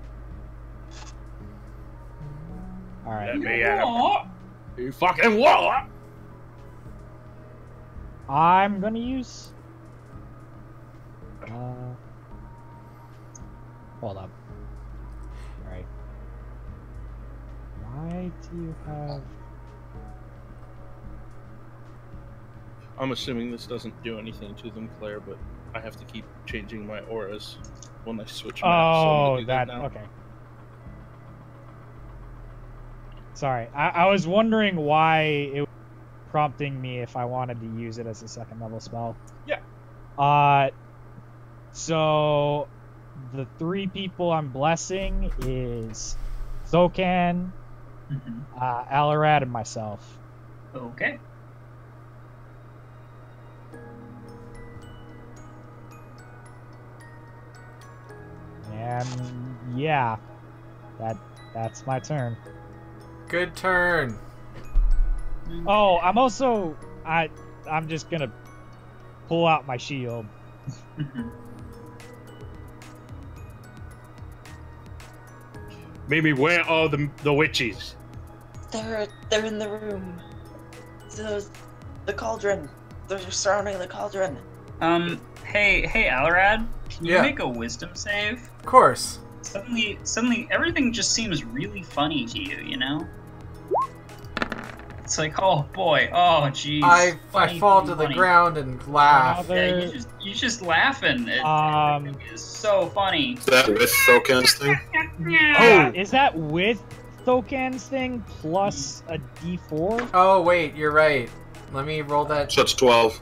All right. Let me at him. What? You fucking what? I'm gonna use. Hold up. Alright. Why do you have. I'm assuming this doesn't do anything to them, Claire, but I have to keep changing my auras when I switch maps. so I'm Oh, gonna do that. now. Okay. Sorry. I was wondering why it was prompting me if I wanted to use it as a second level spell. Yeah. So the three people I'm blessing is Thokan, Alarad, and myself. Okay. And yeah, that's my turn. Good turn. Oh, I'm just gonna pull out my shield. Maybe where are the witches? They're in the room. The cauldron. They're surrounding the cauldron. Hey, Alarad, can you Yeah. make a wisdom save? Of course. Suddenly, everything just seems really funny to you, you know? It's like, oh boy, oh jeez. I funny, fall funny, to the funny. ground and laugh. Another- Yeah, you just laughing. Um, It is so funny. Is that with Thokan's thing? Oh, is that with Thokan's thing plus a D4? Oh wait, you're right. Let me roll that. So it's 12.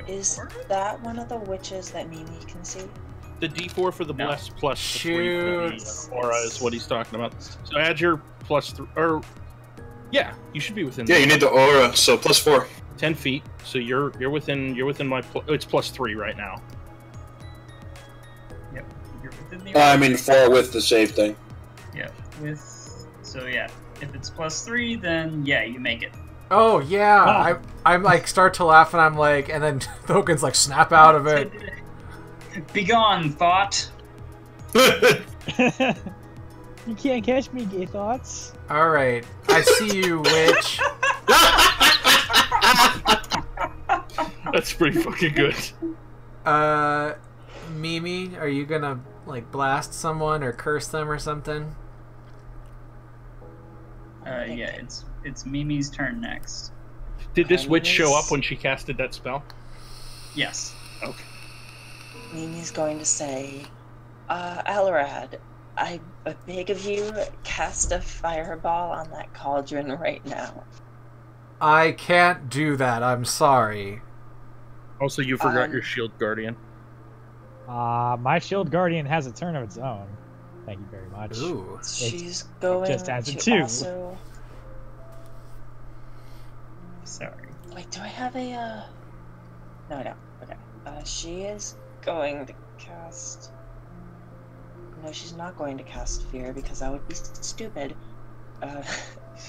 Is that one of the witches that Mimi can see? The D4 for the No. bless plus the 3 for the aura is what he's talking about. So add your plus 3, or yeah, you should be within. Yeah, you need the aura, so plus 4. 10 feet. So you're within my. It's plus 3 right now. Yep. You're within the I mean 4 with the save thing. Yeah. So yeah, if it's plus 3, then yeah, you make it. Oh yeah, I'm like start to laugh and I'm like, and then Thokan's like snap out of it. Begone, thought. You can't catch me, gay thoughts. All right, I see you, witch. That's pretty fucking good. Mimi, are you gonna like blast someone or curse them or something? Yeah, it's Mimi's turn next. Did this witch show up when she casted that spell? Yes. Okay. Mimi's going to say, Alarad, I beg of you, cast a fireball on that cauldron right now. I can't do that. I'm sorry. Also, you forgot your shield guardian. My shield guardian has a turn of its own. Thank you very much. Ooh. She's going just adds a to 2. also... Sorry. Wait, do I have a, No, I don't. Okay. She is going to cast... No, she's not going to cast Fear, because that would be stupid. I'm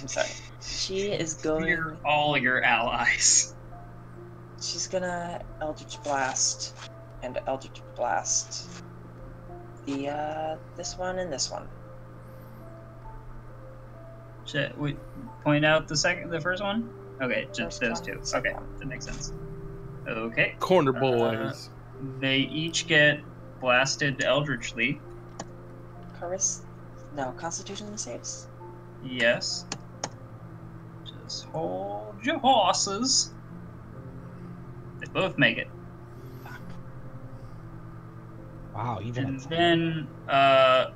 sorry. She is going... Fear all your allies. she's gonna Eldritch Blast and Eldritch Blast the this one and this one. Should we point out the first one? Okay, just First those one, two. second Okay, one. that makes sense. Okay. Corner boys. They each get blasted eldritchly. No, Constitution saves. Yes. Just hold your horses. They both make it. Wow, even And a then,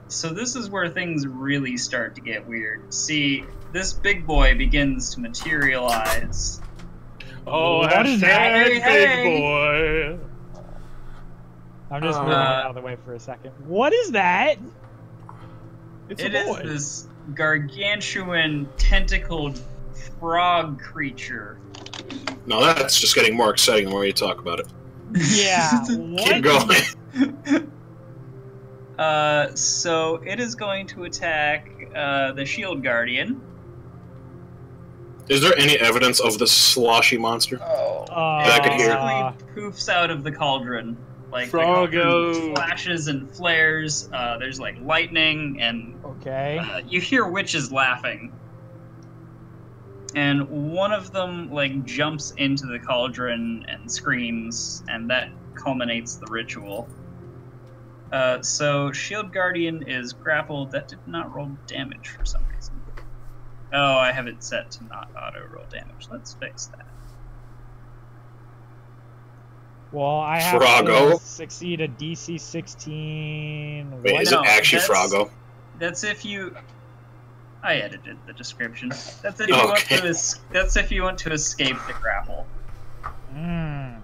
so this is where things really start to get weird. See, this big boy begins to materialize. Oh, What is that? hashtag Hey, big boy. I'm just moving it out of the way for a second. What is that? It's It a is boy. this gargantuan tentacled frog creature. No, that's just getting more exciting the more you talk about it. Yeah. Keep going. So it is going to attack the shield guardian. Is there any evidence of the sloshy monster? Oh. I could hear. Basically poofs out of the cauldron. Like the Froggo. cauldron flashes and flares. There's like lightning, and Okay. you hear witches laughing. And one of them like jumps into the cauldron and screams, and that culminates the ritual. So Shield Guardian is grappled. That did not roll damage for some reason. Oh, I have it set to not auto roll damage. Let's fix that. Well, I have Froggo? to succeed a DC 16. Wait, What? is No, it actually that's- Froggo? That's if you. I edited the description. That's if you want Okay. to. That's if you want to escape the grapple. Mm.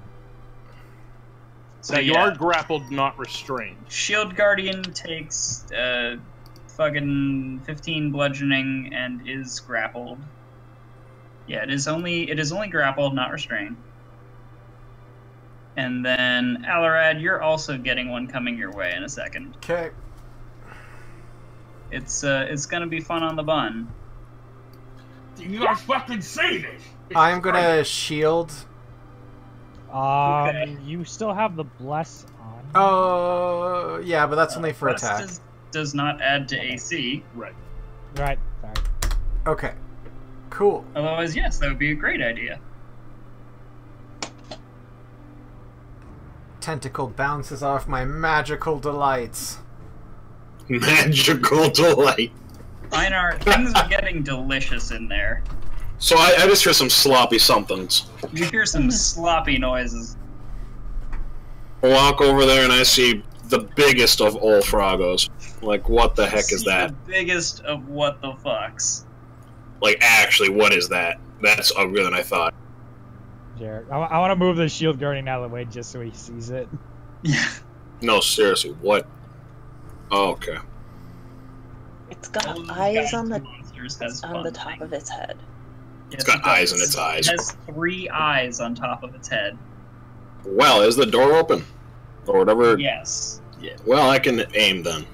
So you yeah, are grappled, not restrained. Shield Guardian takes fucking 15 bludgeoning and is grappled. Yeah, it is only grappled, not restrained. And then Alarad, you're also getting one coming your way in a second. Okay. It's gonna be fun on the bun. You guys fucking say this! I'm gonna shield. Okay. You still have the bless on. Oh, yeah, but that's only for Rest attack. does not add to AC. Right. Right. Sorry. Okay. Cool. Otherwise, yes, that would be a great idea. Tentacle bounces off my magical delights. Magical delight. Einar, things are getting delicious in there. So I just hear some sloppy somethings. You hear some sloppy noises. I walk over there and I see the biggest of all Froggos. Like, what the heck is See that? The biggest of what the fucks. Like, actually, what is that? That's uglier than I thought. Jared, I want to move the shield guardian out of the way just so he sees it. Yeah. No, seriously, what? Oh, okay. It's got All of eyes on the monsters has on fun the top things. of its head. Yes, got it eyes does. in its eyes. It has 3 eyes on top of its head. Well, is the door open? Or whatever? Yes. Yeah. Well, I can aim then.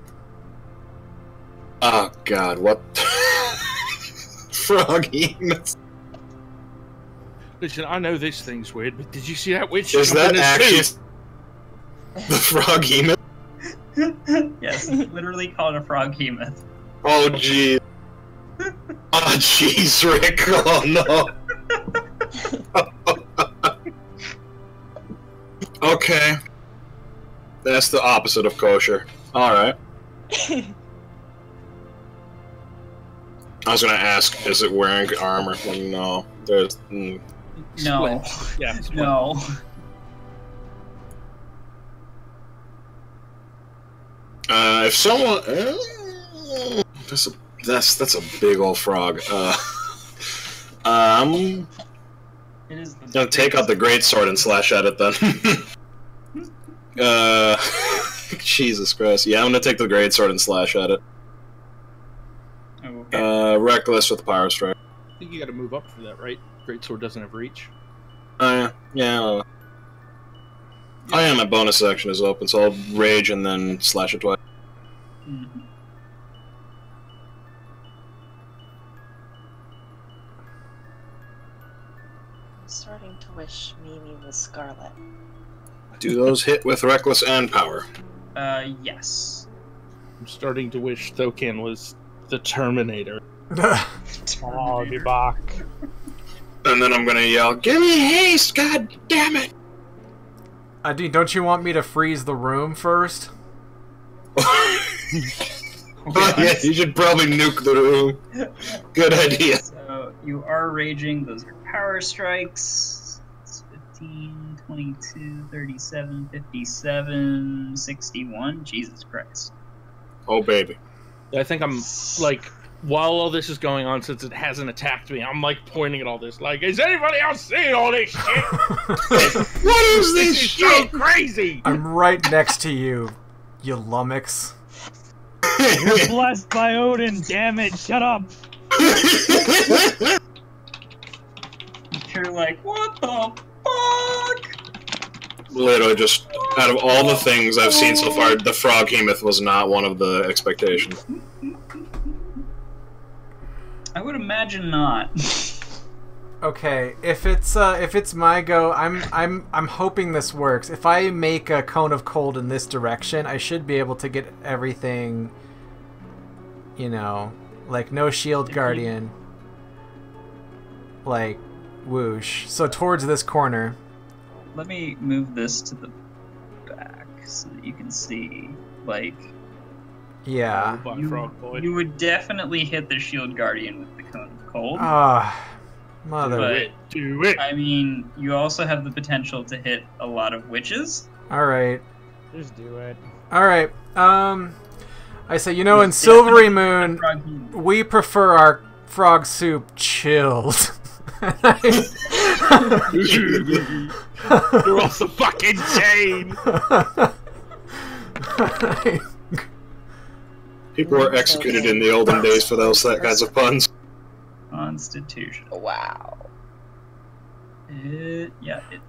Oh, God, what? Froggy. Listen, I know this thing's weird, but did you see that witch Is jump that in the actually soup? the Froggy? Yes, literally called a froghemoth. Oh, jeez. Oh, jeez, Rick. Oh, no. Okay. That's the opposite of kosher. Alright. I was gonna ask, is it wearing armor? Well, no. There's... No. Yeah. No. If someone... that's a big old frog. I'm It is the gonna take out the greatsword and slash at it then. Jesus Christ. Yeah, I'm gonna take the greatsword and slash at it. Okay. Reckless with Pyro Strike. I think you gotta move up for that, right? Greatsword doesn't have reach. Yeah. Oh yeah, my bonus action is open, so I'll rage and then slash it twice. Mhm. starting to wish Mimi was Scarlet. Do those hit with reckless and power? Yes. I'm starting to wish Thokan was the Terminator. I'll be back. And then I'm gonna yell, "Give me haste! God damn it!" Dude, don't you want me to freeze the room first? Yeah, you should probably nuke the room. Good idea. So you are raging. Those are power strikes. It's 15, 22, 37, 57, 61. Jesus Christ. Oh, baby. I think I'm, like, while all this is going on, since it hasn't attacked me, I'm, like, pointing at all this. Like, is anybody else seeing all this shit? What is this shit? So crazy! I'm right next to you, you lummox. You're blessed by Odin, damn it, shut up! You're like, what the fuck? Literally, just out of all the things I've seen so far, the frog hemoth was not one of the expectations. I would imagine not. Okay, if it's my go, I'm hoping this works. If I make a cone of cold in this direction, I should be able to get everything, you know, like no shield guardian, like whoosh. So towards this corner. Let me move this to the back so that you can see, like, Yeah. you would definitely hit the shield guardian with the cone of cold. Ah, mother. But, Do it! I mean, you also have the potential to hit a lot of witches. All right. Just do it. All right. I say, you know, in Silvery Moon, we prefer our frog soup chilled. You're also fucking insane! People were executed in the olden days for that kinds of puns. Constitution. Wow.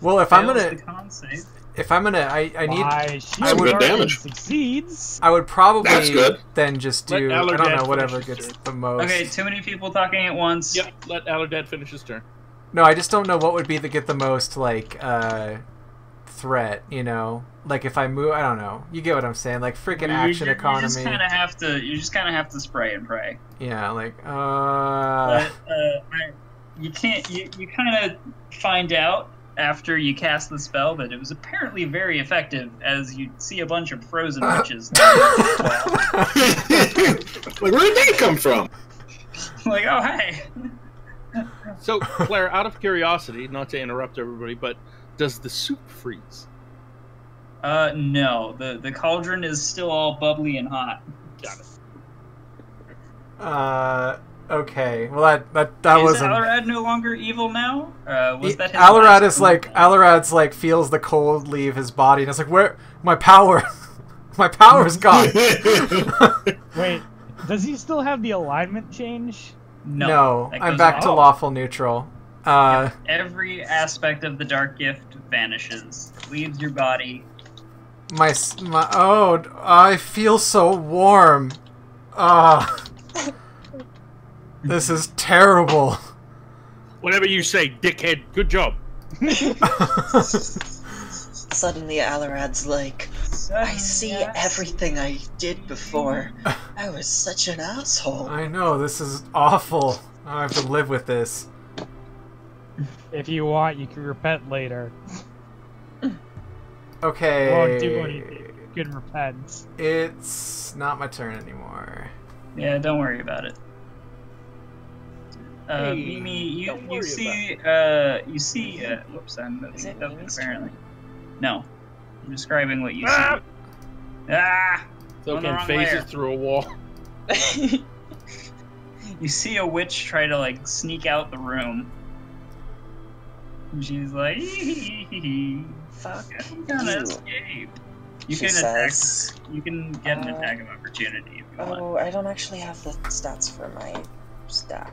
Well, if I'm gonna- the con save. If I'm gonna, I need. My Some shield good guardian damage. succeeds. I would probably That's good. then just Let do. I don't Allerdad know, whatever finish gets his the most. Okay, too many people talking at once. Yep, let Allerdad finish his turn. No, I just don't know what would be to get the most like threat. You know, like if I move, I don't know. You get what I'm saying? Like freaking action economy. You just kind of have to. You just kind of have to spray and pray. Yeah, like But you can't. You kind of find out after you cast the spell that it was apparently very effective, as you see a bunch of frozen witches. Like, where did they come from? Like, oh hey. So, Claire, out of curiosity, not to interrupt everybody, but does the soup freeze? No. The cauldron is still all bubbly and hot. Got it. Okay. Well, that Is wasn't. Alrad no longer evil now? Was that his Alrad last is like move? Alrad's like feels the cold leave his body, and it's like, where my power, my power's gone. Wait, does he still have the alignment change? No, that I'm goes back off. to lawful neutral. Every aspect of the dark gift vanishes, leaves your body. My oh, I feel so warm. This is terrible. Whatever you say, dickhead. Good job. Suddenly, Alarad's like, I see everything I did before. I was such an asshole. I know, this is awful. I have to live with this. If you want, you can repent later. Okay. Won't do anything. You can repent. It's not my turn anymore. Yeah, don't worry about it. Hey, Mimi, you worry see, whoops, I'm moving Is it up, Mimi's apparently. No, I'm describing what you Ah! see. Ah! On the Thokan wrong phases layer. through a wall. You see a witch try to, like, sneak out the room. And she's like, Fuck I'm gonna you. escape. You She can attack. says, You can get an attack of opportunity if you want. oh, I don't actually have the stats for my staff.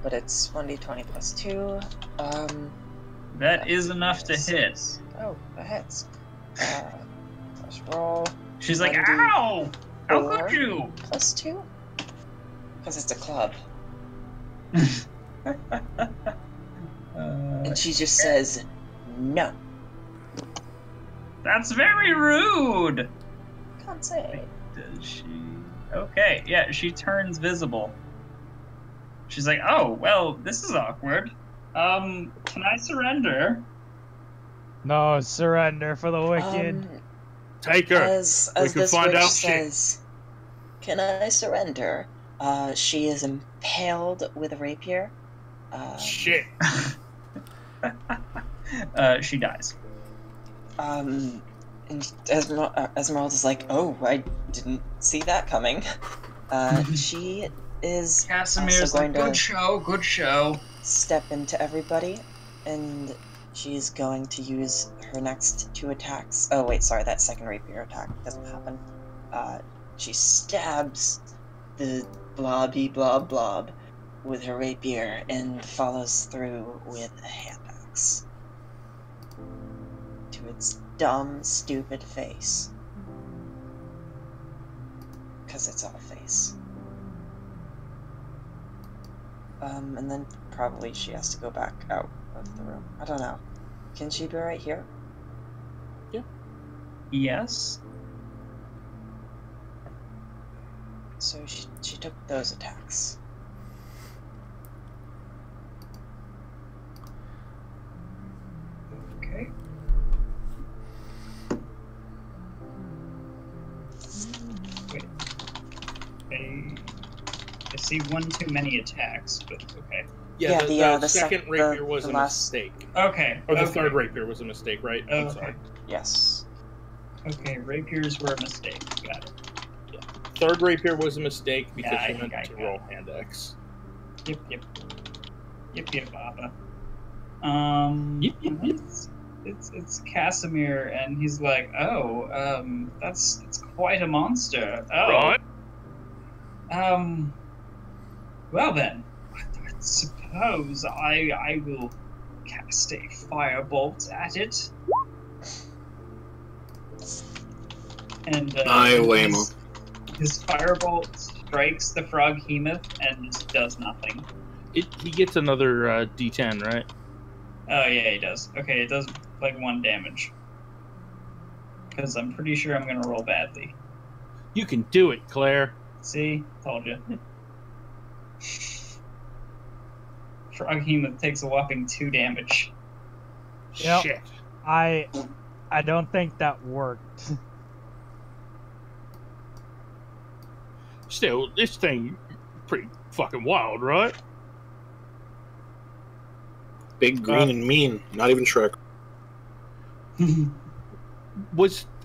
But it's 1d20 plus 2. That is enough to hit. Oh, that hits. Let's roll. She's like, 1d4 ow! How could you? plus 2? Because it's a club. And she just says, no. That's very rude. Can't say. Does she? Okay, yeah, she turns visible. She's like, oh, well, this is awkward. Can I surrender? No surrender for the wicked. Take her. As We can this find witch out says, can I surrender? She is impaled with a rapier. Shit. She dies. And Esmeralda's like, oh, I didn't see that coming. She is Casimir's also like, going to good show. step into everybody, and she's going to use her next 2 attacks. Oh, wait, sorry, that second rapier attack doesn't happen. She stabs the blobby blob with her rapier and follows through with a hand axe to its dumb, stupid face. Because it's all face. And then probably she has to go back out of the room. I don't know. Can she be right here? Yes. So she took those attacks. Okay. Wait. I see one too many attacks, but okay. Yeah, Yeah, the second rapier was the a last- mistake. Okay. Or the okay. third rapier was a mistake, right? I'm Okay. sorry. Yes. Okay, rapiers were a mistake. Got it. Third rapier was a mistake because Yeah, I you think meant I to got roll hand X. Yep, Baba. Yep. It's Casimir, and he's like, oh, that's quite a monster. Oh. Right. Well then, I suppose I will cast a firebolt at it. And I lame him. his firebolt strikes the froghemoth and just does nothing. He gets another D10, right? Oh yeah, he does. Okay, it does like 1 damage. Because I'm pretty sure I'm gonna roll badly. You can do it, Claire. See? Told you. Froghemoth takes a whopping 2 damage. Yep. Shit. I don't think that worked. Still, this thing pretty fucking wild, right? Big, green, and mean. Not even Shrek.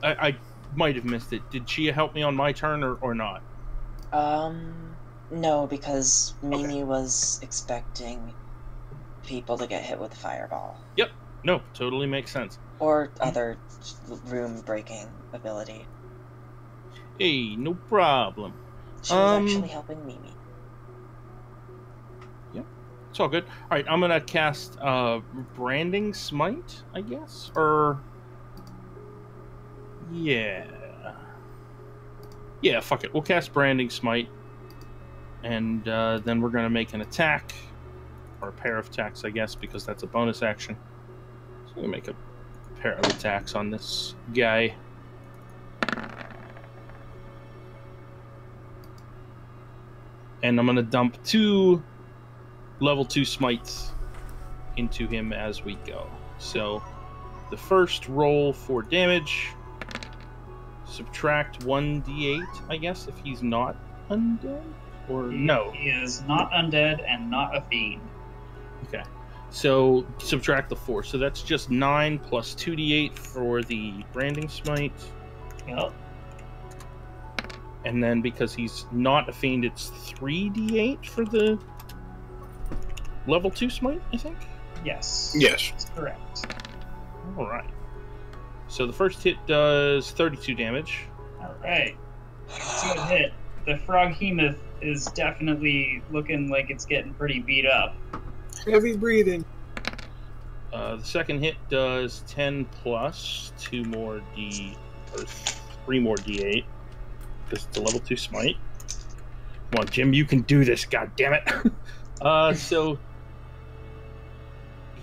I might have missed it. Did she help me on my turn or not? No, because Mimi was expecting people to get hit with a fireball. Yep. No, totally makes sense. Or other room-breaking ability. Hey, no problem. She was actually helping Mimi. It's all good. All right, I'm gonna cast Branding Smite, I guess, or yeah, fuck it. We'll cast Branding Smite, and then we're gonna make an attack, or a pair of attacks, I guess, because that's a bonus action. So we're gonna make a pair of attacks on this guy. And I'm gonna dump 2 level 2 smites into him as we go. So the first roll for damage, subtract 1d8, I guess, if he's not undead? Or no? He is not undead and not a fiend. Okay. So subtract the 4. So that's just 9 plus 2d8 for the branding smite. Yep. And then because he's not a fiend, it's 3d8 for the level 2 smite, I think? Yes. Yes. That's correct. Alright. So the first hit does 32 damage. Alright. It's a good hit. The froghemoth is definitely looking like it's getting pretty beat up. Heavy breathing. The second hit does 10 plus 3 more d8. Because it's a level 2 smite. Come on, Jim, you can do this, god damn it. So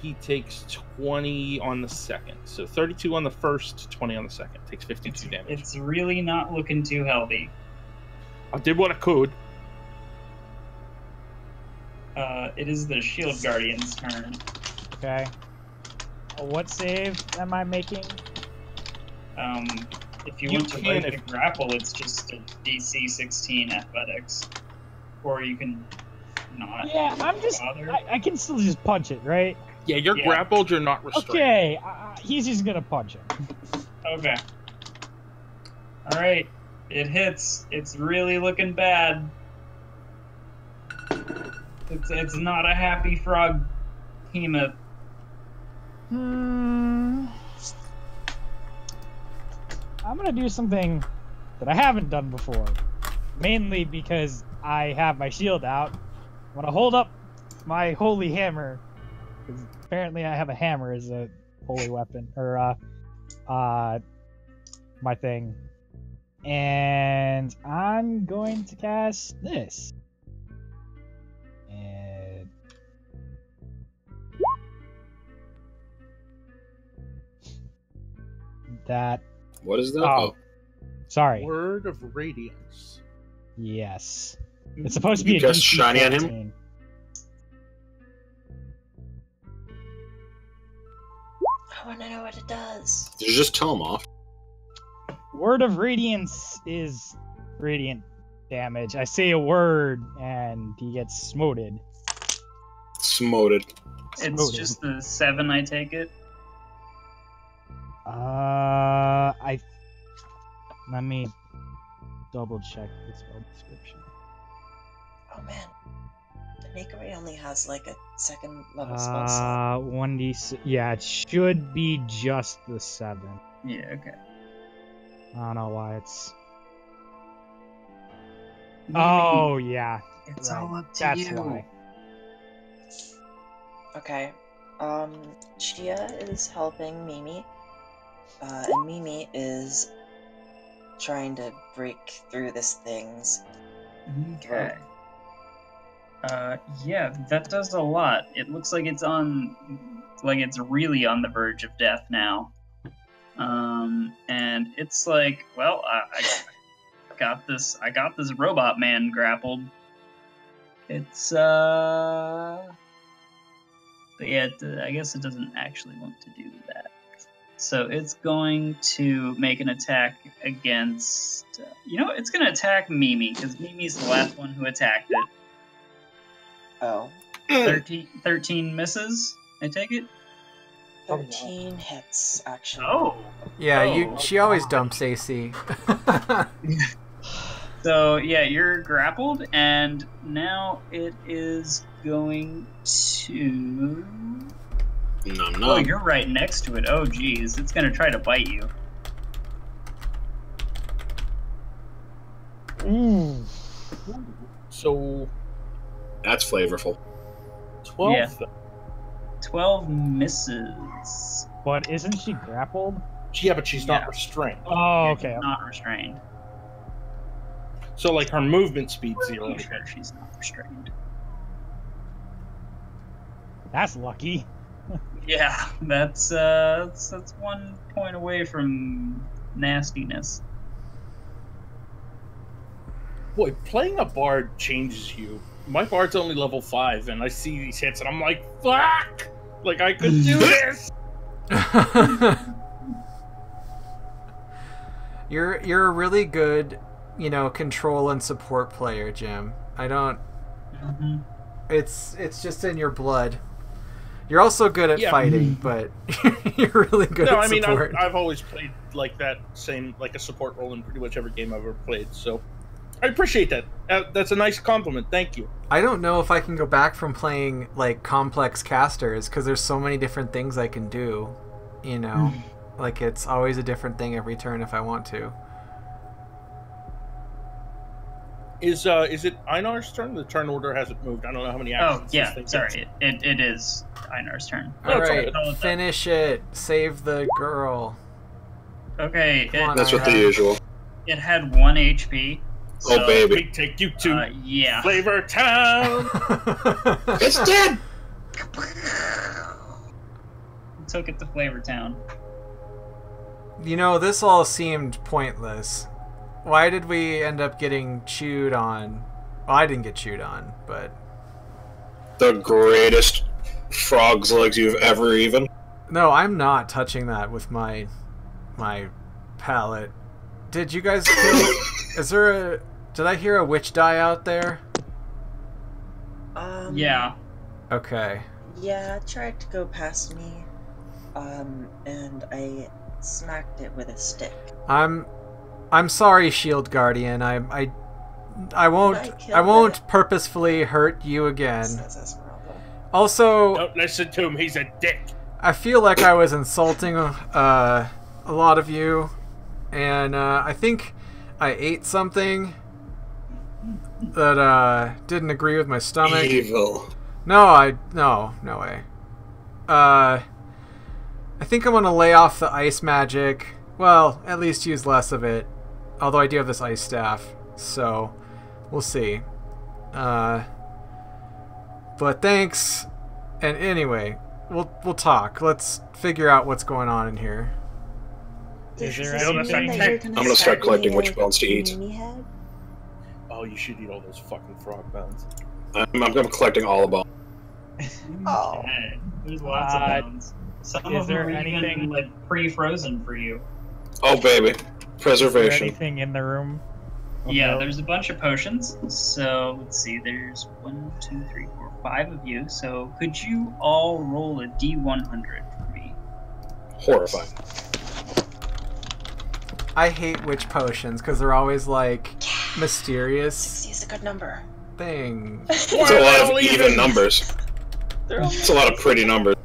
he takes 20 on the second. So 32 on the first, 20 on the second. Takes 52 damage. It's really not looking too healthy. I did what I could. It is the Shield Guardian's turn. Okay. What save am I making? If you You want to can break the grapple, it's just a DC 16 athletics. Or you can not. Yeah, I'm just. bother. I can still just punch it, right? Yeah, you're Yeah. grappled, you're not restrained. Okay, he's just gonna punch him. Okay. Alright. It hits. It's really looking bad. It's not a happy frog behemoth. I'm gonna do something that I haven't done before. Mainly because I have my shield out. I'm gonna hold up my holy hammer. Because apparently I have a hammer as a holy weapon. Or, my thing. And I'm going to cast this. And that. What is that? Oh, sorry. Word of Radiance. Yes. It's supposed to be You a cast DC shiny on him? 14. I want to know what it does. Did you just tell him off? Word of Radiance is radiant damage. I say a word and he gets smoted. Smoted. It's Smoted. just the 7, I take it. Let me double check the spell description. Oh man. The Nakery only has like a second level spell slot. 1d6. Yeah, it should be just the 7. Yeah, okay. I don't know why it's. Oh yeah, It's right. all up to That's you. why. Okay. Chia is helping Mimi. And Mimi is trying to break through this thing's Okay. Yeah, that does a lot. It looks like it's really on the verge of death now. And it's like, well, I got this robot man grappled. It's, but yeah, I guess it doesn't actually want to do that. So it's going to make an attack against, it's going to attack Mimi, because Mimi's the last one who attacked it. Oh. 13 misses, I take it? 13 hits, actually. Oh! Yeah, Oh, she always dumps AC. So, yeah, you're grappled, and now it is going to... Nom Oh, nom. you're right next to it. Oh, geez. It's going to try to bite you. Ooh. So That's flavorful. 12. Yeah. 12 misses. But isn't she grappled? Yeah, but she's Yeah. not restrained. Oh, okay. Not restrained. So like her movement speed's 0. I'm sure she's not restrained. That's lucky. Yeah, that's 1 point away from nastiness. Boy, playing a bard changes you. My bard's only level 5, and I see these hits, and I'm like, fuck! Like, I could do this! You're a really good, control and support player, Jim. I don't. Mm-hmm. It's just in your blood. You're also good at Yeah. fighting, but you're really good No, at I mean, support. I've always played like that same, like a support role in pretty much every game I've ever played, so I appreciate that. That's a nice compliment, thank you. I don't know if I can go back from playing like complex casters because there's so many different things I can do. Like it's always a different thing every turn if I want to. Is it Einar's turn? The turn order hasn't moved. I don't know how many Oh, actions. yeah, this thing gets. sorry. It is Einar's turn. All it's right, okay. finish it. Save the girl. Okay, Come on, That's what the Einar. usual. it had 1 HP. Oh, so, baby. We take you to yeah. Flavor Town. It's dead! took it to Flavor Town. You know, this all seemed pointless. Why did we end up getting chewed on? Well, I didn't get chewed on, but... The greatest frog's legs you've ever even. No, I'm not touching that with my palette. Did you guys kill... Is there a... Did I hear a witch die out there? Yeah. Okay. Yeah, it tried to go past me. And I smacked it with a stick. I'm sorry, Shield Guardian. I won't purposefully hurt you again. Says Esmeralda. Also, Don't listen to him. He's a dick. I feel like I was insulting a lot of you, and I think I ate something that didn't agree with my stomach. Evil. No way. I think I'm gonna lay off the ice magic. Well, at least use less of it. Although I do have this ice staff, so we'll see. But thanks. And anyway, we'll talk. Let's figure out what's going on in here. Is there Does this mean anything- that you're I'm gonna start collecting witch bones to eat. Mini head? Oh, you should eat all those fucking frog bones. I'm collecting all the bones. Oh. Hey, there's lots of bones. Some is of them there are even anything- like pre-frozen for you. Oh, baby. Is there Preservation. anything in the room? Yeah, Okay. there's a bunch of potions. So let's see, there's 1, 2, 3, 4, 5 of you. So could you all roll a D100 for me? Horrifying. I hate witch potions because they're always like mysterious 60 is a good number. thing. It's a lot of even numbers. They're all It's a lot of pretty numbers.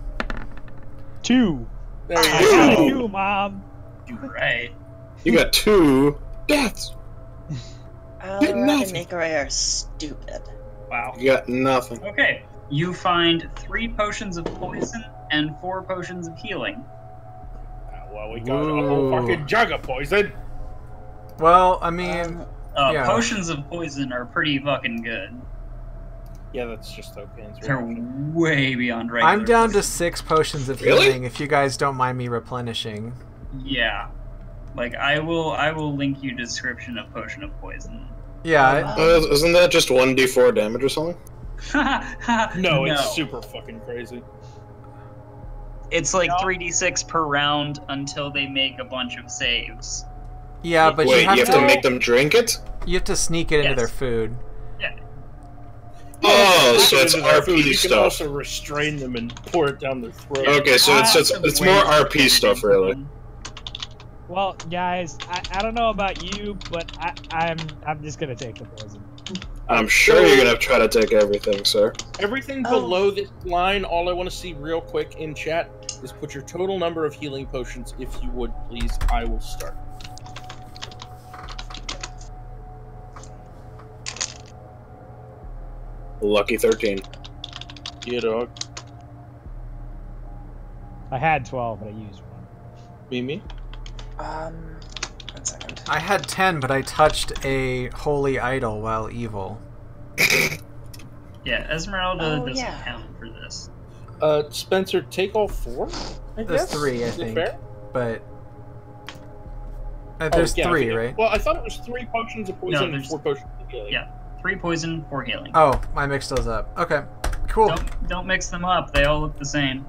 2. There you I go. got a 2, Mom. You're right. You got 2 deaths. Alra nothing. and Ikarai are stupid. Wow. You got nothing. Okay, you find 3 potions of poison and 4 potions of healing. Well, we got a whole Ooh. fucking jug of poison. Well, I mean, Yeah. Potions of poison are pretty fucking good. Yeah, that's just Okan's They're reaction. way beyond regular. I'm down to potions. 6 potions of Really? healing if you guys don't mind me replenishing. Yeah. Like I will link you description of potion of poison. Yeah, Isn't that just 1d4 damage or something? No, it's super fucking crazy. It's like 3d6 per round until they make a bunch of saves. yeah, but Wait, you have to make them drink it? sneak it into Yes. their food. Yeah. Oh, so Put it's it into their food. RP You can stuff. also restrain them and pour it down their throat. Okay, so it's more RP stuff, really. Well, guys, I don't know about you, but I'm just gonna take the poison. I'm sure you're gonna try to take everything, sir. Everything Oh. below this line, all I want to see real quick in chat is put your total number of healing potions, if you would, please. I will start. Lucky 13. Yeah, dog. I had 12, but I used 1. Mimi? 1 second. I had 10, but I touched a holy idol while evil. Yeah, Esmeralda Oh, doesn't yeah. count for this. Spencer, take all 4? I There's guess? 3, I Is it think. fair? But there's Oh, yeah, 3, okay. right? Well, I thought it was 3 potions of poison and there's- 4 potions of healing. Yeah. 3 poison, 4 healing. Oh, I mixed those up. Okay, cool. Don't mix them up. They all look the same.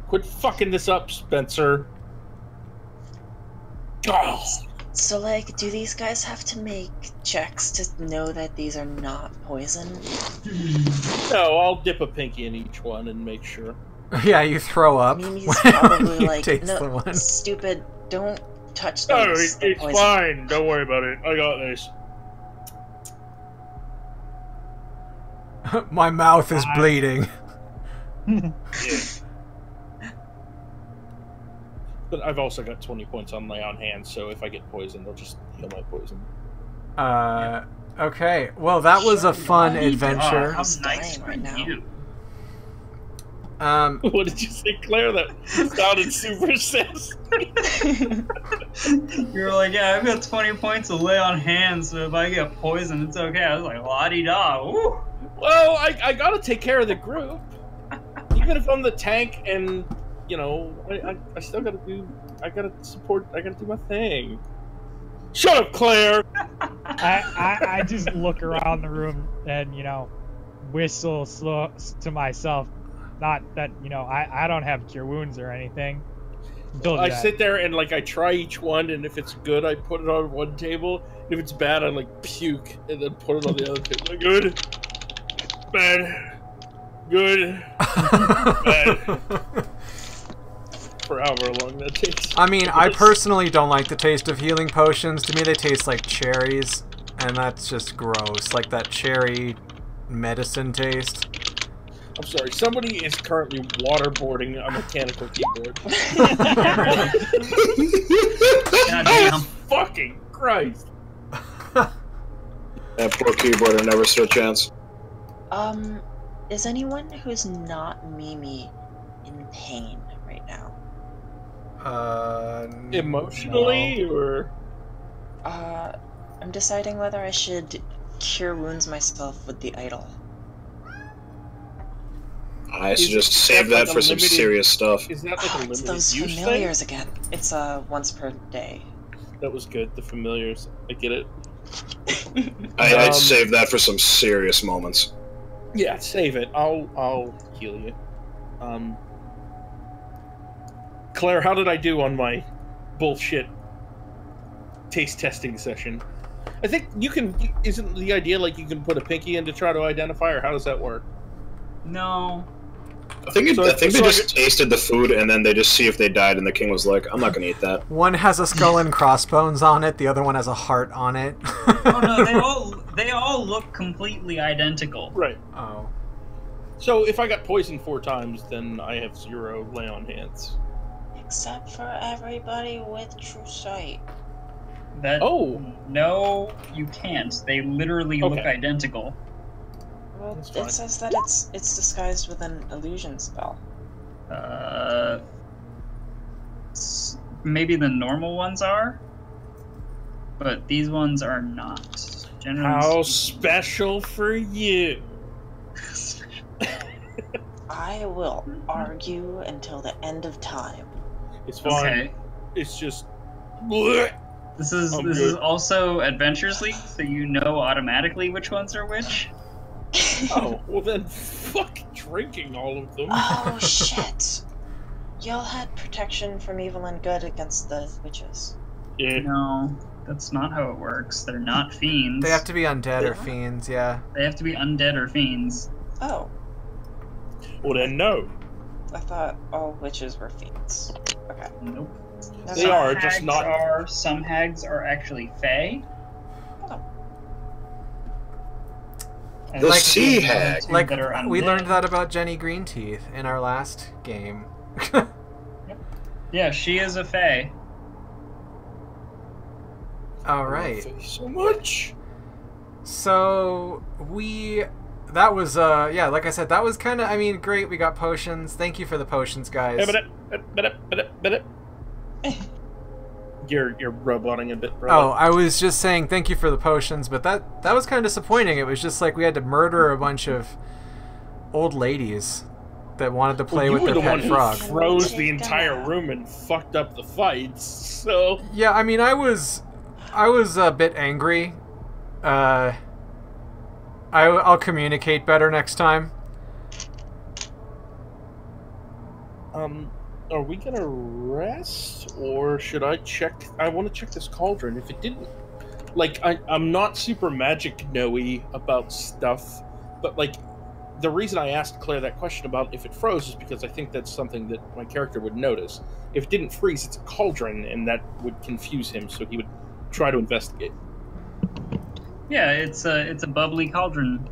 Quit fucking this up, Spencer. Oh. So, like, do these guys have to make checks to know that these are not poison? No, I'll dip a pinky in each one and make sure. Yeah, you throw up. Mimi's when probably you like, taste the no, one. stupid, don't touch No, those. it's fine. Don't worry about it. I got this. My mouth is bleeding. But I've also got 20 points on my on hand, so if I get poisoned, they'll just heal my poison. Okay. Well, that was a fun Sure. adventure. How He's nice dying for right now. you. What did you say, Claire? That sounded super sus. You're like, yeah, I've got 20 points to lay on hand, so if I get poisoned, it's okay. I was like, la-di-da, woo! Well, I gotta take care of the group. You even if I'm the tank, and you know, I still gotta do. I gotta support. I gotta do my thing. Shut up, Claire. I just look around the room and, you know, whistle slow to myself. Not that, you know, I don't have cure wounds or anything. I sit there and like I try each one, and if it's good, I put it on one table. And if it's bad, I like puke and then put it on the other table. Like, good, bad, good, bad. For however long that takes. I mean, I personally don't like the taste of healing potions. To me, they taste like cherries, and that's just gross. Like that cherry medicine taste. I'm sorry, somebody is currently waterboarding a mechanical keyboard. God damn. Fucking Christ. That poor keyboarder never stood a chance. Is anyone who's not Mimi in pain right now? Emotionally, no. or? I'm deciding whether I should cure wounds myself with the idol. I suggest save that for some serious stuff. Is that like a It's limited those use familiars thing? again. It's once per day. That was good. The familiars. I get it. I'd save that for some serious moments. Yeah, save it. I'll heal you. Claire, how did I do on my bullshit taste testing session? I think you can. Isn't the idea like you can put a pinky in to try to identify, or how does that work? No. I think they just tasted the food and then they just see if they died, and the king was like, "I'm not gonna eat that." One has a skull and crossbones on it. The other one has a heart on it. Oh no, they all look completely identical. Right. Oh. So if I got poisoned 4 times, then I have 0 lay on hands. Except for everybody with true sight. No, you can't. They literally look identical. Well, That's it fine. says that it's disguised with an illusion spell. Maybe the normal ones are, but these ones are not. Generally How speaking. special for you! I will argue until the end of time. It's fine. Okay. It's just. Bleh. This is I'm this good. is also Adventures League, so you know automatically which ones are which. Oh, well then, fuck drinking all of them. Oh shit! Y'all had protection from evil and good against the witches. Yeah. No, that's not how it works. They're not fiends. They have to be undead or fiends, yeah. They have to be undead or fiends. Oh, Well then, no. I thought all witches were fiends. Okay. Nope. Never They mind. are, just not. Some hags are actually fae. Oh. And The like sea the hag. two Like, that are we undead. learned that about Jenny Greenteeth in our last game. Yeah, she is a fae. Alright. Thank you so much. So, that was, yeah, like I said, that was kind of, I mean, great, we got potions. Thank you for the potions, guys. You're roboting a bit, bro. Oh, I was just saying thank you for the potions, but that was kind of disappointing. It was just like we had to murder a bunch of old ladies that wanted to play with their pet frog. You froze the entire room and fucked up the fights, so... Yeah, I mean, I was a bit angry. I'll communicate better next time. Are we gonna rest, or should I check? I want to check this cauldron. If it didn't, like, I'm not super magic know-y about stuff, but like, the reason I asked Claire that question about if it froze is because I think that's something that my character would notice. If it didn't freeze, it's a cauldron, and that would confuse him, so he would try to investigate. Yeah, it's a bubbly cauldron.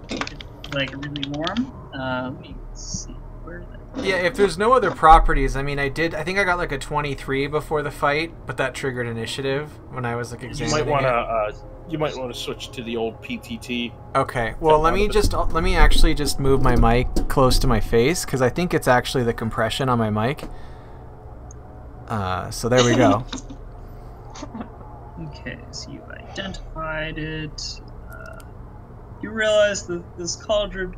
It's like really warm. Let me see where that. Yeah, if there's no other properties, I mean, I think I got like a 23 before the fight, but that triggered initiative when I was like examining You might want to switch to the old PTT. Okay, well, let me actually just move my mic close to my face, because I think it's actually the compression on my mic. So there we go. Okay, so you've identified it. You realize that this cauldron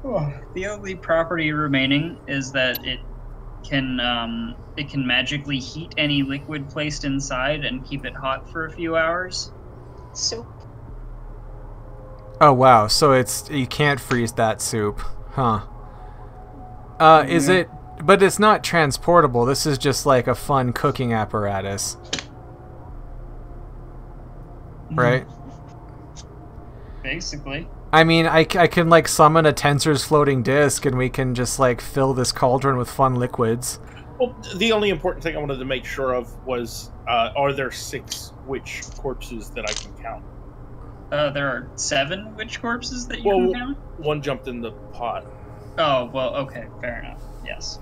The only property remaining is that it can magically heat any liquid placed inside and keep it hot for a few hours. Soup. Oh wow, so you can't freeze that soup, huh? Is it? But it's not transportable. This is just like a fun cooking apparatus, right? Basically. I mean, I can like summon a Tensor's floating disc, and we can just like fill this cauldron with fun liquids. Well, the only important thing I wanted to make sure of was, are there 6 witch corpses that I can count? There are 7 witch corpses that you can count? One jumped in the pot. Oh, well, okay, fair enough. Yes.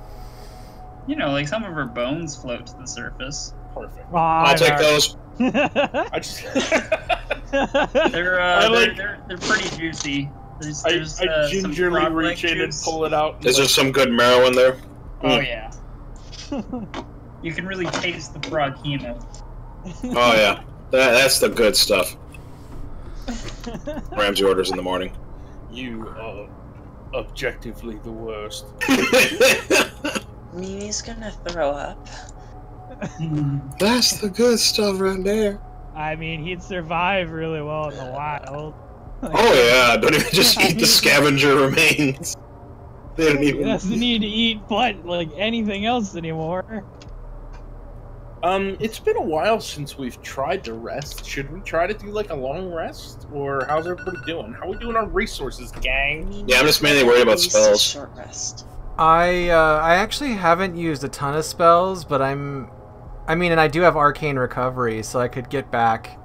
You know, like some of her bones float to the surface. Perfect. I'll take those. I just... They're pretty juicy. I gingerly some reach in and pull it out. Is there some good marrow in there? Oh, yeah. You can really taste the frog hemo. Oh, yeah. That's the good stuff. Ramsey orders in the morning. You are objectively the worst. Mimi's gonna throw up. That's the good stuff right there. I mean, he'd survive really well in the wild. Oh yeah, don't even just eat the scavenger remains. They don't He even. doesn't need to eat like anything else anymore. It's been a while since we've tried to rest. Should we try to do like a long rest, or how's everybody doing? How are we doing on resources, gang? Yeah, I'm just mainly worried about Use a spells. Short rest. I actually haven't used a ton of spells, but I mean, and I do have arcane recovery, so I could get back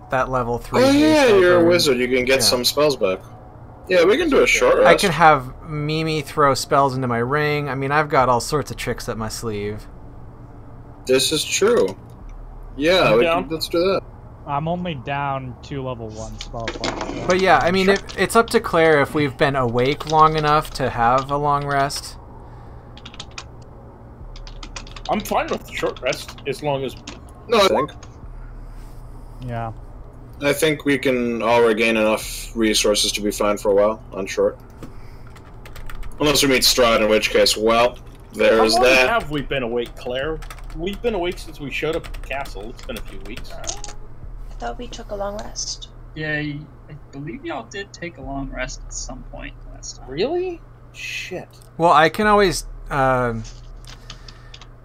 that level 3. Oh yeah, haste you're a over. wizard. You can get Yeah. some spells back. Yeah, we can do a short rest. I can have Mimi throw spells into my ring. I mean, I've got all sorts of tricks up my sleeve. This is true. Yeah, I'm down. let's do that. I'm only down 2 level 1 spell points. So. But yeah, I mean, it's up to Claire if we've been awake long enough to have a long rest. I'm fine with the short rest as long as. No, Yeah. I think we can all regain enough resources to be fine for a while on short. Unless we meet Strahd, in which case, well, there's How long that. have we been awake, Claire? We've been awake since we showed up at the castle. It's been a few weeks. I thought we took a long rest. Yeah, I believe y'all did take a long rest at some point last time. Really? Shit. Well, I can always. I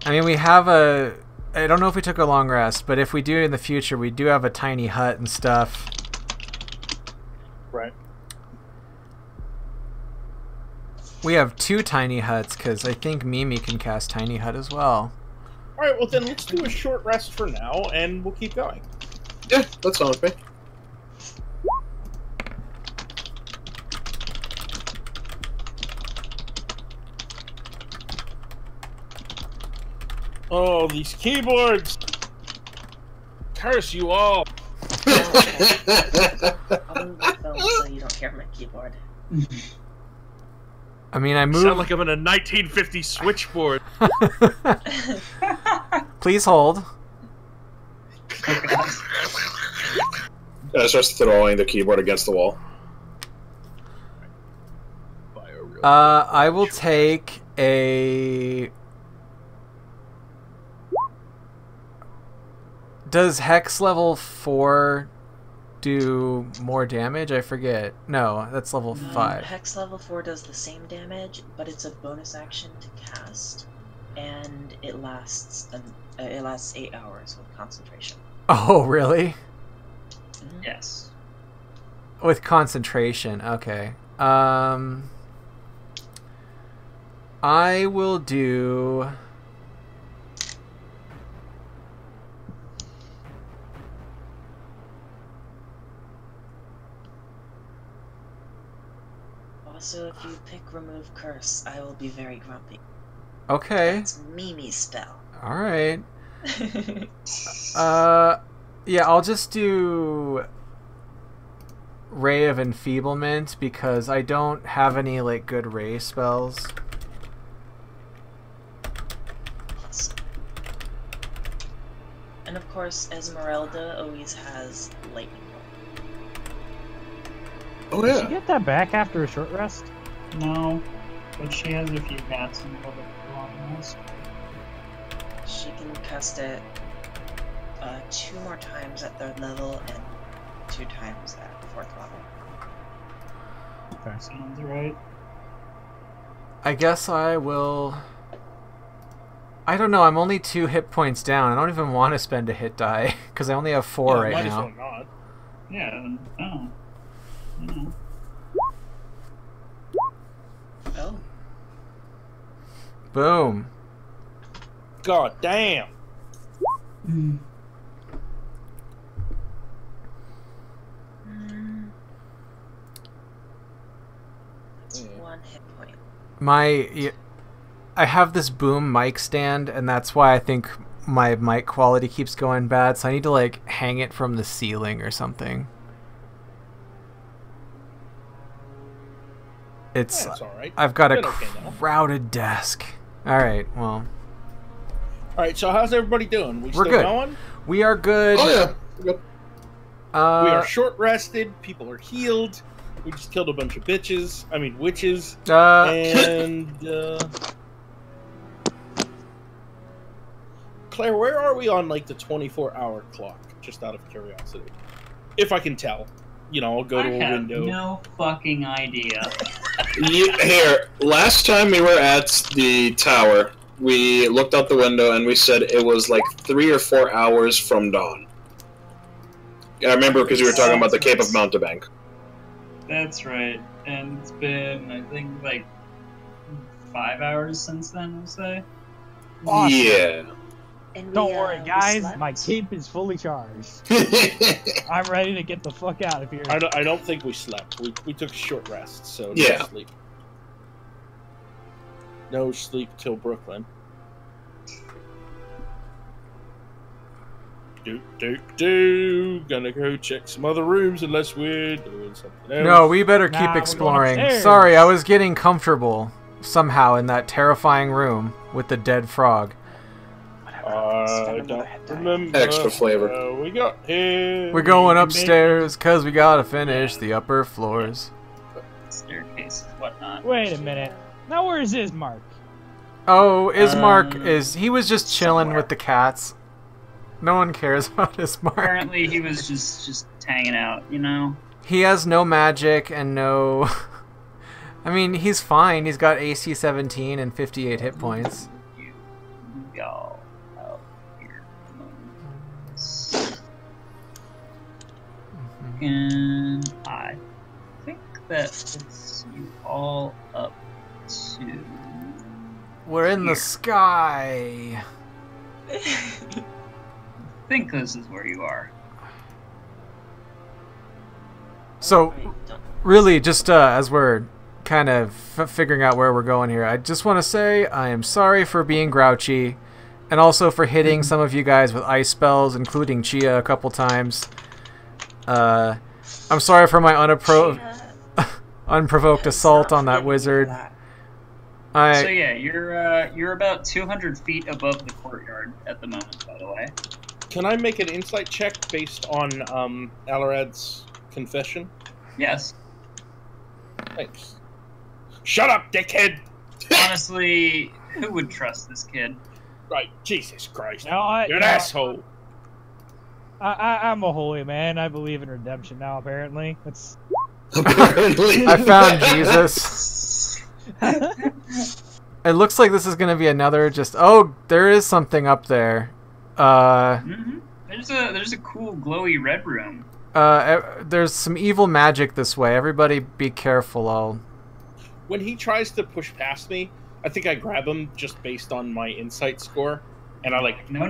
mean, we have a. I don't know if we took a long rest, but if we do in the future, we do have a tiny hut and stuff. Right. We have 2 tiny huts because I think Mimi can cast tiny hut as well. All right. Well, then let's do a short rest for now, and we'll keep going. Yeah, that sounds good. Oh, these keyboards! Curse you all! I'll move the phone so you don't hear my keyboard. I mean, I Sound moved. like I'm in a 1950 switchboard. Please hold. Starts throwing the keyboard against the wall. I will take a. Does Hex level 4 do more damage? I forget. No, that's level 5. Hex level 4 does the same damage, but it's a bonus action to cast, and it lasts 8 hours with concentration. Oh, really? Yes. With concentration, okay. I will do. Also, if you pick remove curse, I will be very grumpy. Okay. That's Mimi's spell. All right. Yeah, I'll just do Ray of Enfeeblement because I don't have any like good Ray spells. And of course, Esmeralda always has lightning. Oh Did she yeah. get that back after a short rest? No, but she has a few cats in public belongings. She can cast it 2 more times at 3rd level and 2 times at 4th level. Okay. Sounds right. I guess I will... I don't know, I'm only 2 hit points down. I don't even want to spend a hit die, because I only have 4 right might now. as well not. Yeah, no. No. Oh. Boom. God damn. That's 1 hit point. I have this boom mic stand, and that's why I think my mic quality keeps going bad, so I need to, like, hang it from the ceiling or something. It's... That's alright. I've got a Been okay now. crowded desk. Alright, well... Alright, so how's everybody doing? We're Still good. going? We are good. Oh yeah. Yep. We are short rested, people are healed, we just killed a bunch of bitches, I mean witches, and Claire, where are we on like the 24-hour clock? Just out of curiosity. If I can tell. You know, I'll go to I a have window. no fucking idea. Here, last time we were at the tower, we looked out the window and we said it was like 3 or 4 hours from dawn. I remember because we were talking about the Cape of Mountebank. That's right. And it's been, I think, like 5 hours since then, we'll say. Awesome. Yeah. And Don't we, worry, we guys. slept. My cape is fully charged. I'm ready to get the fuck out of here. I don't think we slept. We took a short rest, so Yeah. no sleep. No sleep till Brooklyn. Gonna go check some other rooms unless we're doing something else. No, we better Nah, keep we're going exploring. upstairs. Sorry, I was getting comfortable somehow in that terrifying room with the dead frog. I don't remember Extra flavor. how we got here. We're going upstairs because we gotta finish the upper floors. Staircase and whatnot. Wait a minute. Now where's Ismark? Oh, Ismark Um, is... He was just chilling somewhere. with the cats. No one cares about Ismark. Apparently he was just hanging out, you know? He has no magic and no... I mean, he's fine. He's got AC 17 and 58 hit points. You y'all out here. And I think that puts you all up to... We're in the Here. sky. I think this is where you are. So, really, just as we're kind of figuring out where we're going here, I just want to say I am sorry for being grouchy, and also for hitting some of you guys with ice spells, including Chia a couple times. I'm sorry for my unprovoked assault on that wizard. So yeah, you're about 200 feet above the courtyard at the moment, by the way. Can I make an insight check based on Alarad's confession? Yes. Thanks. Shut up, dickhead! Honestly, who would trust this kid? Right, Jesus Christ. No, You're an asshole. I'm a holy man. I believe in redemption now, apparently. That's... Apparently. I found Jesus. It looks like this is going to be another just... Oh, there is something up there. There's a cool glowy red room. There's some evil magic this way. Everybody be careful. When he tries to push past me, I think I grab him just based on my insight score. And I like... No.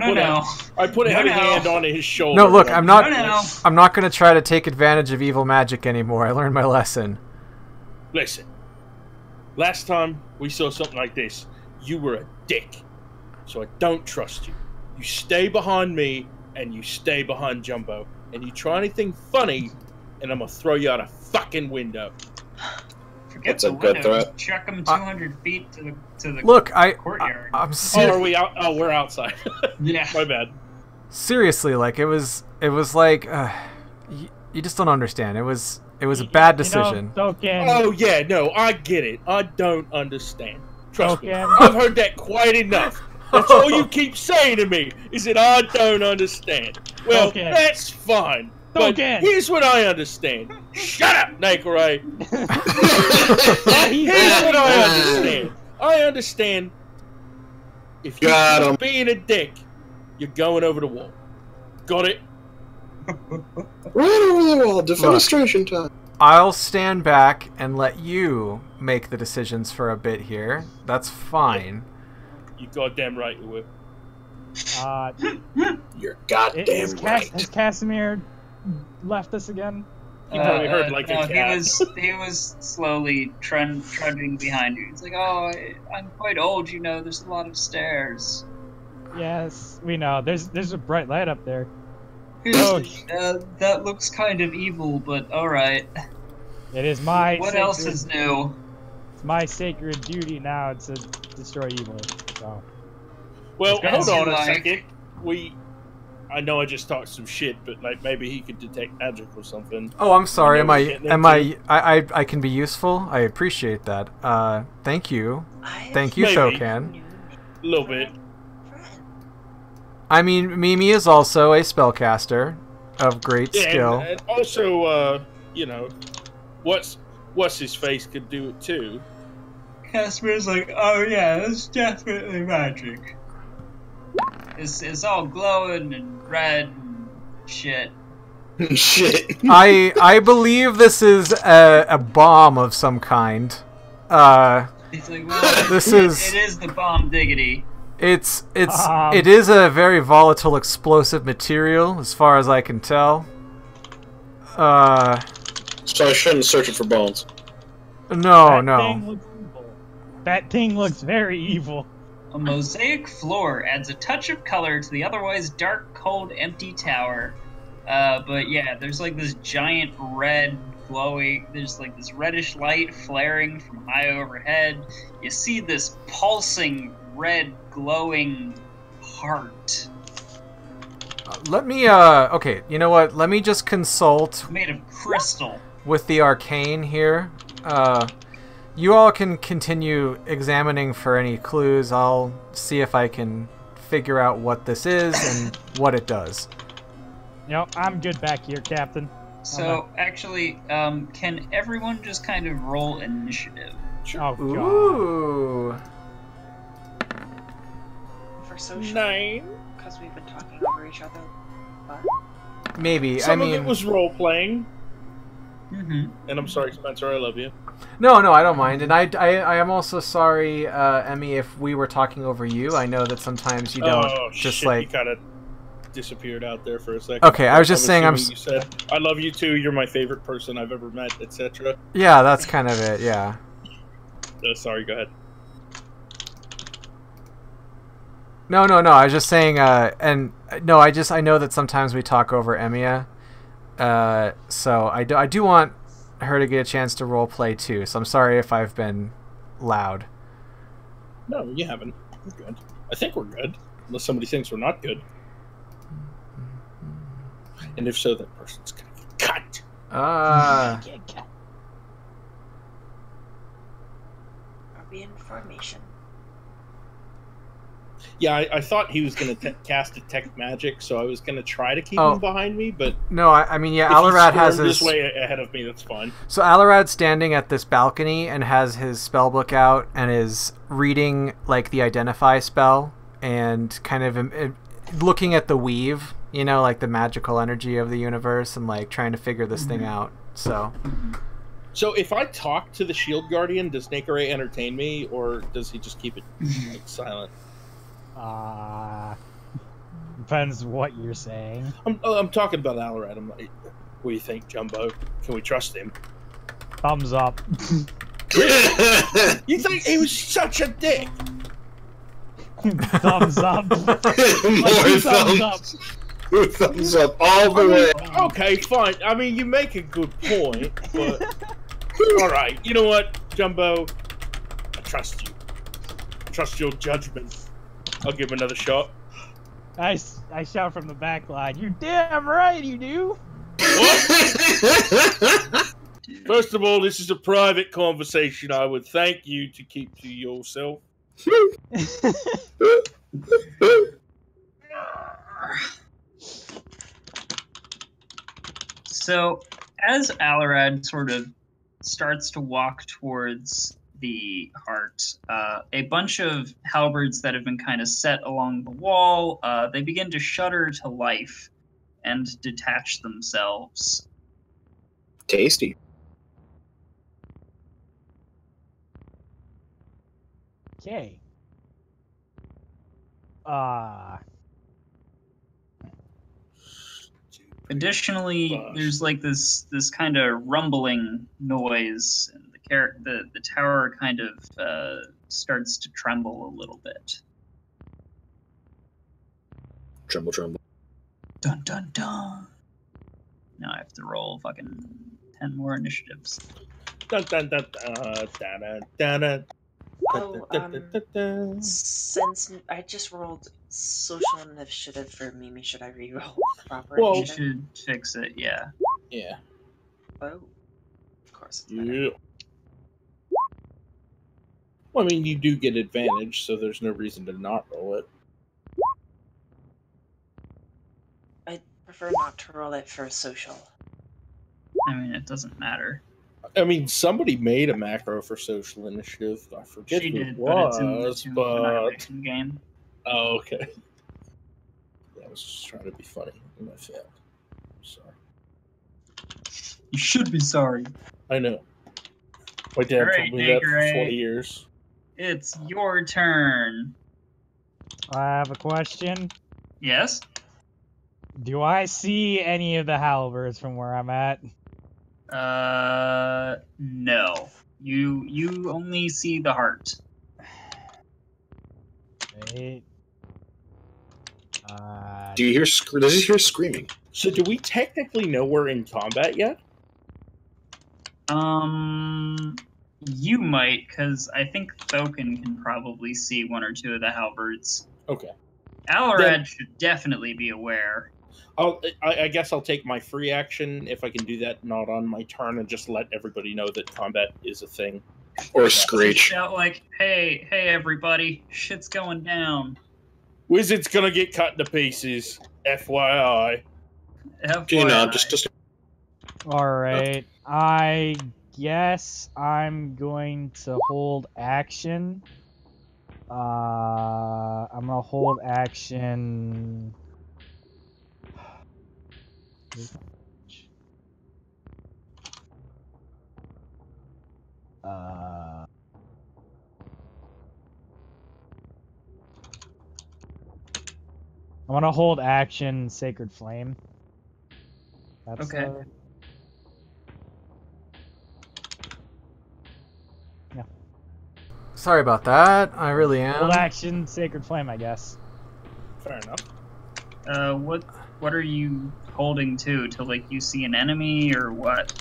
I put a heavy hand on his shoulder. No, look, I'm not... No. I'm not going to try to take advantage of evil magic anymore. I learned my lesson. Listen. Last time we saw something like this, you were a dick. So I don't trust you. You stay behind me, and you stay behind Jumbo. And you try anything funny, and I'm gonna throw you out a fucking window. Forget That's the a good window. threat. Just chuck him 200 feet to the Look, courtyard. I'm Oh, are we out? Oh, we're outside. Yeah. My bad. seriously, like it was like you just don't understand. It was It was a bad decision. Token. Oh yeah, no, I get it. I don't understand. Trust me, Token. I've heard that quite enough. That's all you keep saying to me, is that I don't understand. Well, Token. that's fine. But Token. here's what I understand. Shut up, Nakerai. He's Here's what I happy. understand. I understand if you Got him. keep being a dick, you're going over the wall. Got it? Right over the wall. Defenestration time. I'll stand back and let you make the decisions for a bit here. That's fine. You goddamn right you will. You're goddamn right. Has Casimir left us again? He probably heard like no, a cat. he was slowly trudging behind you. He's like, "Oh, I'm quite old, you know. There's a lot of stairs." Yes, we know. There's a bright light up there. Oh, that looks kind of evil, but all right. It is my. What else is new? It's my sacred duty now to destroy evil. So. Well, As hold on you a like. second. I know I just talked some shit, but like maybe he could detect magic or something. Oh, I'm sorry. You know what we're I can be useful. I appreciate that. Thank you. Thank you, Maybe. Thokan. A little bit. I mean, Mimi is also a spellcaster of great Yeah, skill. and also, you know, what's his face could do it too. Casimir's like, "Oh yeah, it's definitely magic. It's all glowing and red and shit." Shit. I believe this is a bomb of some kind. He's like, "Well, This it is- is the bomb diggity." It is a very volatile explosive material, as far as I can tell. So I shouldn't search it for bones. No, That thing no. looks evil. That thing looks very evil. A mosaic floor adds a touch of color to the otherwise dark, cold, empty tower. But yeah, there's like this giant red glowing, there's like this reddish light flaring from high overhead. You see this pulsing red glowing heart Let me, okay, you know what? Let me just consult made of crystal. with the arcane here. You all can continue examining for any clues. I'll see if I can figure out what this is and what it does. I'm good back here, Captain. So actually, can everyone just kind of roll initiative? Oh god. Ooh. For social, 9. because we've been talking over each other. What? Maybe. Some I mean, of it was role playing. Mm-hmm. And I'm sorry, Spencer. I love you. no, I don't mind. And I am also sorry, Emmy, if we were talking over you. I know that sometimes you don't just shit, like. you kind of disappeared out there for a second. Okay, I was just saying assuming you said, "I love you too. You're my favorite person I've ever met," etc. Yeah, that's kind of it. Yeah. Sorry. Go ahead. No. I was just saying, and no, I know that sometimes we talk over Emiya, so I do want her to get a chance to role play too. So I'm sorry if I've been loud. No, you haven't. We're good. I think we're good, unless somebody thinks we're not good. And if so, that person's gonna get cut. Are we in formation? Yeah, I thought he was gonna cast detect magic, so I was gonna try to keep Oh. him behind me, but No, I mean, yeah, if Alarad he has stormed his. this way ahead of me. That's fine. So Alarad's standing at this balcony and has his spell book out and is reading like the identify spell and kind of looking at the weave, you know, like the magical energy of the universe and like trying to figure this thing out. So So if I talk to the Shield Guardian, does Nakerai entertain me, or does he just keep it like, silent? Depends what you're saying. I'm talking about Alarad. I'm like, what do you think, Jumbo? Can we trust him? Thumbs up. You think he was such a dick? Thumbs up. More Thumbs up. thumbs up all the way. Okay, fine. I mean, you make a good point, but all right. You know what, Jumbo? I trust you. I trust your judgment. I'll give him another shot. I shout from the back line. You damn right you do. What? First of all, this is a private conversation. I would thank you to keep to yourself. So, as Alarad sort of starts to walk towards the heart, a bunch of halberds that have been kind of set along the wall, they begin to shudder to life and detach themselves. Tasty. Okay. Additionally, there's like this kind of rumbling noise, and the tower kind of starts to tremble a little bit. Tremble, tremble. Dun dun dun. Now I have to roll fucking 10 more initiatives. Dun, dun, dun, dun, dun, dun, dun. Oh, since I just rolled social initiative for Mimi, should I reroll proper Well- You initiative? should fix it, yeah. Yeah. Oh, of course. It's better. Yeah. Well, I mean, you do get advantage, so there's no reason to not roll it. I prefer not to roll it for social. I mean, it doesn't matter. I mean, somebody made a macro for social initiative. I forget She who did, it but it's in the was, Tomb of but Annihilation game. oh, okay. Yeah, I was just trying to be funny, and I failed. Sorry. You should be sorry. I know. My dad Alright, told me that for Nagare. 40 years. It's your turn. I have a question. Yes? Do I see any of the halberds from where I'm at? No. You only see the heart. Wait. Do you hear? Does he hear screaming? So, do we technically know we're in combat yet? You might, because I think Thokin can probably see one or two of the halberds. Okay. Alarad Then- should definitely be aware. I guess I'll take my free action if I can do that not on my turn and just let everybody know that combat is a thing. Or screech? Shout like, hey, everybody, shit's going down. Wizard's gonna get cut to pieces. FYI. You know, FYI. just Alright. I guess I'm going to hold action. I'm gonna hold action. I want to hold action Sacred Flame. That's Okay. Sorry about that. I really am. Hold action Sacred Flame, I guess. Fair enough. What are you holding to? Till like you see an enemy or what?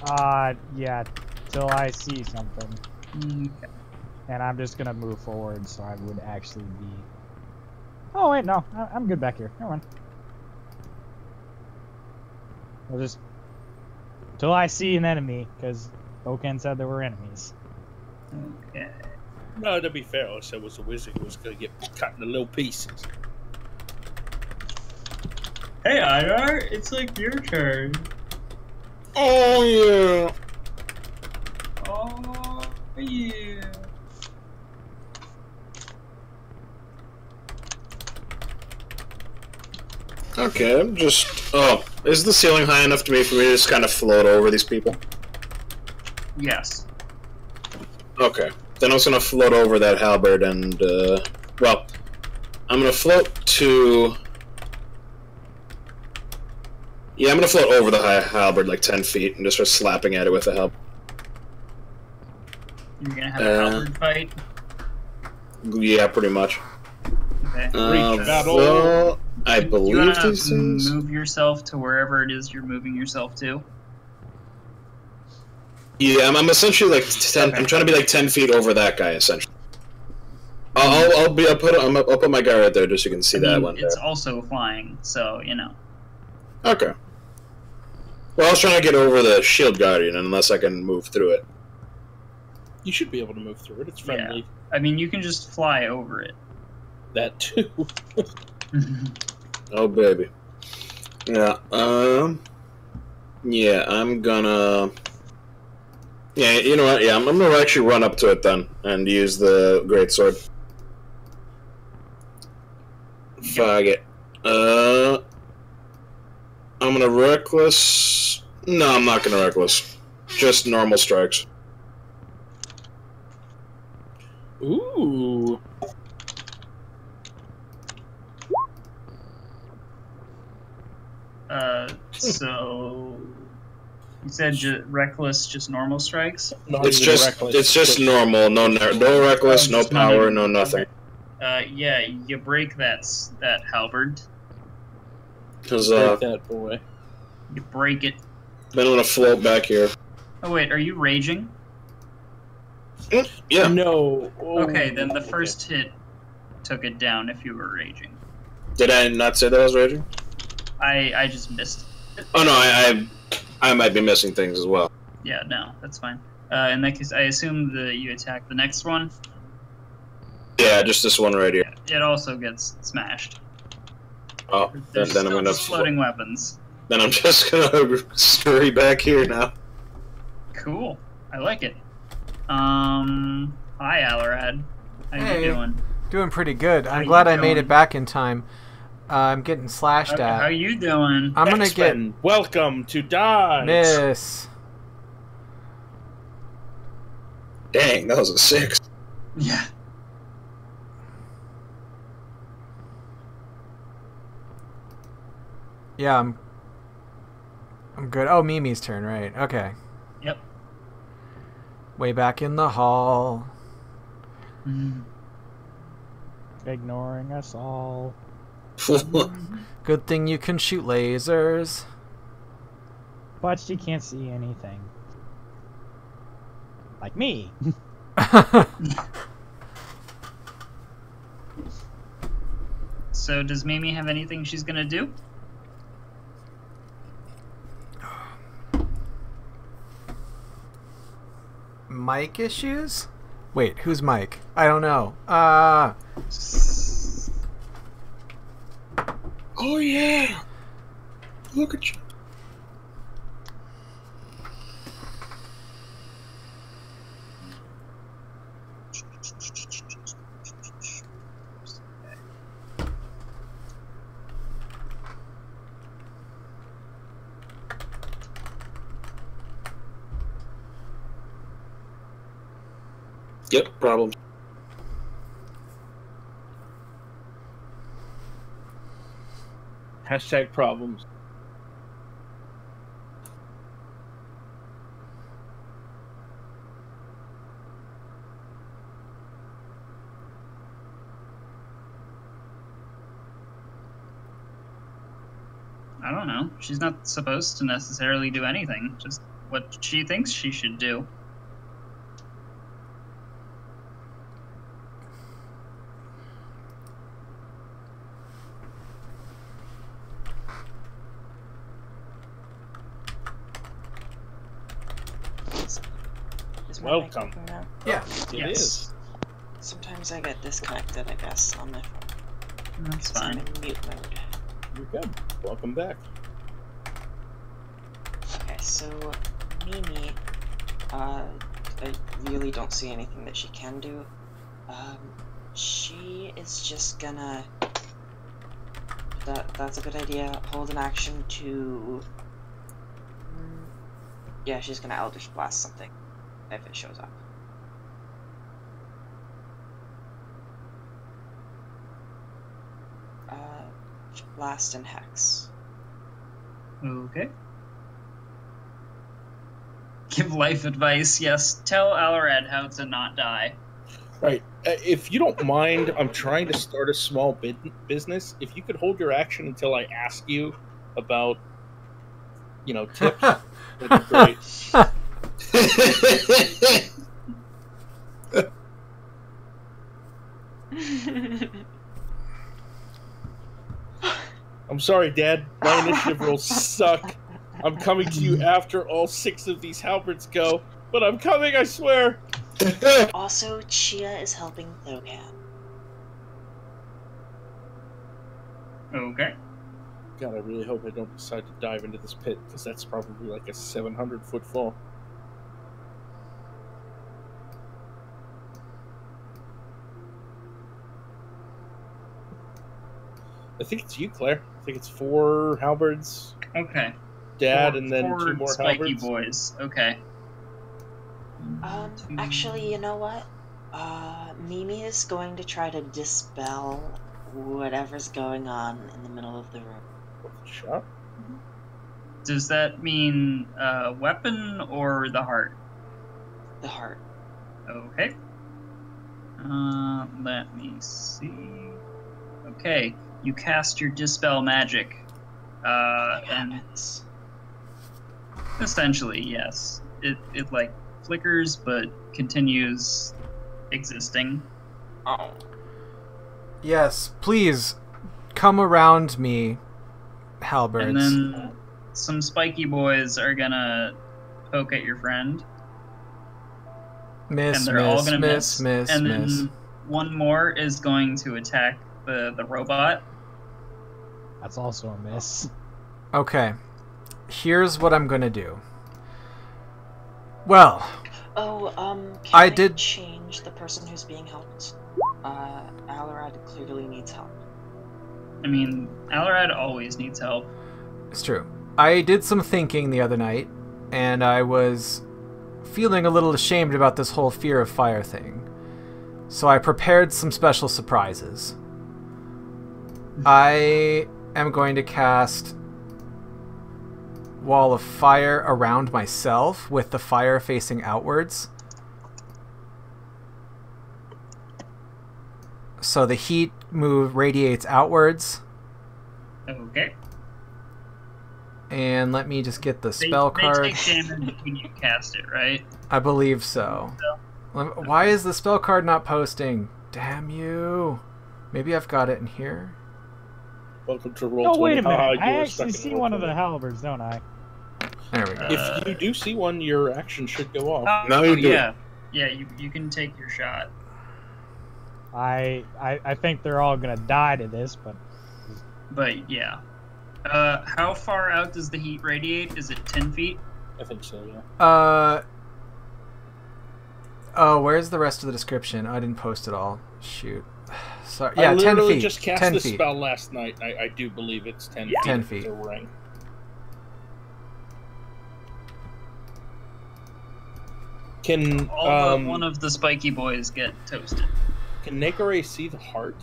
Yeah, till I see something. Okay. And I'm just gonna move forward so I would actually be... Oh wait, no, I'm good back here. Never mind. I'll just... Till I see an enemy, because Oken said there were enemies. Okay. No, to be fair, I said was a wizard who was gonna get cut into little pieces. Hey, Idar, it's like your turn. oh yeah. Oh, yeah. Okay, I'm just. Oh, is the ceiling high enough for me to just kind of float over these people? Yes. Okay, then I was gonna float over that halberd and well, I'm gonna float to. Yeah, I'm gonna float over the halberd like 10 feet and just start slapping at it with the halberd. You're gonna have a halberd fight? Yeah, pretty much. Okay. battle. Well, I You believe wanna these things. move yourself to wherever it is you're moving yourself to? Yeah, I'm essentially like 10. Okay. I'm trying to be like 10 feet over that guy essentially. I'll put my guy right there just so you can see I that mean, one. it's There. also flying, so you know. Okay. Well, I was trying to get over the shield guardian, unless I can move through it. You should be able to move through it. It's friendly. Yeah. I mean, you can just fly over it. That too. Oh baby. Yeah. Yeah. I'm gonna. Yeah. You know what? Yeah. I'm gonna actually run up to it then and use the greatsword. Fuck it. I'm gonna reckless. No, I'm not gonna reckless. Just normal strikes. Ooh. So you said reckless, just normal strikes. Not It's even just reckless, it's just normal. No reckless, no Just not power, even- no nothing. Yeah, you break that halberd. Because Break that boy. You break it. then I'm gonna float back here. Oh wait, are you raging? Yeah. No. Oh, Okay, then the okay. first hit took it down if you were raging. Did I not say that I was raging? I just missed. Oh no, I might be missing things as well. Yeah, no, that's fine. In that case, I assume that you attack the next one. Yeah, just this one right here. It also gets smashed. Oh, There's then I'm still gonna just floating weapons. Then I'm just gonna scurry back here now. Cool. I like it. Hi, Alarad. How Hey. you doing? Doing pretty good. I'm you glad I made doing? it back in time. I'm getting slashed How at. you doing? I'm gonna get X-Men, welcome to die. miss. Dang, that was a 6. Yeah. Yeah, I'm good. Oh, Mimi's turn, right? Okay. Yep. Way back in the hall. Ignoring us all. Good thing you can shoot lasers. But she can't see anything. Like me. So does Mimi have anything she's gonna do? Mike issues? Wait, who's Mike? I don't know. Oh yeah! Look at you. Yep, problem. Hashtag problems. I don't know. She's not supposed to necessarily do anything. Just what she thinks she should do. Is my mic Welcome. working now? Yeah. It Yes. is. Sometimes I get disconnected, I guess, on my phone. That's 'Cause I'm fine. in mute mode. You're good. Welcome back. Okay, so Mimi, I really don't see anything that she can do. She is just gonna. That's a good idea. Hold an action to. Yeah, she's gonna Eldritch Blast something if it shows up. Blast and Hex. Okay. Give life advice, yes. Tell Alarad how to not die. Right. If you don't mind, I'm trying to start a small business. If you could hold your action until I ask you about, tips, that'd be great. I'm sorry, Dad. My initiative rolls suck. I'm coming to you after all 6 of these halberds go, but I'm coming, I swear! Also, Chia is helping Thokan. Okay. God, I really hope I don't decide to dive into this pit, because that's probably like a 700-foot fall. I think it's you, Claire. I think it's 4 halberds, Okay. Dad, Four- and then four 2 more spiky halberds. boys. Okay. Actually, you know what? Mimi is going to try to dispel whatever's going on in the middle of the room. Shot? Does that mean weapon or the heart? The heart. Okay. Let me see. Okay, you cast your dispel magic, and Happens. essentially, yes, it like flickers but continues existing. Oh. Yes, please come around me, halberds. And then some spiky boys are gonna poke at your friend, miss, and they're all miss, gonna miss, miss, and miss. then one more is going to attack the robot. That's also a miss. Okay, here's what I'm gonna do. Well, Oh, can I did- change the person who's being helped? Alarad clearly needs help. I mean, Alarad always needs help. it's true. I did some thinking the other night, and I was feeling a little ashamed about this whole fear of fire thing. So I prepared some special surprises. I am going to cast Wall of Fire around myself with the fire facing outwards. So the heat radiates outwards. Okay. And let me just get the spell card. They take damage when you cast it, right? I believe so. Why is the spell card not posting? Damn you. Maybe I've got it in here. Welcome to Roll20. Oh, wait a minute. Haha, I you are actually stuck in see one of the Roll20. halberds, don't I? There we go. If you do see one, your action should go off. Now you do. Yeah. Yeah, you can take your shot. I think they're all gonna die to this, but But yeah. How far out does the heat radiate? Is it 10 feet? I think so, yeah. Oh, where's the rest of the description? I didn't post it all. Shoot. Sorry. I Yeah, 10 literally feet. just cast 10 the feet. spell last night. I do believe it's 10 feet. 10 It's feet. a ring. Can All but one of the spiky boys get toasted. can Nekare see the heart?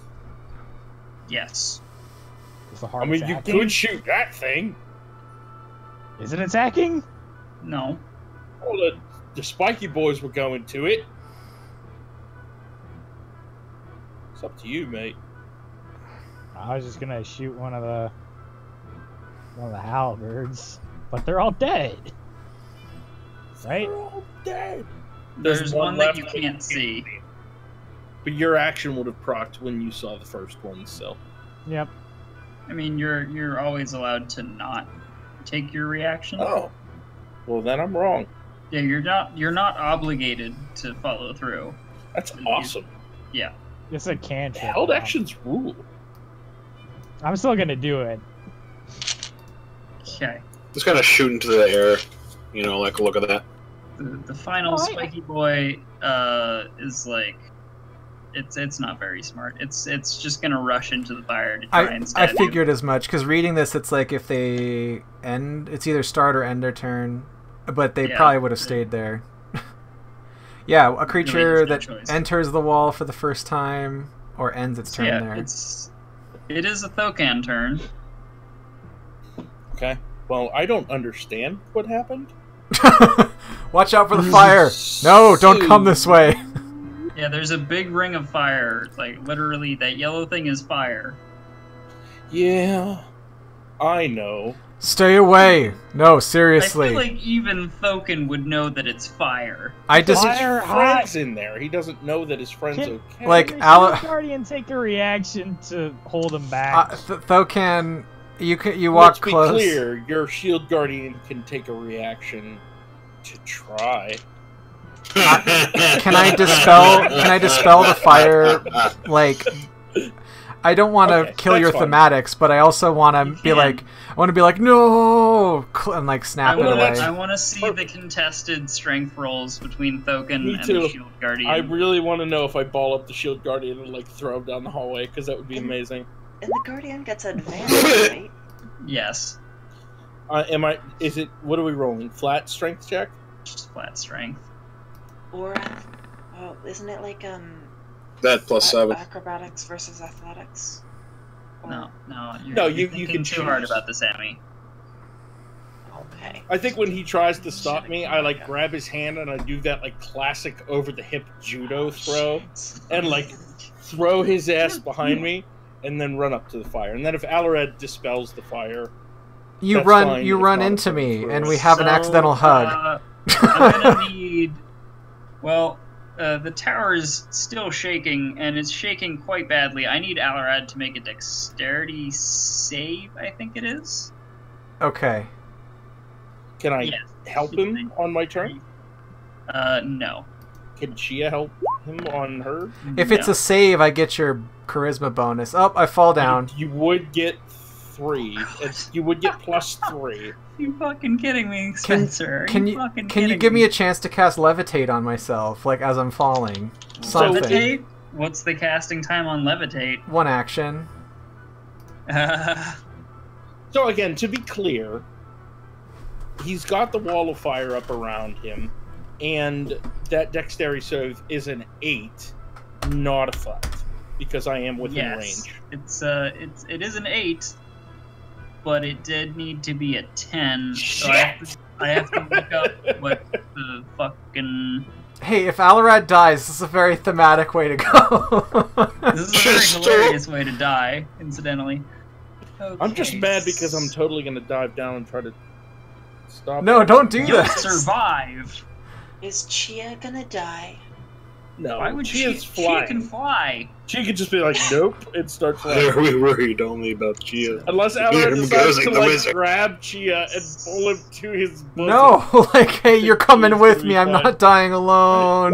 Yes. is the heart I mean, you attacking? could shoot that thing. Is it attacking? No. Well, the spiky boys were going to it. It's up to you, mate. I was just gonna shoot one of the halberds, but they're all dead, right? They're all dead. There's one that left you can't see. But your action would have procced when you saw the first one, so. Yep. I mean, you're always allowed to not take your reaction. Oh. Well, then I'm wrong. Yeah, you're not obligated to follow through. That's awesome. Yeah. It's a cantrip. Held actions rule. I'm still gonna do it. Okay. Just kind of shoot into the air. You know, like, look at that. The final Oh, spiky boy is like it's not very smart. It's just gonna rush into the fire to try and I stab you. figured as much, because reading this, it's like if they end, it's either start or end their turn, but they Yeah. probably would have stayed there. Yeah, a creature has no that choice. enters the wall for the first time or ends its turn Yeah, there. it is a Thokan turn. Okay. Well, I don't understand what happened. Watch out for the fire! No, don't come this way! Yeah, there's a big ring of fire. Like literally, that yellow thing is fire. Yeah, I know. Stay away! No, I seriously. feel like even Thokan would know that it's fire. I just Fire His hot. friend's in there. He doesn't know that his friend's Can- okay. Like, Can Ala- the Guardian take a reaction to hold him back? Thokan, You walk close. Let's be clear. Your shield guardian can take a reaction to try. Can I dispel the fire? Like, I don't want to kill your fine. thematics, but I also want to be like, no, and like snap it away. I want to see the contested strength rolls between Thoken Me and too. the Shield Guardian. I really want to know if I ball up the shield guardian and like throw him down the hallway, because that would be amazing. And the Guardian gets advantage, right? Yes, Is it? What are we rolling? Flat strength check? just flat strength. Or, oh, isn't it like That +7. acrobatics versus athletics? Or- No, No, you're you thinking can too hard choose. about this, Sammy. Okay. I think when he tries to stop me, I like grab his hand and I do that like classic over the hip judo throw, and like throw his ass behind me, and then run up to the fire. And then if Alared dispels the fire, You that's run fine. you It's run not a into me, throw. and we have an So, accidental hug. I'm gonna need. Well, the tower is still shaking, and it's shaking quite badly. I need Alarad to make a dexterity save, I think it is. Okay. can I Yes. help him on my turn? No. Can Chia help him on her? If it's a save, I get your charisma bonus. Oh, I fall down. You would get 3. You would get +3. You fucking kidding me, Spencer? Can you give me a chance to cast levitate on myself, like as I'm falling? Something. Levitate? What's the casting time on levitate? One action. So again, to be clear, he's got the wall of fire up around him, and that dexterity save is an 8, not a 5, because I am within range. It is an 8, but it did need to be a 10. So I have to look up what the fucking. Hey, if Alarad dies, this is a very thematic way to go. This is a very hilarious way to die, incidentally. Okay, I'm just mad because I'm totally going to dive down and try to stop No, him. don't do You'll that. survive. Is Chia gonna die? No, Why would she is She flying. can fly. She could just be like, nope, and start Are flying. we worried only about Chia? Unless Here Alan goes decides to the like wizard. grab Chia and pull him to his bosom. No, like, hey, you're coming He's with gonna me. be I'm fine. not dying alone.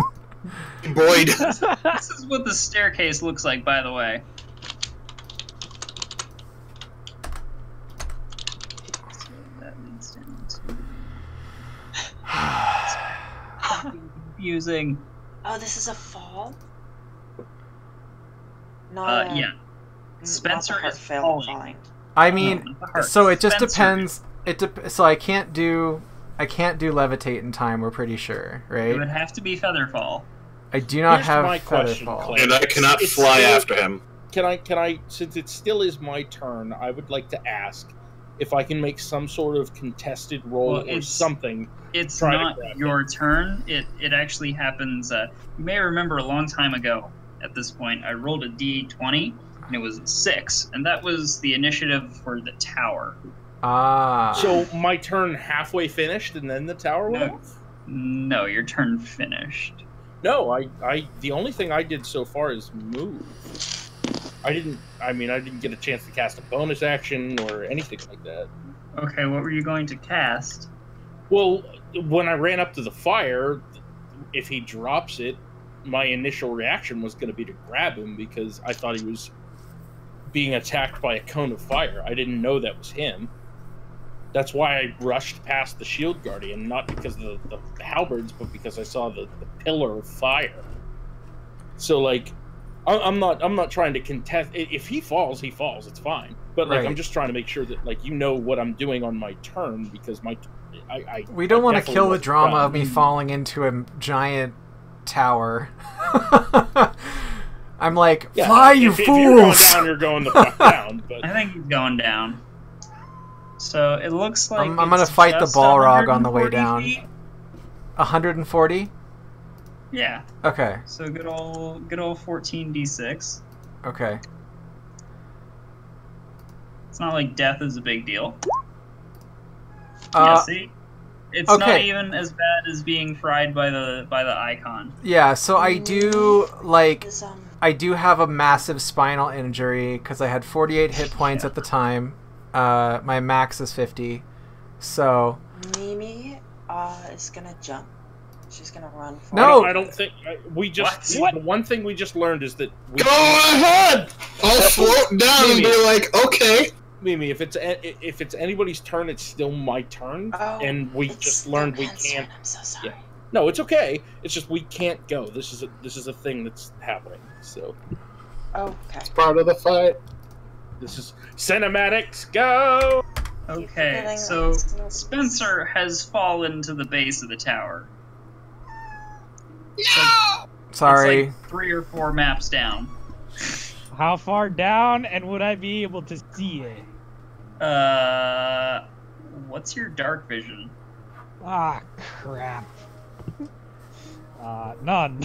Boyd. This is what the staircase looks like, by the way. So that leads down to... confusing. Oh, this is a fall? Not Yeah. not Spencer the heart is fail falling. falling. I mean, No, not the heart. so it just Spencer. depends. So I can't do levitate in time. We're pretty sure, It right? would have to be Featherfall. I do not Here's have my question, Featherfall. Clay. And I cannot It's fly still- after him. Can I, since it still is my turn, I would like to ask if I can make some sort of contested roll Well, or it's- something. It's Try to not grab your turn. It actually happens. You may remember a long time ago. At this point, I rolled a d20 and it was a 6, and that was the initiative for the tower. Ah. So my turn halfway finished, and then the tower went No. off? No, your turn finished. No, the only thing I did so far is move. I didn't get a chance to cast a bonus action or anything like that. Okay, what were you going to cast? Well, when I ran up to the fire, if he drops it, my initial reaction was going to be to grab him because I thought he was being attacked by a cone of fire. I didn't know that was him. That's why I rushed past the shield guardian, not because of the halberds, but because I saw the pillar of fire. So, like, I'm not trying to contest. If he falls, he falls. It's fine. But like, Right. I'm just trying to make sure that like you know what I'm doing on my turn because We don't want to definitely kill the wasn't drama done. of me falling into a giant tower. I'm like, Yeah, fly, you if you're going fools! down, you're going the fuck down. But I think he's going down. So it looks like I'm gonna it's fight the just Balrog on the way 140 down. feet. 140? Yeah. Okay, So good old 14d6. okay. It's not like death is a big deal. Yeah, see? It's not okay. even as bad as being fried by the icon. Yeah, so I do, like, Is I do have a massive spinal injury because I had 48 hit points at the time. My max is 50. So Mimi is gonna jump. She's gonna run for No! I don't think we just. What? The one thing we just learned is that we Go ahead! I'll float down and be like, okay. Mimi, if it's anybody's turn, it's still my turn, Oh, and we it's just still learned we Ben's can't. turn. I'm so sorry. Yeah. No, it's okay. It's just we can't go. This is a thing that's happening. So Okay. Part of the fight. this is cinematics. Go. Okay, forgetting so that it's- Spencer has fallen to the base of the tower. sorry. It's like 3 or 4 maps down. How far down, and would I be able to see it? What's your dark vision? Ah, crap. None.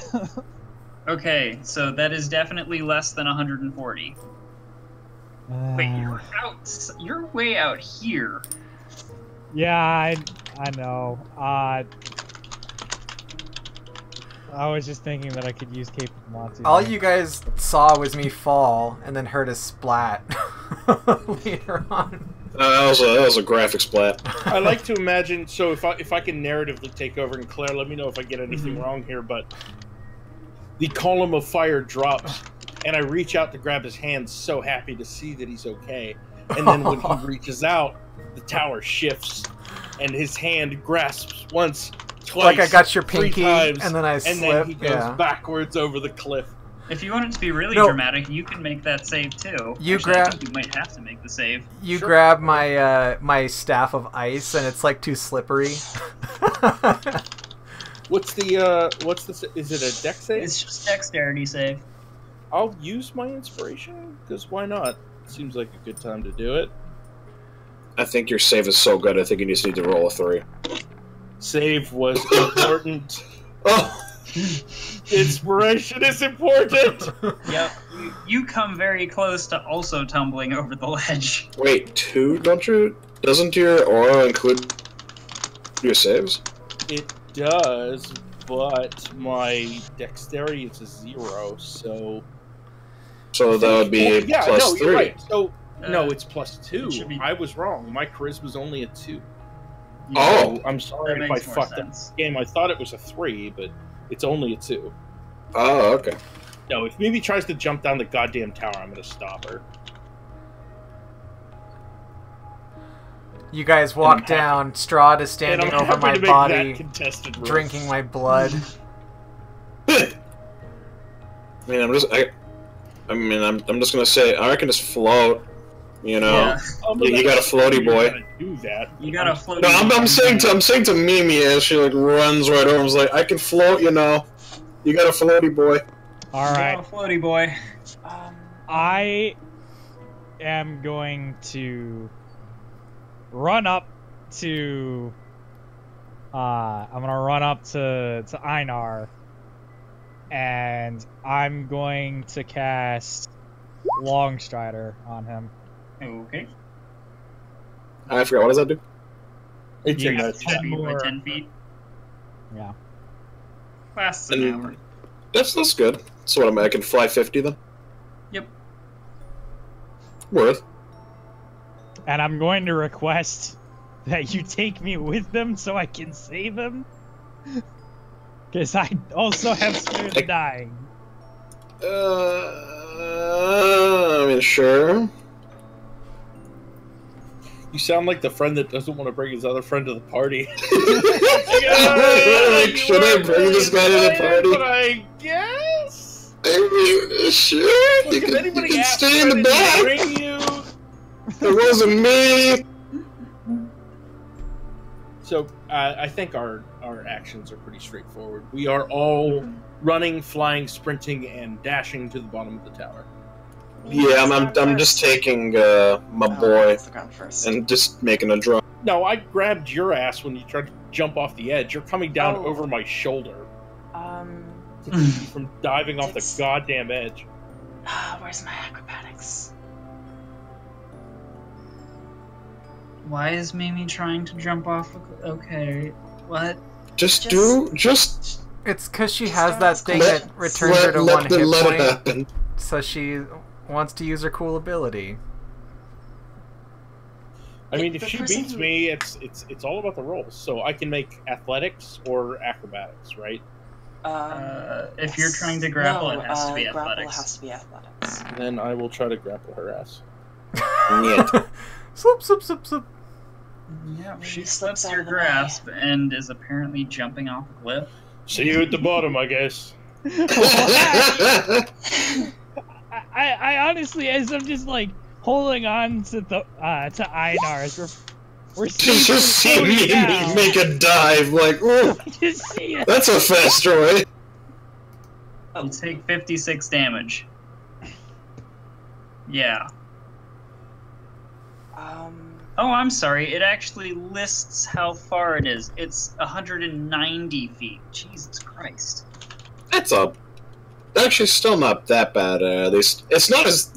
Okay, so that is definitely less than 140. Wait, you're out. You're way out here. Yeah, I know. I was just thinking that I could use Cape of Monty. All you guys saw was me fall and then heard a splat later on. That was a graphic splat. I like to imagine. So if I can narratively take over, and Claire, let me know if I get anything wrong here. But the column of fire drops, and I reach out to grab his hand, so happy to see that he's okay. And then when he reaches out, the tower shifts, and his hand grasps once, twice, Like I got your 3 pinky, times, and then I and slip. then he goes Yeah. backwards over the cliff. If you want it to be really No. dramatic, you can make that save too. You Actually, I grab- think you might have to make the save. You Sure. grab my my staff of ice, and it's like too slippery. What's the is it a deck save? It's just dexterity save. I'll use my inspiration, because why not? Seems like a good time to do it. I think your save is so good, I think you just need to roll a 3. Save was important. Oh! Inspiration is important! Yep. You come very close to also tumbling over the ledge. Wait, 2? Doesn't your aura include your saves? It does, but my dexterity is a 0, so... So that would be yeah, plus no, 3. you're right. So, no, Uh, it's plus 2. it should be- I was wrong. My charisma's only a 2. Oh. So, I'm sorry That if I makes more fucked up sense. the game. I thought it was a 3, but it's only a 2. Oh, okay. No, if Mimi tries to jump down the goddamn tower, I'm gonna stop her. You guys walk down. Strahd is standing and I'm over happy my to make body, that contested roll. drinking my blood. I mean, I'm just gonna say, I reckon just float. You know, Yeah. you got a floaty You're boy. gonna do that. You got a float. No, I'm saying to Mimi as she like runs right over. I was like, I can float, you know. You got a floaty boy. All right. floaty boy. I am going to run up to. I'm gonna run up to Einar, and I'm going to cast Longstrider on him. Okay. I forgot, what does that do? It's You in got the 10 chat. feet by 10 feet. Yeah. Lasts an And- hour. That's good. So what I can fly 50 then? Yep. Worth. And I'm going to request that you take me with them so I can save him. Because I also have Spirit of Dying. I mean, sure. You sound like the friend that doesn't want to bring his other friend to the party. Like, should I bring this guy to the party? But I guess. I mean, sure. Look, You if can anybody asks stay in the why did back. he bring you. It wasn't me. So I think our actions are pretty straightforward. We are all running, flying, sprinting, and dashing to the bottom of the tower. Yeah, I'm just taking my boy First. and just making a drop. No, I grabbed your ass when you tried to jump off the edge. You're coming down Oh. over my shoulder Um, to keep you from diving off the It's- goddamn edge. where's my acrobatics? Why is Mimi trying to jump off? Okay. What? Just Just- It's because she Just has don't that ask thing questions. that returns her to one hit let it point, happen. so she wants to use her cool ability. I mean, if The she person beats who- me, it's all about the rolls. So I can make athletics or acrobatics, right? If you're trying to grapple, it has to be grapple athletics. has to be athletics. Then I will try to grapple her ass. Swoop, swoop, swoop, swoop. Yeah, Maybe she slips slips out your of the way. grasp and is apparently jumping off a cliff. See you at the bottom, I guess. I honestly, as I'm just like holding on to the to Einar, as we're Just see me down. make a dive, like, ooh, Just see it. that's a faster way. You take 56 damage. Yeah. Oh, I'm sorry. It actually lists how far it is. It's 190 feet. Jesus Christ. That's actually still not that bad. At least it's not as.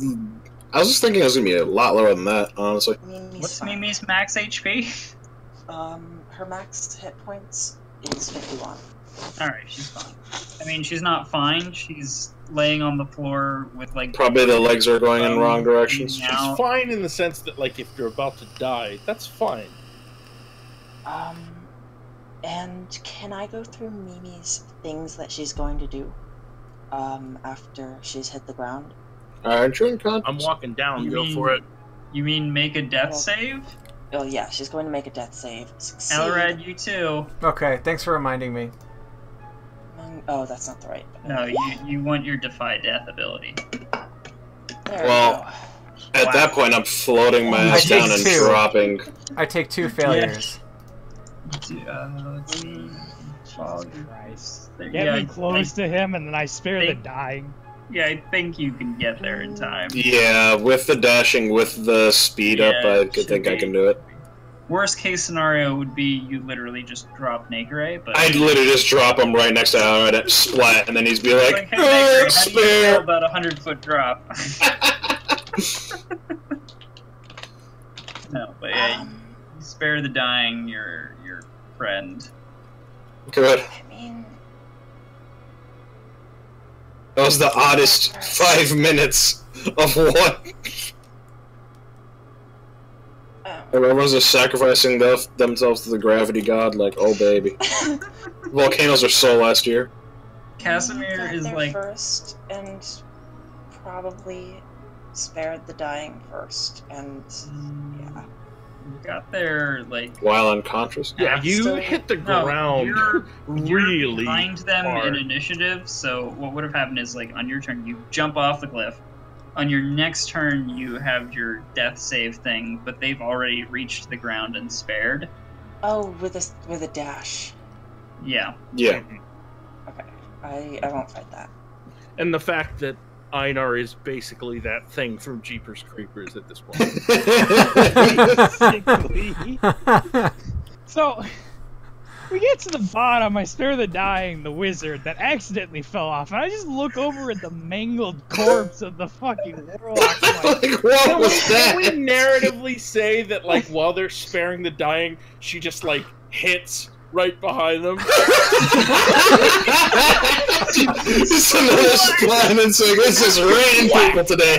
I was just thinking it was gonna be a lot lower than that, honestly. Mimi's What's fine. Mimi's max HP? Her max hit points is 51. Alright, she's fine. I mean, she's not fine. She's laying on the floor with, like... Probably the legs are going in wrong directions. hanging She's out. fine in the sense that, like, if you're about to die, that's fine. And can I go through Mimi's things that she's going to do, after she's hit the ground? Aren't you in contact? I'm walking down. You Go mean- for it. You mean make a death Well, save? Oh yeah, she's going to make a death save. Succeed. Elred, you too. Okay, thanks for reminding me. Oh, that's not the right. No, you want your defy death ability. There Well, we At that point, I'm floating my I ass take down and two. dropping. I take 2 failures. Let's see. Christ. There- Get yeah, me close to him, and then I spare the think- dying. Yeah, I think you can get there in time. Yeah, with the dashing, with the speed up, Yeah, I it could should think I be. can do it. Worst case scenario would be you literally just drop Negre, but I'd literally just drop him right next to Alright at splat, and then he'd be like, like, hey, Negre, how do you feel spare! about a 100-foot drop? No, but yeah, you spare the dying, your friend. Good. I mean, That was the oddest 5 minutes of what? Everyone's just sacrificing themselves to the gravity god, like, oh baby. Volcanoes are so last year. Casimir got is there like, first and probably spared the dying first, and yeah. you got there like. While unconscious. Yeah, you still- hit the No, ground you're really behind them hard. in initiative. So what would have happened is, like, on your turn, you jump off the cliff. On your next turn, you have your death save thing, but they've already reached the ground and spared. Oh, with a dash. Yeah. Yeah. Okay, I won't fight that. And the fact that Einar is basically that thing from Jeepers Creepers at this point. Basically. So, we get to the bottom, I spare the dying, the wizard, that accidentally fell off, and I just look over at the mangled corpse of the fucking warlock. Like, Like, what was Can we that? narratively say that, like, while they're sparing the dying, she just, like, hits right behind them? Just another splat, and it's like, this is raining people today.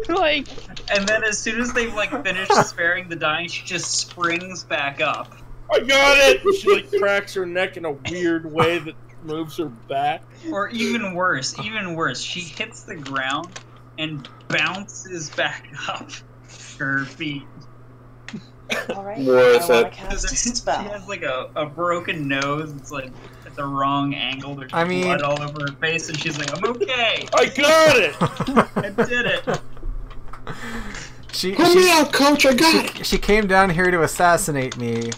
like, And then as soon as they've, like, finished sparing the dying, she just springs back up. I got it! And she, like, cracks her neck in a weird way that moves her back. Or even worse, she hits the ground and bounces back up her feet. Alright, Worth I want it. to cast a She spell. has like a broken nose. It's like at the wrong angle. There's I mean- blood all over her face, and she's like, "I'm okay. I got it! I did it." Pull me out, coach, I got it. she came down here to assassinate me.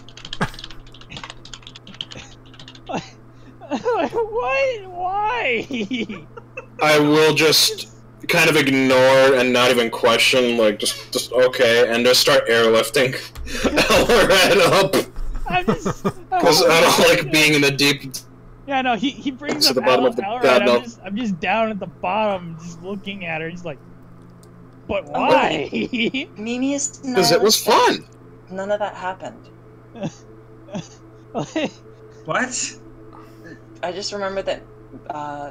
what? Why? I will just kind of ignore and not even question, like, just okay, and just start airlifting Elred up. I'm just. Because I don't like being in the deep. Yeah, no, he brings To up the bottom of the Elred, bad I'm milk. I'm just down at the bottom, just looking at her. He's like, but why? Mimi is Because it was fun. None of that happened. What? I just remember that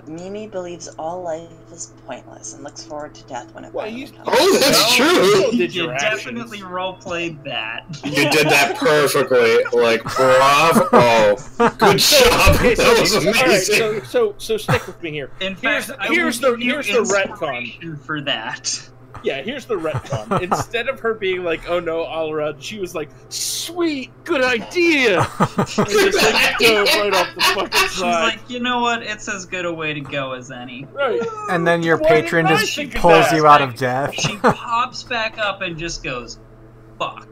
Mimi believes all life is pointless and looks forward to death when it Well, finally you- comes. Oh, that's No, true. you did You your definitely actions. role-played that. You did that perfectly. Like, bravo. Good job. Okay, That was all right, amazing. so stick with me here. In Here's fact, here's I the will give you here's the retcon. inspiration for that. Yeah, here's the retcon. Instead of her being like, "Oh no, Alrad," she was like, "Sweet, good idea." And just like dove right off the fucking She's side. like, you know what? It's as good a way to go as any. Right. And then your Why patron didn't I just think of pulls that? you out of death. She pops back up and just goes, "Fuck."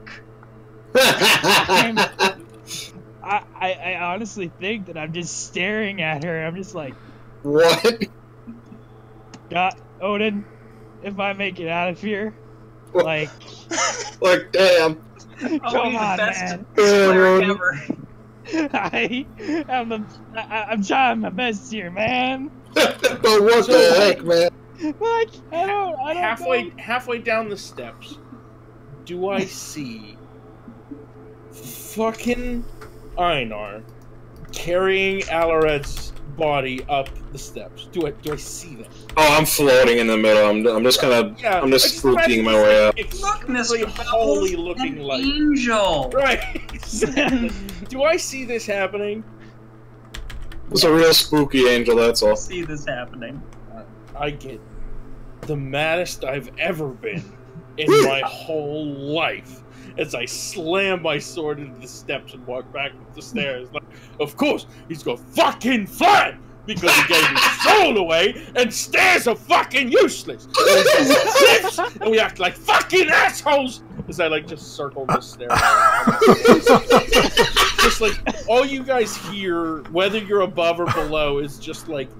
I honestly think that I'm just staring at her. I'm just like, What? God, Odin, if I make it out of here, What? like, Like, damn. I'll come be the on, best man. cleric ever. I'm trying my best here, man. But what the heck, man? Like, I don't know. Halfway down the steps, do I see fucking Einar carrying Alared's body up the steps? Do I see that? Oh, I'm floating in the middle. I'm just kind of, Yeah, I'm just I just imagine spooking my this, way like, up. Look, extremely Mr. holy Bubbles, looking an light. angel. Right. Exactly. Do I see this happening? It's a real spooky angel, that's all. I see this happening. I get the maddest I've ever been in my whole life as I slam my sword into the steps and walk back up the stairs. Like, of course, he's got fucking flat because he gave his soul away and stairs are fucking useless. And we go cliffs and we act like fucking assholes as I like just circle the stairs. Just like all you guys hear, whether you're above or below, is just like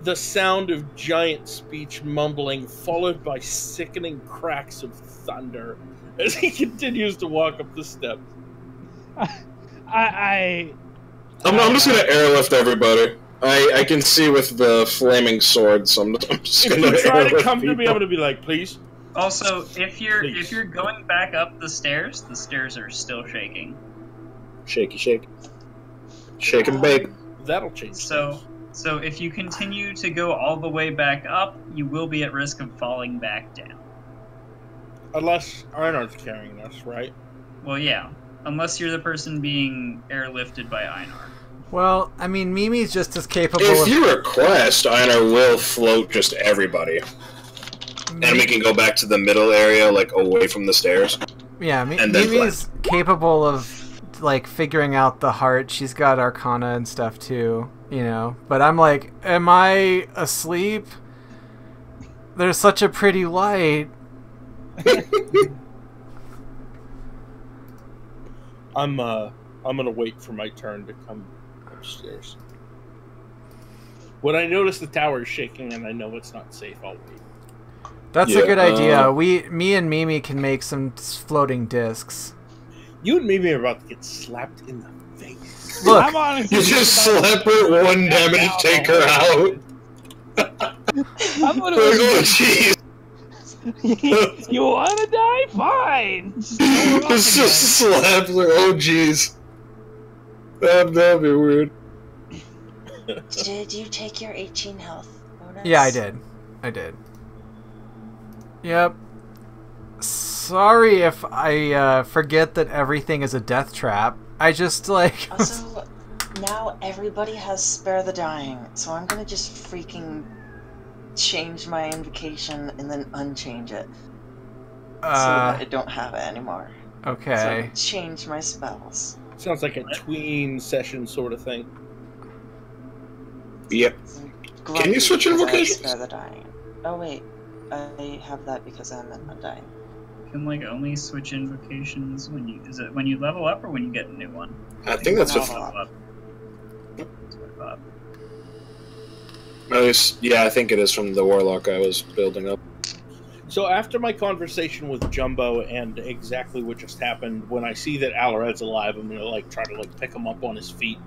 the sound of giant speech mumbling, followed by sickening cracks of thunder as he continues to walk up the steps. I'm just gonna airlift everybody. I can see with the flaming sword, so I'm just If gonna you try to airlift come to me, people. I'm gonna be like, please. Also, if you're Please. going back up the stairs are still shaking. Shaky shake. Shake and bake. That'll change. So if you continue to go all the way back up, you will be at risk of falling back down. Unless Einar's carrying us, right? Well, yeah, unless you're the person being airlifted by Einar. Well, I mean, Mimi's just as capable If of... you request, Einar will float just everybody. And we can go back to the middle area, like, away from the stairs. Yeah, and then Mimi's capable of, like, figuring out the heart. She's got Arcana and stuff, too, you know. But I'm like, am I asleep? There's such a pretty light. I'm gonna wait for my turn to come upstairs. When I notice the tower is shaking and I know it's not safe, I'll wait. That's Yeah, a good idea. Me and Mimi can make some floating discs. You and Mimi are about to get slapped in the face. Look, I'm honestly You just about slap her, one damage, out take her out. I'm Like, oh, jeez. You want to die? Fine. Just go off Just again. slaps her, oh, jeez. That'd be weird. Did you take your 18 health bonus? yeah, I did. I did. Yep. Sorry if I forget that everything is a death trap. I just, like... Also, now everybody has Spare the Dying, so I'm gonna just freaking change my invocation and then unchange it. So that I don't have it anymore. Okay. So change my spells. Sounds like a tween session sort of thing. Yep. Can you switch Grumpy because I have invocations? Spare the Dying. Oh wait, I have that because I'm undying. You can like only switch invocations when you when you level up or when you get a new one? I think that's Level a... up. That's what I thought. At least, yeah, I think it is from the Warlock I was building up. So after my conversation with Jumbo and exactly what just happened, when I see that Alared's alive, I'm gonna like try to like pick him up on his feet.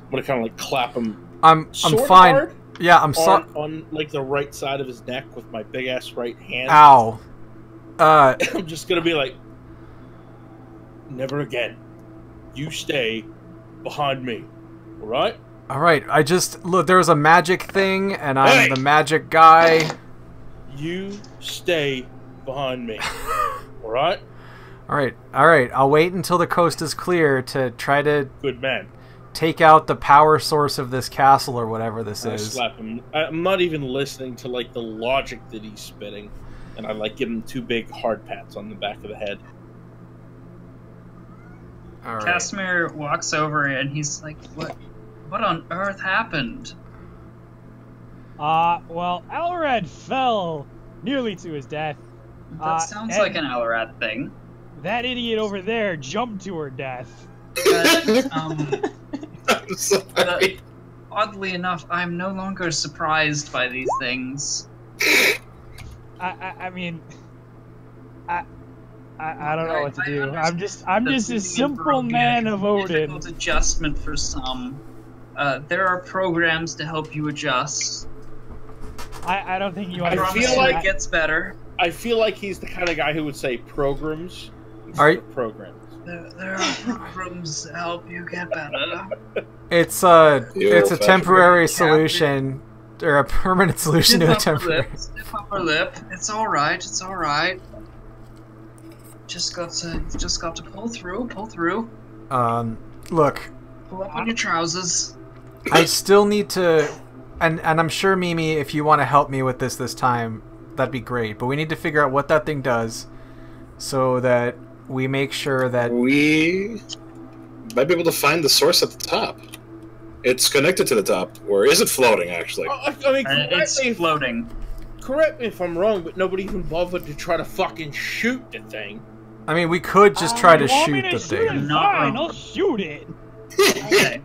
I'm gonna kind of like clap him. I'm sort of fine. hard Yeah, I'm sorry. on like the right side of his neck with my big ass right hand. Ow. I'm just gonna be like, never again. You stay behind me, all right? All right, I just look. There was a magic thing, and I'm the magic guy. You stay behind me. All right. All right. I'll wait until the coast is clear to try to Good man. take out the power source of this castle or whatever this I is. slap him. I'm not even listening to like the logic that he's spitting, and I like give him 2 big hard pats on the back of the head. All right. Casimir walks over and he's like, What on earth happened? Well, Alred fell nearly to his death. That sounds like an Alrad thing. That idiot over there jumped to her death. I'm sorry. Oddly enough, I'm no longer surprised by these things. I mean, I don't know what to do. I'm just a simple man of Odin. Difficult adjustment for some. There are programs to help you adjust. I don't think you I understand. feel like it gets better. I feel like he's the kind of guy who would say programs. Are you- Programs. There are programs to help you get better. It's a Beautiful. temporary solution, or a permanent solution to a temporary. Stiff upper lip. It's all right. It's all right. Just got to pull through. Pull through. Look, Pull up on your trousers. I still need to, and I'm sure Mimi, if you want to help me with this time, that'd be great. But we need to figure out what that thing does, so that we make sure that We might be able to find the source at the top. It's connected to the top, or is it floating, actually? I mean, It's floating. correct me if I'm wrong, but nobody even bothered to try to fucking shoot the thing. I mean, we could just try to You want me shoot to the shoot thing. it? No. Fine, I'll shoot it. Okay.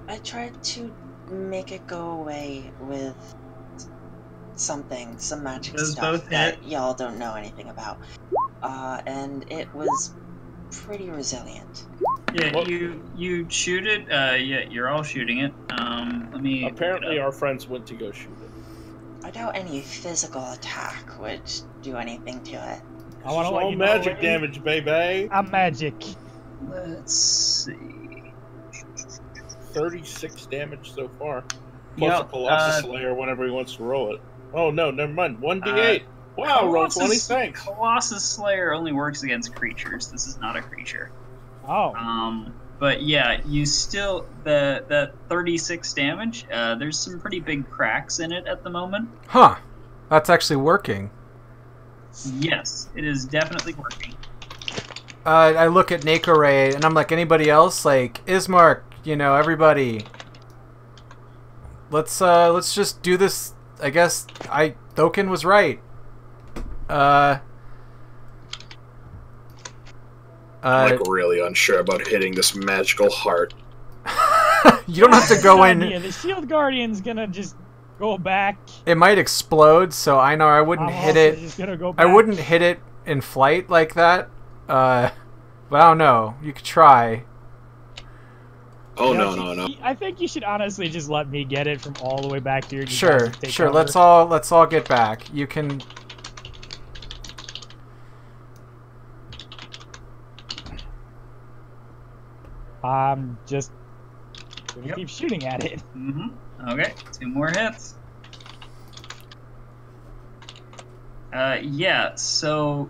I tried to make it go away with some magic Those stuff both that hit? y'all don't know anything about. And it was pretty resilient. Yeah, What? you shoot it. Yeah, you're all shooting it. Let me. Apparently, our friends went to go shoot it. I doubt any physical attack would do anything to it. I want It's to let all you know. magic damage, baby. I'm magic. Let's see. 36 damage so far. Plus Yep, a Colossus Slayer whenever he wants to roll it. Oh no, never mind. 1d8. Wow, roll 20, thanks. Colossus Slayer only works against creatures. This is not a creature. Oh. But yeah, you still the 36 damage. There's some pretty big cracks in it at the moment. Huh? That's actually working. Yes, it is definitely working. I look at Nakore and I'm like, anybody else? Like Ismark, everybody. Let's just do this. I guess Thokin was right. I'm like really unsure about hitting this magical heart. You don't have to go in. Yeah, the Shield Guardian's gonna just go back. It might explode, so I know I wouldn't I'm hit also it. just gonna go back. I wouldn't hit it in flight like that. But I don't know. You could try. Oh, You know, no. I think you should honestly just let me get it from all the way back here. You guys Sure, just take sure. cover. Let's all get back. You can. I'm just gonna keep shooting at it. Okay, 2 more hits. Yeah, so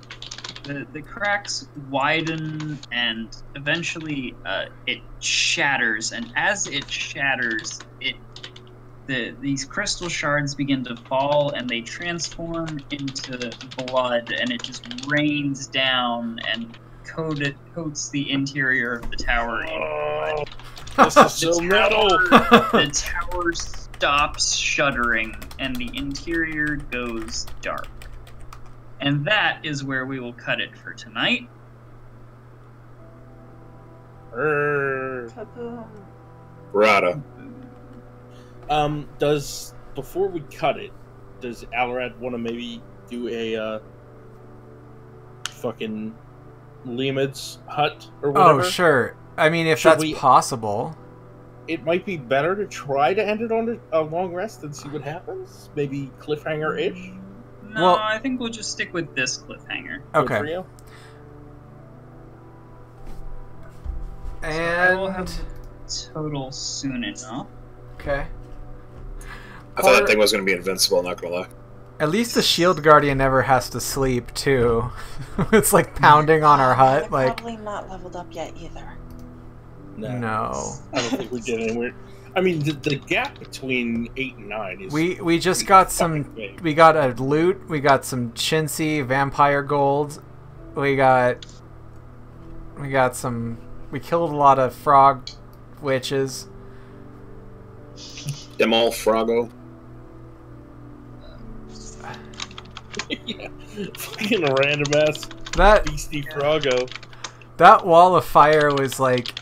the cracks widen and eventually it shatters, and as it shatters, these crystal shards begin to fall and they transform into blood, and it just rains down and coats the interior of the tower in blood. This is so metal. The tower stops shuddering and the interior goes dark. And that is where we will cut it for tonight. Rada. Before we cut it, does Alrad want to maybe do a fucking Liamid's hut or whatever? Oh, sure. I mean, if Should that's we- possible. It might be better to try to end it on a long rest and see what happens. Maybe cliffhanger-ish. No, Well- I think we'll just stick with this cliffhanger. Good for Okay. you. I will have And total soon enough. Okay. I thought that thing was going to be invincible, not going to lie. At least the shield guardian never has to sleep too. It's like pounding on our hut. I'm Like probably not leveled up yet either. no. I don't think we did anywhere. I mean, the gap between 8 and 9 is... We just got some. big. We got a loot. We got some chintzy vampire gold. We got some. We killed a lot of frog witches. Them all Froggo. Yeah, fucking random ass That beastie Froggo. that wall of fire was like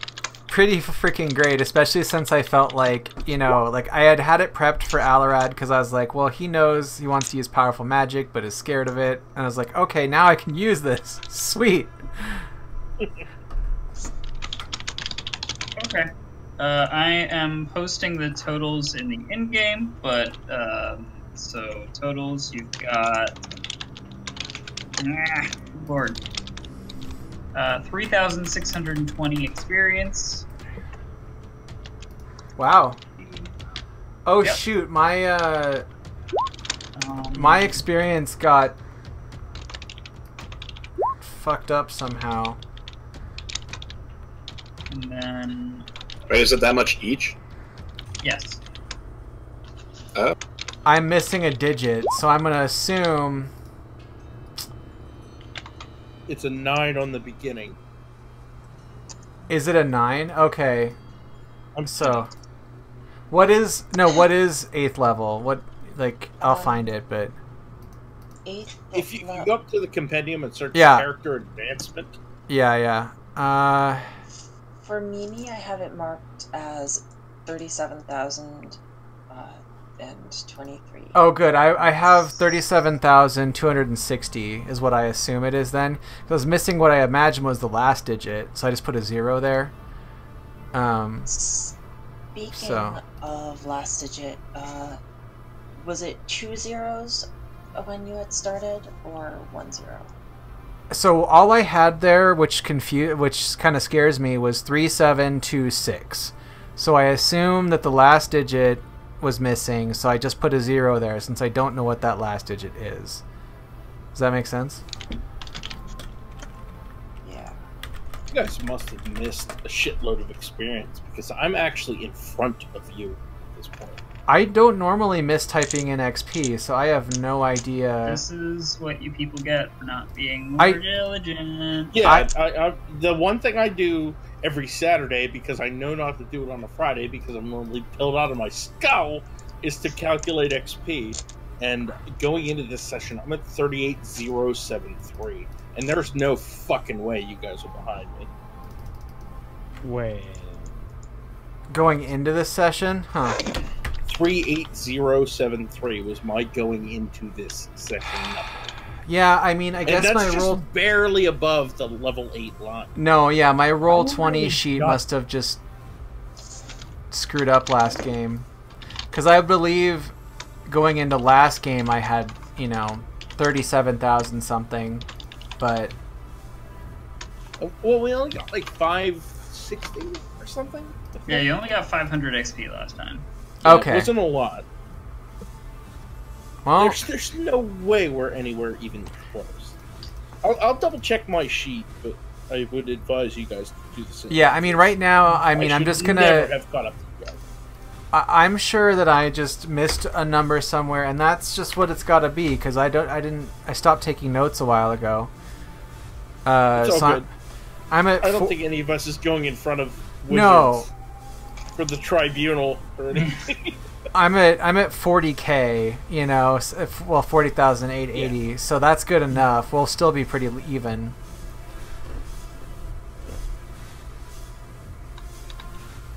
pretty freaking great, especially since I felt like, you know, like I had it prepped for Alarad because I was like, well, he knows he wants to use powerful magic but is scared of it, and I was like, okay, now I can use this. Sweet. Okay. I am posting the totals in the end game, but so totals you've got. Lord. 3,620 experience. Wow. Oh Yep. shoot, my my experience got fucked up somehow. And then Wait, is it that much each? yes. Oh. I'm missing a digit, so I'm gonna assume It's a 9 on the beginning. is it a 9? Okay. I'm So what is 8th level? What, like, I'll Um, find it, but 8th. If you go up to the compendium and search Yeah. character advancement, yeah. For Mimi, I have it marked as 37,023. Oh good. I have 37,260 is what I assume it is then. I was missing what I imagine was the last digit, so I just put a 0 there. Speaking So. of last digit, was it 2 zeros when you had started, or 1 0? So all I had there, which kind of scares me, was 3726. So I assume that the last digit was missing, so I just put a 0 there since I don't know what that last digit is. Does that make sense? Yeah. you guys must have missed a shitload of experience because I'm actually in front of you at this point. I don't normally miss typing in XP, so I have no idea. This is what you people get for not being more I- diligent. Yeah, I the one thing I do every Saturday, because I know not to do it on a Friday because I'm normally pilled out of my skull, is to calculate XP. And going into this session, I'm at 38,073. And there's no fucking way you guys are behind me. Wait. Going into this session? Huh. 38073 was my going into this session number. Yeah, I mean, I And guess that's my just roll... barely above the level 8 line. No, yeah, my roll I 20 really sheet got- must have just screwed up last game. Because I believe going into last game I had, 37,000 something, but... Well, we only got like 560 or something. I think. Yeah, you only got 500 XP last time. Yeah, Okay. It wasn't a lot. Well, There's no way we're anywhere even close. I'll double check my sheet, but I would advise you guys to do the same. yeah, I mean, right now, I'm should just never gonna... have caught up to you guys. I'm sure that I just missed a number somewhere, and that's just what it's got to be, because I stopped taking notes a while ago. It's all so good. I'm at... I don't think any of us is going in front of wizards No. for the tribunal or anything. I'm at 40k, 40,880. So that's good enough. We'll still be pretty even.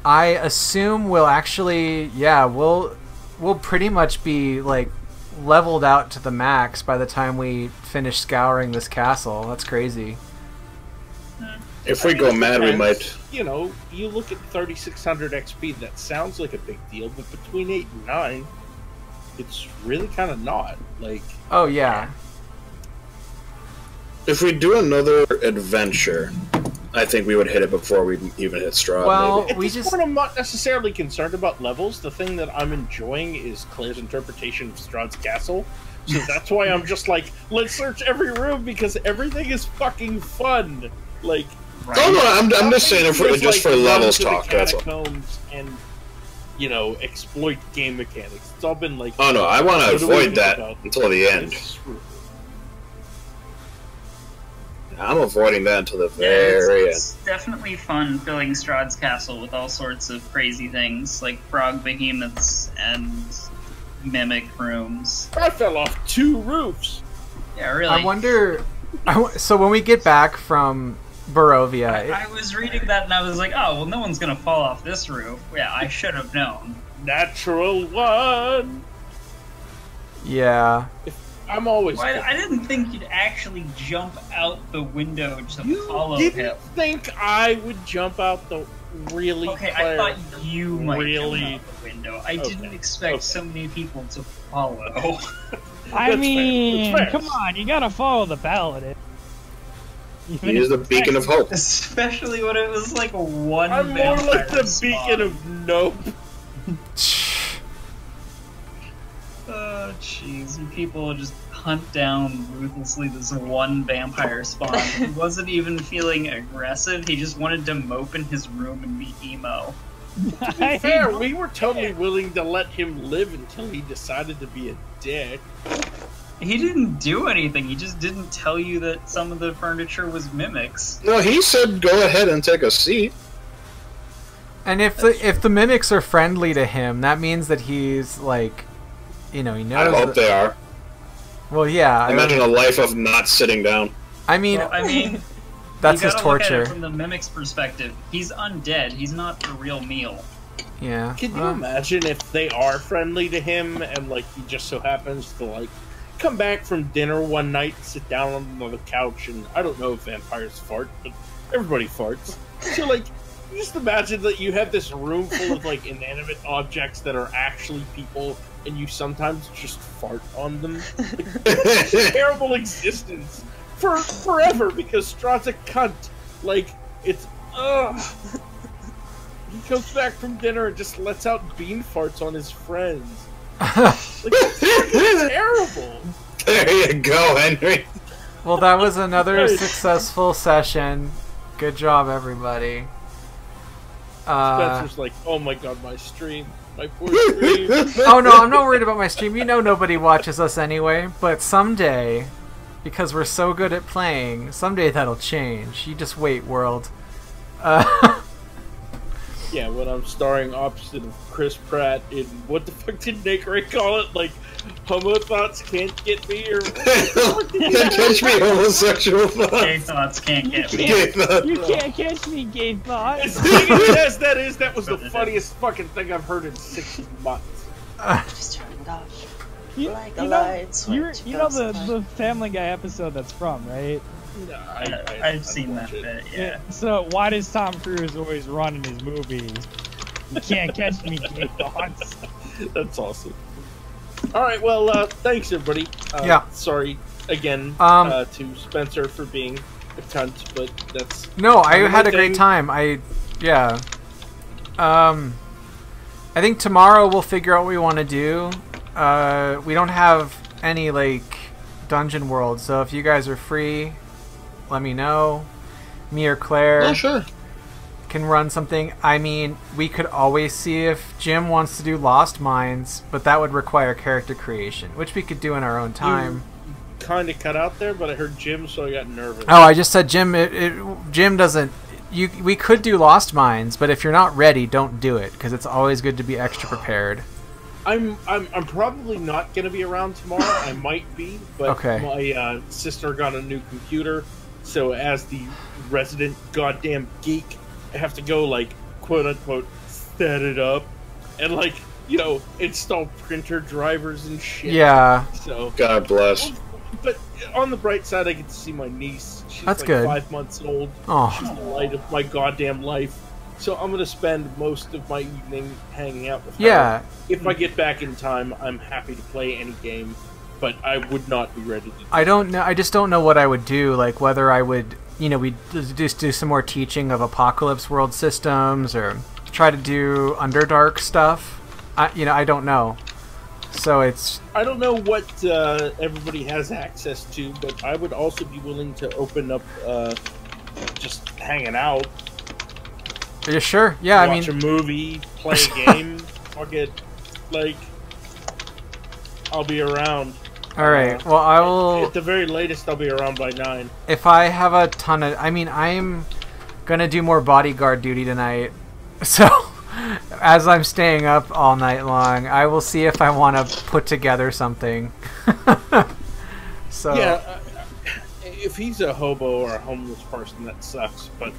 I assume we'll actually, we'll pretty much be like leveled out to the max by the time we finish scouring this castle. That's crazy. If we go it mad, we depends. might. You look at 3,600 XP, that sounds like a big deal, but between 8 and 9, it's really kind of not. Like, Oh yeah. If we do another adventure, I think we would hit it before we even hit Strahd. Well, maybe. At we this just point, I'm not necessarily concerned about levels. The thing that I'm enjoying is Claire's interpretation of Strahd's castle. So that's why I'm just like, let's search every room because everything is fucking fun. Like, Right. Oh no, I'm just saying just for levels talk. That's all. Catacombs and exploit game mechanics. It's all been like. Oh no, I want to what do we avoid do that about until the end. this? I'm avoiding that until the Yeah, very end. it's definitely fun filling Strahd's castle with all sorts of crazy things, like frog behemoths and mimic rooms. I fell off 2 roofs. Yeah, really. I wonder. So when we get back from Barovia, I was reading that and I was like, oh, well, no one's gonna fall off this roof. Yeah, I should have known. Natural one. yeah. I'm always. Well, I didn't think you'd actually jump out the window to You follow didn't him. think I would jump out the really? Okay, Claire? I thought you might Really? jump out the window. I Okay, didn't expect okay. so many people to follow. I That's mean, fair. come on, you gotta follow the paladin. Even He is if the beacon of hope. Especially when it was like one I'm more vampire like the spawn. beacon of nope. Oh, jeez. And people would just hunt down ruthlessly this one vampire spawn. He wasn't even feeling aggressive, he just wanted to mope in his room and be emo. To be fair, we were totally willing to let him live until he decided to be a dick. He didn't do anything, he just didn't tell you that some of the furniture was mimics. No, he said go ahead and take a seat. And if the mimics are friendly to him, that means that he's like, he knows. I hope they are. Well, yeah. Imagine a life of not sitting down. I mean, that's you his gotta look at torture. it from the mimic's perspective. He's undead, he's not a real meal. Yeah. Can you imagine if they are friendly to him and like he just so happens to like come back from dinner one night, sit down on the couch, and I don't know if vampires fart, but everybody farts. So like, just imagine that you have this room full of like inanimate objects that are actually people, and you sometimes just fart on them. Like, it's a terrible existence for forever because Strahd's a cunt. Like it's He comes back from dinner and just lets out bean farts on his friends. Like, it's fucking terrible. There you go, Henry. Well, that was another successful session. Good job, everybody. Spencer's like, oh my god, my stream. My poor stream. Oh no, I'm not worried about my stream. You know nobody watches us anyway. But someday, because we're so good at playing, someday that'll change. You just wait, world. Yeah, when I'm starring opposite of Chris Pratt in, what the fuck did Nick Ray call it? Like, homo thoughts can't get me, or... Can't catch me, homosexual Gay thoughts. thoughts can't get me. Gay thoughts. You can't catch me, gay thought. As big as that was the funniest fucking thing I've heard in 6 months. Just turn it off. You, Like you a know, light switch you know goes the Family Guy episode that's from, right? No, I've seen that watch it. bit, yeah. So why does Tom Cruise always run in his movies? You can't catch me, gay thoughts. That's awesome. Alright, well, thanks everybody. Yeah. Sorry, again, Um, to Spencer for being a cunt, but that's... No, I Another had a thing- great time. Yeah. I think tomorrow we'll figure out what we want to do. We don't have any, like, dungeon world, so if you guys are free, let me know. Me or Claire Oh, sure. can run something. I mean, we could always see if Jim wants to do Lost Mines, but that would require character creation, which we could do in our own time. Kind of cut out there, but I heard Jim, so I got nervous. Oh, I just said Jim. Jim doesn't. We could do Lost Mines, but if you're not ready, don't do it because it's always good to be extra prepared. I'm probably not gonna be around tomorrow. I might be, but Okay. my sister got a new computer, so as the resident goddamn geek, I have to go like quote unquote set it up and like install printer drivers and shit. Yeah. So, God bless. but on the bright side, I get to see my niece. She's That's like good. 5 months old. Oh. She's the light of my goddamn life. So I'm gonna spend most of my evening hanging out with her. Yeah. If I get back in time, I'm happy to play any game, but I would not be ready to do I don't know. I just don't know what I would do. Like whether I would you know, we just do some more teaching of Apocalypse World systems, or try to do Underdark stuff. I don't know. So it's... I don't know what everybody has access to, but I would also be willing to open up just hanging out. Yeah, sure. Yeah, watch a movie, play a game, I'll be around. All right. Well, I will... At the very latest, I'll be around by 9. If I have a ton of... I'm going to do more bodyguard duty tonight. So... As I'm staying up all night long, I will see if I want to put together something. So yeah, if he's a hobo or a homeless person, that sucks. But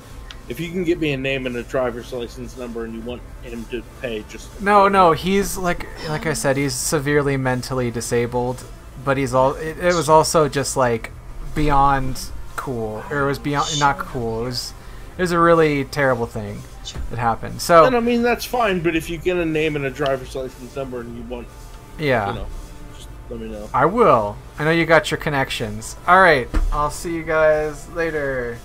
if you can get me a name and a driver's license number, and you want him to pay, just no, he's like I said, he's severely mentally disabled. But he's all. It was also just like beyond cool, or it was beyond not cool. It was a really terrible thing that happened. So, and I mean that's fine, but if you get a name and a driver's license number and you want, yeah, just let me know. I will. I know you got your connections. All right, I'll see you guys later.